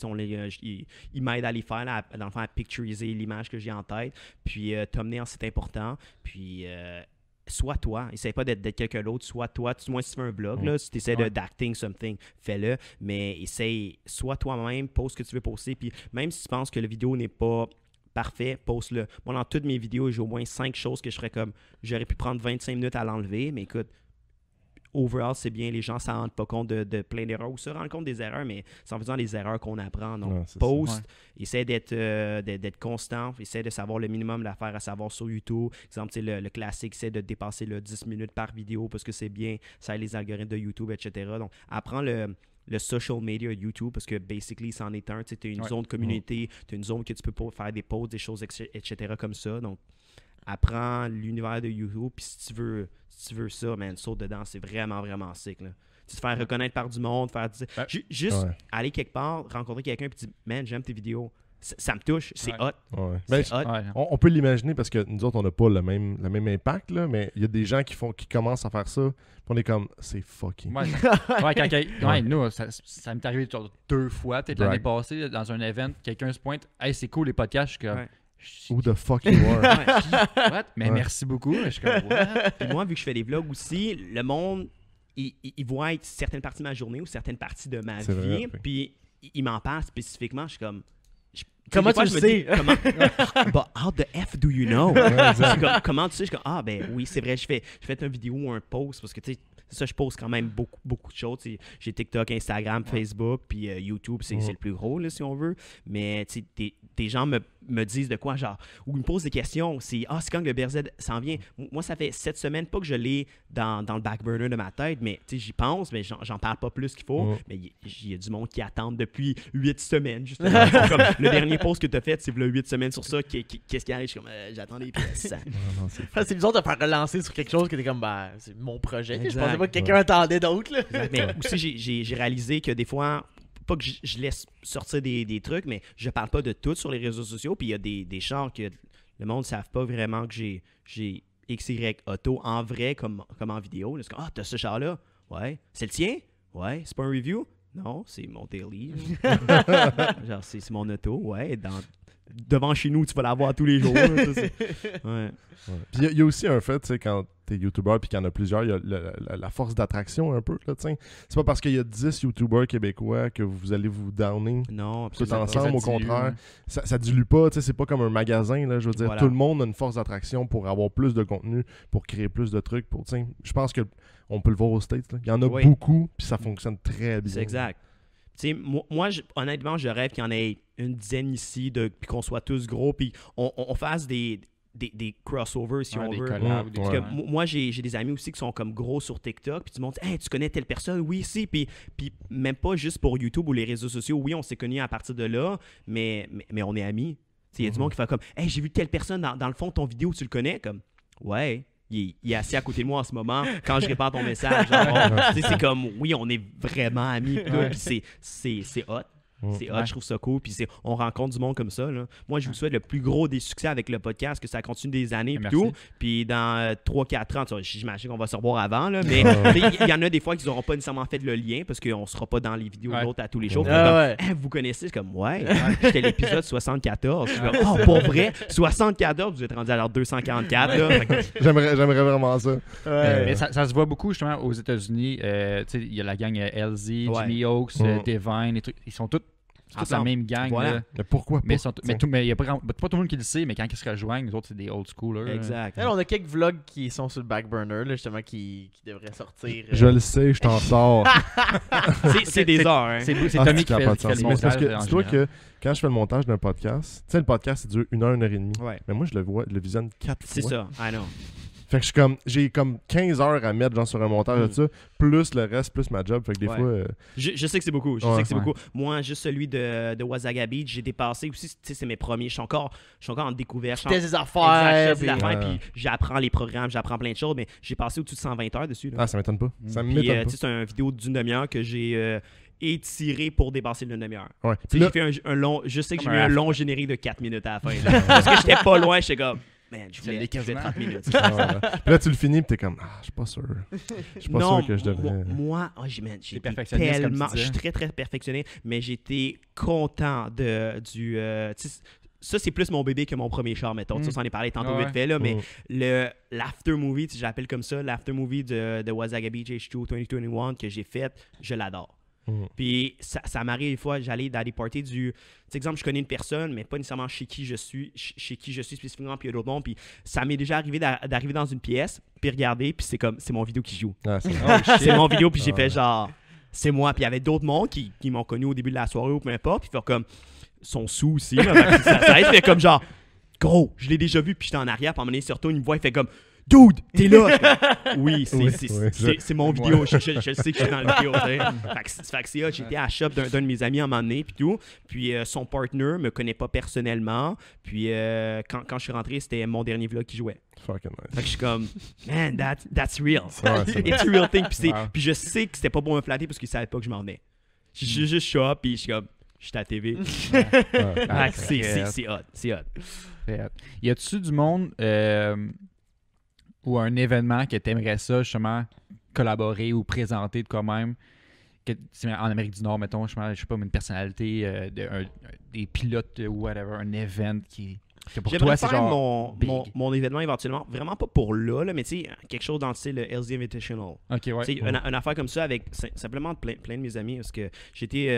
Il m'aide à les faire, là, dans le fond, à picturiser l'image que j'ai en tête. Puis, thumbnail, c'est important. Puis, sois toi. Essaye pas d'être quelqu'un d'autre. Sois toi. Moi, si tu fais un blog, là, si tu essaies d'acting something, fais-le. Mais essaye, sois toi-même, poste ce que tu veux poster. Puis même si tu penses que la vidéo n'est pas parfait, poste-le. Moi, dans toutes mes vidéos, j'ai au moins 5 choses que je ferais comme j'aurais pu prendre 25 minutes à l'enlever. Mais écoute, overall, c'est bien. Les gens ne s'en rendent pas compte de plein d'erreurs ou se rendent compte des erreurs, mais c'est en faisant les erreurs qu'on apprend. Donc, poste, essaie d'être constant, essaie de savoir le minimum d'affaires à savoir sur YouTube. Exemple, le classique, essaie de dépasser le 10 minutes par vidéo parce que c'est bien, ça aide les algorithmes de YouTube, etc. Donc, apprends le social media de YouTube parce que, basically, c'en est un. Tu as une zone de communauté, tu as une zone que tu peux faire des posts, des choses, etc. comme ça. Donc, apprends l'univers de YouTube, puis si tu veux ça, man, saute dedans, c'est vraiment, vraiment sick, là. Tu te faire reconnaître par du monde, juste aller quelque part, rencontrer quelqu'un, puis dire, man, j'aime tes vidéos. Ça me touche, c'est hot. Ouais. C'est hot. Ouais. On peut l'imaginer parce que nous autres, on n'a pas le même impact, là, mais il y a des gens qui commencent à faire ça, puis on est comme, c'est fucking. Nous, ça m'est arrivé 2 fois, peut-être l'année passée, dans un event, quelqu'un se pointe, hey, c'est cool les podcasts, je suis comme. Who the fuck you are? What? Mais merci beaucoup. Je suis comme, what? Puis moi, vu que je fais des vlogs aussi, le monde, il voit certaines parties de ma journée ou certaines parties de ma vie, puis il m'en parle spécifiquement. Je suis comme... Comment tu le sais? But how the F do you know? Comment tu sais? Je suis comme, ben oui, c'est vrai, je fais une vidéo ou un post parce que tu sais, ça, je poste quand même beaucoup de choses. J'ai TikTok, Instagram, Facebook, puis YouTube, c'est le plus gros, là, si on veut. Mais des gens me disent de quoi, genre, ou ils me posent des questions. C'est quand que le BRZ s'en vient. Moi, ça fait 7 semaines, pas que je l'ai dans le back burner de ma tête, mais j'y pense, mais j'en parle pas plus qu'il faut. Mais il y a du monde qui attend depuis 8 semaines, justement. Comme, le dernier post que tu as fait, c'est 8 semaines sur ça. Qu'est-ce qui arrive? Je suis comme, j'attends des pièces. C'est bizarre de faire relancer sur quelque chose que t'es comme, c'est mon projet. Exact. Je pensais pas que quelqu'un attendait d'autres. Mais aussi, j'ai réalisé que des fois, pas que je laisse sortir des trucs, mais je parle pas de tout sur les réseaux sociaux. Puis il y a des chars que le monde ne savent pas vraiment que j'ai XY Auto en vrai comme en vidéo. C'est comme, t'as ce char-là? Ouais. C'est le tien? Ouais. C'est pas un review? Non, c'est mon daily. Genre, c'est mon auto. Ouais. Devant chez nous, tu vas l'avoir tous les jours. Là, ouais. Puis il y a aussi un fait, tu sais, quand t'es YouTuber puis qu'il y en a plusieurs, il y a la force d'attraction un peu, là, tu sais. C'est pas parce qu'il y a 10 YouTubers québécois que vous allez vous downer non, tout ensemble, au contraire. Ça dilue pas, tu sais, c'est pas comme un magasin, là, je veux dire, tout le monde a une force d'attraction pour avoir plus de contenu, pour créer plus de trucs, pour, tu sais, je pense que on peut le voir aux States, là. Il y en a beaucoup, puis ça fonctionne très bien. C'est exact. Tu sais, moi honnêtement, je rêve qu'il y en ait une dizaine ici, puis qu'on soit tous gros, puis on fasse des crossovers, si on veut. Parce que moi, j'ai des amis aussi qui sont comme gros sur TikTok, puis tu me dis, hey, tu connais telle personne? Oui, si. Puis même pas juste pour YouTube ou les réseaux sociaux. Oui, on s'est connus à partir de là, mais on est amis. Il y a du monde qui fait comme, hey, j'ai vu telle personne dans le fond de ton vidéo, tu le connais? Comme, ouais. Il est assis à côté de moi en ce moment quand je réponds à ton message. C'est comme, oui, on est vraiment amis. Puis c'est hot. C'est hot, je trouve ça cool. Puis on rencontre du monde comme ça. Là. Moi, je vous souhaite le plus gros des succès avec le podcast, que ça continue des années et tout. Puis dans 3-4 ans, j'imagine qu'on va se revoir avant. Là, mais il y en a des fois qui n'auront pas nécessairement fait le lien parce qu'on ne sera pas dans les vidéos de l'autre à tous les jours. Vous connaissez? C'est comme, j'étais l'épisode 74. Je suis comme, pour vrai, 74, vous êtes rendu à l'heure 244. Là. J'aimerais vraiment ça. Mais ça se voit beaucoup justement aux États-Unis. Il y a la gang LZ, Jimmy Oaks, Divine, ils sont tous. C'est toute la même gang. Là. Mais pourquoi pas? Mais il n'y a pas tout le monde qui le sait, mais quand ils se rejoignent, les autres, c'est des old schoolers. Exact. Alors, on a quelques vlogs qui sont sur le back burner, là, justement, qui devraient sortir. Je le sais, je t'en sors. c'est des heures. Hein. C'est Tommy qui fait le montage. Parce que dis-toi que quand je fais le montage d'un podcast, tu sais, le podcast, il dure 1 heure, 1 heure et demie. Ouais. Mais moi, je le visionne 4 fois. C'est ça, I know. Fait que j'ai comme 15 heures à mettre genre sur un montage de ça, plus le reste, plus ma job. Fait que des fois... Je sais que c'est beaucoup. Je Ouais. sais que c'est beaucoup. Moi, juste celui de Wasaga Beach, j'ai dépassé aussi. Tu sais, c'est mes premiers. Je suis encore en découverte. Tu testes des Exact, affaires. je fais des puis- affaires, puis j'apprends les programmes, j'apprends plein de choses, mais j'ai passé au-dessus de 120 heures dessus. Là. Ah, ça m'étonne pas. Ça Puis, m'étonne tu sais, c'est une vidéo d'une demi-heure que j'ai étiré pour dépasser une demi-heure. pas. Ouais. Tu sais, Puis là- j'ai fait un long. Je sais que j'ai Comme mis un un long générique de 4 minutes à la fin. Là. Parce que j'étais pas loin, j'étais comme. Man, je voulais 30 minutes. Ah, ouais. Puis là, tu le finis, puis t'es comme, je suis pas sûr. Je suis pas Non, sûr que je devrais. moi man, j'ai perfectionniste, comme tu tellement. Je disais. suis très, très perfectionné, mais j'étais content du. Tu sais, ça, c'est plus mon bébé que mon premier char, mettons. Ça, on en est parlé tantôt Ouais. vite fait, là, mais Mm. l'after movie, tu sais, j'appelle comme ça, l'after movie de Wasaga Beach H2 2021 que j'ai fait, je l'adore. Mm. Puis ça m'arrive des fois, j'allais dans des parties du... Tu sais, exemple, je connais une personne, mais pas nécessairement chez qui je suis spécifiquement, puis il y a d'autres mondes. Puis ça m'est déjà arrivé d'arriver dans une pièce, puis regarder, puis c'est mon vidéo qui joue. Ah, c'est- C'est mon vidéo, puis j'ai Ah. fait genre... C'est moi. Puis il y avait d'autres mondes qui m'ont connu au début de la soirée ou peu importe, puis ils font comme... sont sous aussi. Là, ça fait comme genre... Gros, je l'ai déjà vu, puis j'étais en arrière, puis à un moment donné, il se retourne, il me voit, il fait comme... Dude, t'es là! Je suis comme, oui, c'est mon vidéo. Je sais que je suis dans la vidéo. Fait que c'est hot. J'étais à la shop d'un de mes amis à un moment donné, puis tout. Puis son partner me connaît pas personnellement. Puis quand je suis rentré, c'était mon dernier vlog qui jouait. Fucking nice. Fait que je suis comme, man, that's real. Ouais, c'est It's a real thing. Wow. Puis je sais que c'était pas pour me flatter parce qu'ils savaient pas que je m'en venais. J'ai juste show up, puis je suis comme, je suis à la TV. Ouais. Fait que c'est hot. C'est hot. Fait, y a-tu du monde ou un événement que t'aimerais ça justement collaborer ou présenter de toi-même en Amérique du Nord, mettons, je sais pas, une personnalité, des pilotes ou whatever, un event que pour J'aimerais toi c'est faire genre big. mon événement éventuellement, vraiment pas pour là, mais tu sais, quelque chose dans le style LZ Invitational. Ok, ouais. Tu sais, une affaire comme ça avec simplement plein de mes amis, parce que j'étais...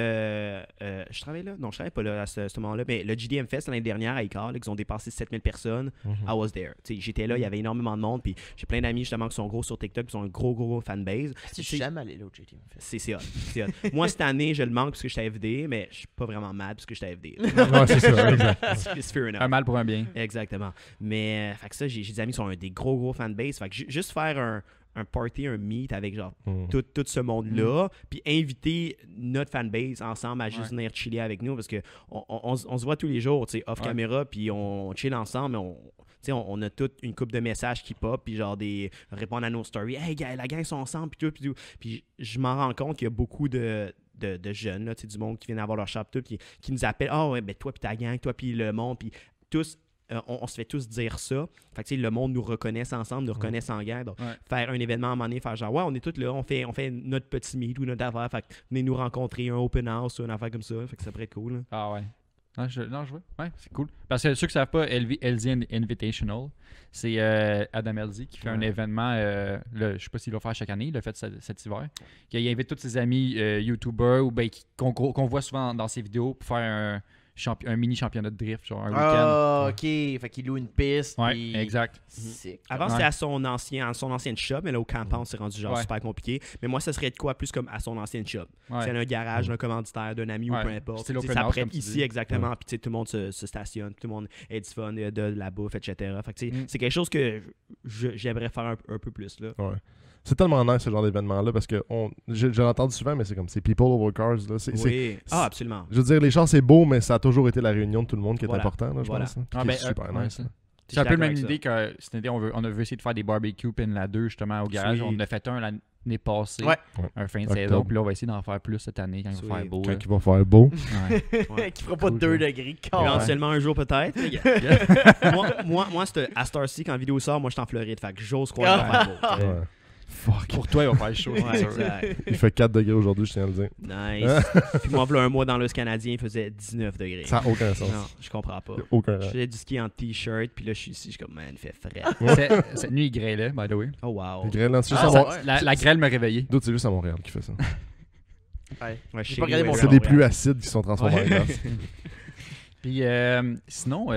je travaillais là? Non, je travaillais pas là à ce moment-là, mais le GDM Fest l'année dernière à Icar, là, qu'ils ont dépassé 7000 personnes, I was there. Tu sais, j'étais là, il y avait énormément de monde, puis j'ai plein d'amis justement qui sont gros sur TikTok, qui ont un gros fanbase. Je suis jamais allé là au JT. C'est hot. C'est hot. Moi, cette année, je le manque parce que j'étais FD, mais je suis pas vraiment mad parce que j'étais FD. Ouais, c'est ça, exact. It's fair enough. Un mal pour un bien. Exactement. Mais, fait que ça, j'ai des amis qui sont des gros fanbase. Fait que juste faire un party, un meet avec genre Mm. tout ce monde-là, puis inviter notre fanbase ensemble à juste venir chiller avec nous parce que on se voit tous les jours, tu sais, off caméra, puis on chill ensemble, mais on a toute une couple de messages qui pop, puis genre répondre à nos stories. Hey, la gang sont ensemble, puis tout. Puis je m'en rends compte qu'il y a beaucoup de jeunes, là, du monde qui viennent avoir leur shop, tout, qui nous appellent. Ah ouais, ben toi, puis ta gang, toi, puis le monde, puis tous. On se fait tous dire ça. Fait que, le monde nous reconnaisse ensemble, nous reconnaisse en gang. Donc, faire un événement à un moment donné, faire genre, ouais, on est tous là, on fait notre petit meet ou notre affaire. Fait que, venez nous rencontrer, un open house ou une affaire comme ça. Fait que ça pourrait être cool. Là. Ah ouais. Non, je vois. Ouais, c'est cool. Parce que ceux qui ne savent pas, LZ Invitational, c'est Adam LZ qui fait un événement, je sais pas s'il va faire chaque année, il l'a fait cet hiver. Il invite tous ses amis YouTubers ou qu'on voit souvent dans ses vidéos pour faire un mini championnat de drift, genre un week-end. Ah, ok. Fait qu'il loue une piste. Ouais, puis- exact. Sick. Avant, Ouais. c'était à son ancienne shop, mais là, au compound, c'est rendu genre Ouais. super compliqué. Mais moi, ça serait de quoi plus comme à son ancienne shop. Ouais. C'est un garage d'un commanditaire, d'un ami Ouais. ou peu importe. Style Tu sais, open ça house, prête comme tu ici dis. exactement. Puis tu sais, tout le monde se stationne, tout le monde est du fun, de la bouffe, etc. Fait que, tu sais, Mm. c'est quelque chose que j'aimerais faire un peu plus. Là. Ouais. C'est tellement nice ce genre d'événement-là parce que je l'ai entendu souvent, mais c'est comme c'est people over cars. Là. Oui. Ah, absolument. Je veux dire, les chars c'est beau, mais ça a toujours été la réunion de tout le monde qui est Voilà. important, là, je Voilà. pense. Là. Ah, Qui est ben, super ouais, nice. ça. là. C'est un peu la même d'accord idée que cette année, on veut essayer de faire des barbecues puis la 2 justement au garage. Sweet. On en a fait un l'année passée, Ouais. un fin de Octobre. saison. Puis là, on va essayer d'en faire plus cette année quand il va Sweet. faire beau. Quand là. il va faire beau. Ouais. Ouais. Qui fera pas Cool, 2 ouais. degrés. carrément. Éventuellement, un jour peut-être. moi à Star City, quand la vidéo sort, moi, je suis en Floride. Fait que j'ose croire qu'il va faire beau. Ouais. Fuck. Pour toi, il va faire chaud. Ouais, c'est sûr. exact. Il fait 4 degrés aujourd'hui, je tiens à le dire. Nice. Puis moi, voilà un mois dans l'Ouest canadien, il faisait 19 degrés. Ça n'a aucun sens. Non, je comprends pas. Il y a aucun Je rang. faisais du ski en t-shirt, puis là, je suis ici, je suis comme, man, il fait frais. Cette nuit, il grêlait, by the way. Oh, wow. Les grêles, c'est juste Ah, à ça- Mont- La grêle m'a réveillé. D'autres, c'est juste à Montréal qui fait ça. Ouais. Ouais, J'ai pas regardé mon Shady C'est Weather, des ouais. pluies acides qui sont transformées en Ouais. glace. Puis sinon,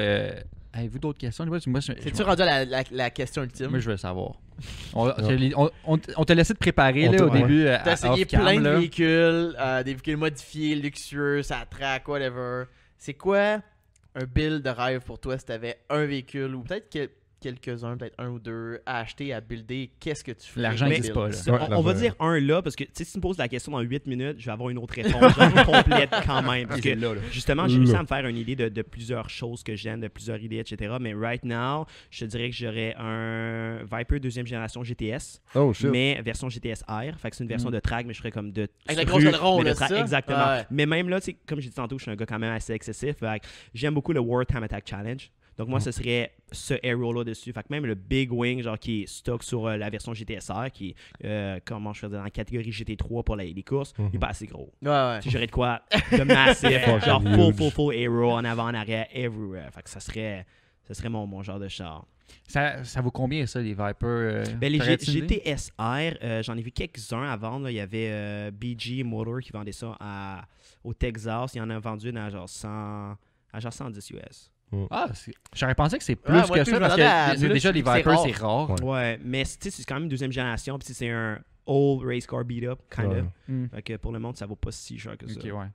avez-vous d'autres questions? Moi, C'est-tu rendu à la question ultime? moi, je veux savoir. On t'a laissé te préparer On là, t'a- au début. T'as essayé off-cam, plein de là. véhicules, des véhicules modifiés, luxueux, ça track, whatever. C'est quoi un build de rêve pour toi si t'avais un véhicule ou peut-être que quelques-uns, peut-être un ou deux, à acheter, à builder, qu'est-ce que tu fais? L'argent comme n'existe build? pas, là. Ça, Ouais, on va l'argent. dire un là, parce que si tu me poses la question dans 8 minutes, je vais avoir une autre réponse genre complète quand même. Parce que là. justement, j'ai réussi à me faire une idée de plusieurs choses que j'aime, de plusieurs idées, etc. Mais right now, je te dirais que j'aurais un Viper deuxième génération GTS, Oh shit. mais version GTS R. Fait que c'est une version de track, mais je ferais comme de. Avec la rue, grosse aileron, mais de là, track, c'est ça? exactement. Ouais. Mais même là, tu sais, comme j'ai dit tantôt, je suis un gars quand même assez excessif. Fait que j'aime beaucoup le War Time Attack Challenge. Donc moi, ce serait ce aero-là dessus. Fait que même le Big Wing, genre qui est stock sur la version GTSR, qui est, comment je faisais dans la catégorie GT3 pour les courses, il est pas assez gros. Ouais. Tu sais, j'aurais de quoi de massif, genre Fucking full aero, en avant, en arrière, everywhere. Fait que ça serait mon genre de char. Ça vaut combien, ça, les Viper? Ben, les t'aurais-tu une idée? GTSR, j'en ai vu quelques-uns à vendre. Là. Il y avait BG Motor qui vendait ça au Texas. Il en a vendu à genre 110 US. J'aurais pensé que c'est plus Ouais, moi, que tout, ça, je parce m'attendais à que plus, déjà, les c'est Vipers, rare. c'est rare. Ouais. Ouais, mais tu sais, c'est quand même une deuxième génération. Puis c'est un old race car beat up, kind of. Ouais. Hmm. Fait que pour le monde, ça vaut pas si cher que ça. Ok, ouais.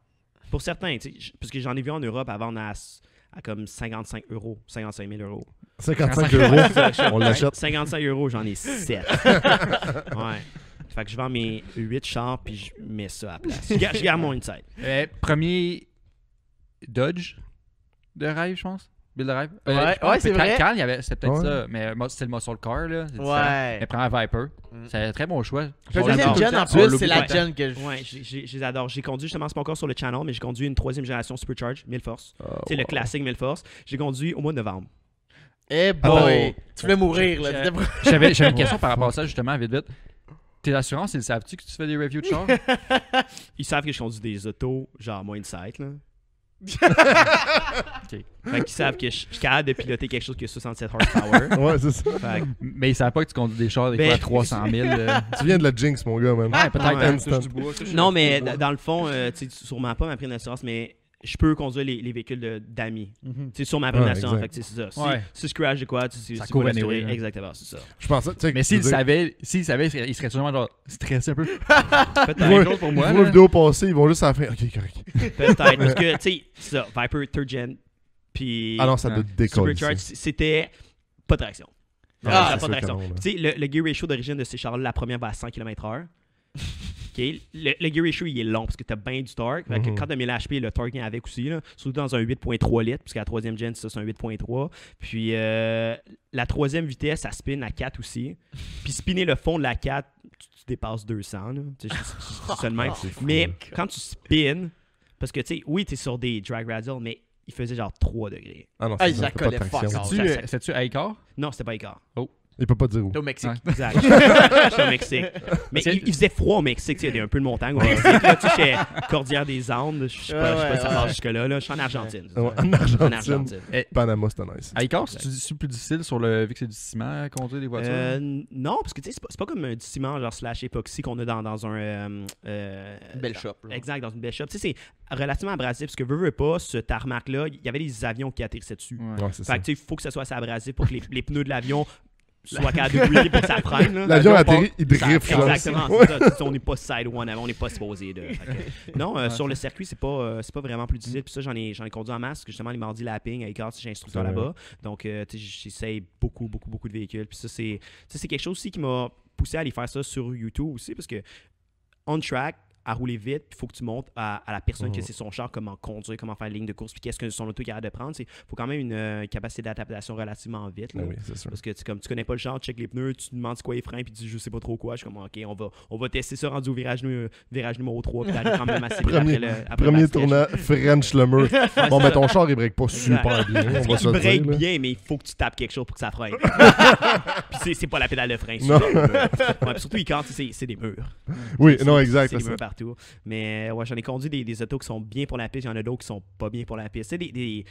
Pour certains, tu sais, parce que j'en ai vu en Europe à vendre à comme 55 €, 55 000 €. 55 €, on l'achète. 55 €, j'en ai 7. Ouais. Fait que je vends mes 8 chars puis je mets ça à la place. Je garde mon inside. Premier Dodge de rêve, je pense. Build de rêve. Ouais, c'est vrai. Cal, c'était peut-être Ouais. ça, mais c'était le muscle car, là. C'est différent. Ouais. Mais prends un Viper. C'est un très bon choix. La deuxième l'adore. gen, en On plus, l'oublie c'est la pas. gen que je... Ouais, je les adore. J'ai conduit, justement, c'est pas encore sur le channel, mais j'ai conduit une 3e génération Supercharge, 1000 forces. Tu sais, le classique 1000 forces. J'ai conduit au mois de novembre. Eh boy! Oh. Tu voulais mourir, là. J'avais une question par rapport à ça, justement, vite. Tes assurances, ils savent-tu que tu fais des reviews de char? Ils savent que je conduis des autos, genre moins insight, là. Fait qu'ils savent que je suis capable de piloter quelque chose qui a 67 horsepower. Ouais, c'est ça. Fait que- Mais ils savent pas que tu conduis des chars des Ben, fois à 300 000. Tu viens de la jinx, mon gars, man. Ouais, peut-être. Ouais. Instant. non, mais dans le fond, tu sais, sûrement pas ma prime d'assurance, mais je peux conduire les véhicules d'amis. Tu sais, sur ma prime Ouais, d'assurance. exact. Fait que c'est ça. Si, Ouais. si je crash de quoi, tu sais, Ça c'est couvre pas l'assurer. anyway, là. Exactement, c'est ça. Je pensais, tu sais, Mais s'ils savaient, ils seraient sûrement genre stressés un peu. Peut-être. Ils voient- chose pour ils moi, voient là. la vidéo passer, ils vont juste à la fin. Ok, correct. Peut-être. Parce que, tu sais, c'est ça. Viper, third gen, puis Ah non, ça Ouais. te décolle. Supercharge, c'était pas de traction. Ah, Ça, c'est pas de traction. canon, là. Tu sais, le gear ratio d'origine de ces chars-là, la première va à 100 km/h. OK? Le gear ratio, il est long parce que t'as bien du torque. Fait que Mhm. quand t'as 1000 HP, le torque vient avec aussi. Là. Surtout dans un 8.3 litres, parce que la 3e gen, c'est un 8.3. Puis la 3e vitesse, ça spin à 4 aussi. Puis spinner le fond de la 4, tu dépasses 200. Là. Tu sais, c'est ça de même. C'est fou, Mais là. quand tu spins, parce que tu sais, oui, t'es sur des drag radial, mais il faisait genre 3 degrés. Ah non, Ah, c'est ils ça, la t'as pas de collaient traction. fuck all. C'est-tu Acar? Non, c'était pas écart. Il peut pas dire où. T'es au Mexique. Ouais. Exact. J'étais au Mexique. Mais C'est- il faisait froid au Mexique. Il y a un peu de montagne au Mexique. Là, tu sais, j'étais Cordillère des Andes. Je sais pas, Ouais, si ça ouais. passe jusque-là. Là. Je suis en Argentine. c'est Ouais, ça. en Argentine. En Argentine. Panama, c'était nice. Acar, c'est plus difficile vu que c'est du ciment à conduire des voitures? Non, parce que tu sais, c'est pas comme du ciment genre slash époxy qu'on a dans un. Belle shop. là. Exact, dans une belle shop. Tu sais, c'est relativement abrasif. Parce que veux pas, ce tarmac-là, il y avait des avions qui atterrissaient dessus. Ouais. Ouais, c'est ça. Fait que tu sais, il faut que ça soit assez abrasif pour que les pneus de l'avion soient capables de brûler pour que ça prenne. là. L'avion L'avion atterrit, il drift. genre. Exactement, Ouais. c'est ça. Tu sais, on n'est pas side one avant, on n'est pas supposé de. Fait que- non, sur le circuit, c'est pas vraiment plus difficile. Puis ça, j'en ai conduit en masse, parce que justement, les mardis lapping à Icar, j'ai instructeur Ouais. là-bas. Donc, tu sais, j'essaye beaucoup de véhicules. Puis ça, c'est quelque chose aussi qui m'a poussé à aller faire ça sur YouTube aussi, parce que on track, à rouler vite, il faut que tu montres à la personne que c'est son char, comment conduire, comment faire la ligne de course, puis qu'est-ce que son auto est capable de prendre. Il faut quand même une capacité d'adaptation relativement vite. Là. Ah oui, c'est sûr. Parce que comme tu connais pas le char, tu check les pneus, tu te demandes c'est quoi les freins, puis tu dis je sais pas trop quoi. Je suis comme ok, on va tester ça rendu au virage numéro 3, puis t'arrives quand même assez vite Premier- après Premier le stretch. tournant, French le mur. Bon, ben ton char, il break pas super bien. On va Il se le break dire. là. bien, mais il faut que tu tapes quelque chose pour que ça freine. Puis c'est pas la pédale de frein. Non. Ouais, puis surtout, quand c'est des murs. Oui, C'est- non, exact. C'est des c'est murs ça. partout. Mais ouais, j'en ai conduit des autos qui sont bien pour la piste, il y en a d'autres qui sont pas bien pour la piste. C'est des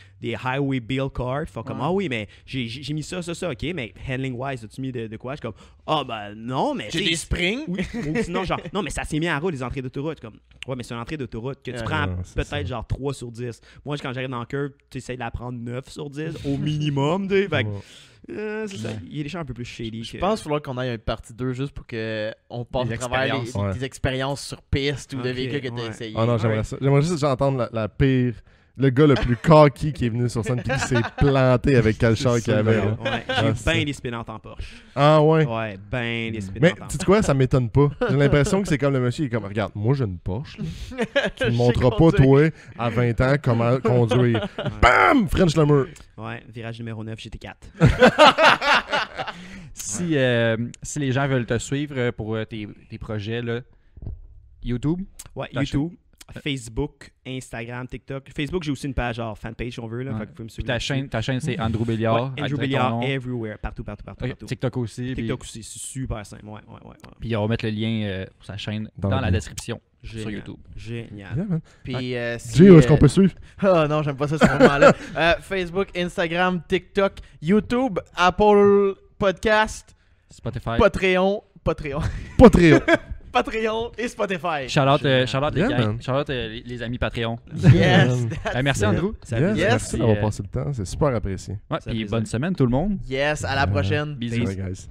highway build cars. Ils font comme ah oui, mais j'ai mis ça, ok, mais handling wise, as-tu mis de quoi? Je suis comme ah ben non, mais J'ai tu sais, des springs. oui, ou sinon, genre, non, mais ça s'est mis en route, les entrées d'autoroute. Comme, ouais, mais c'est une entrée d'autoroute que tu Ouais. prends Ouais, c'est peut-être ça. genre 3 sur 10. Moi, quand j'arrive dans le curve, tu essaies de la prendre 9 sur 10 au minimum. Tu sais. Fait que, Ouais. c'est ça. Il y a des gens un peu plus shady. Je pense qu'il va falloir qu'on aille une partie 2 juste pour qu'on passe Des à travers expériences. des expériences sur piste ou de Ok, véhicules que tu as ouais. essayé. Ah non, j'aimerais ça. J'aimerais juste entendre la pire le gars le plus cocky qui est venu sur scène puis qui s'est planté avec quel char qu'il avait. Là. Ouais, Ah, j'ai c'est- bien des spinantes en Porsche. Ah ouais. Ouais, ben des Mais spinantes en tu sais quoi, ça m'étonne pas. J'ai l'impression que c'est comme le monsieur, il est comme, regarde, moi j'ai une Porsche. Là. Tu me montreras pas, toi, à 20 ans, comment conduire. Bam! French le mur. Ouais, virage numéro 9, GT4. Si les gens veulent te suivre pour tes projets, là, YouTube, Ouais, Ta YouTube, Facebook, Instagram, TikTok. Facebook, j'ai aussi une page, genre fanpage si on veut. Là, Ouais. fait que vous pouvez me puis suivre. ta chaîne c'est Andrew Béliard. Ouais, avec Andrew ton Béliard, nom. everywhere. Partout. Ok, TikTok aussi. TikTok aussi, c'est super simple. Ouais. Puis on va mettre le lien pour sa chaîne Dans dans le la lien. description sur Génial. YouTube. Génial. Yeah, man. Puis, si, Jay, où est-ce qu'on peut suivre? Ah non, j'aime pas ça ce moment-là. Facebook, Instagram, TikTok, YouTube, Apple Podcast, Spotify. Patreon, Patreon et Spotify. Shout-out les Yeah, gangs. man. Shout-out les amis Patreon. Yes. Merci Yeah. Andrew. Yes, Yes. merci d'avoir passé le temps. C'est super apprécié. Ouais, Ça puis fait bonne plaisir. semaine tout le monde. Yes, à la prochaine. Bisous. Bye, guys.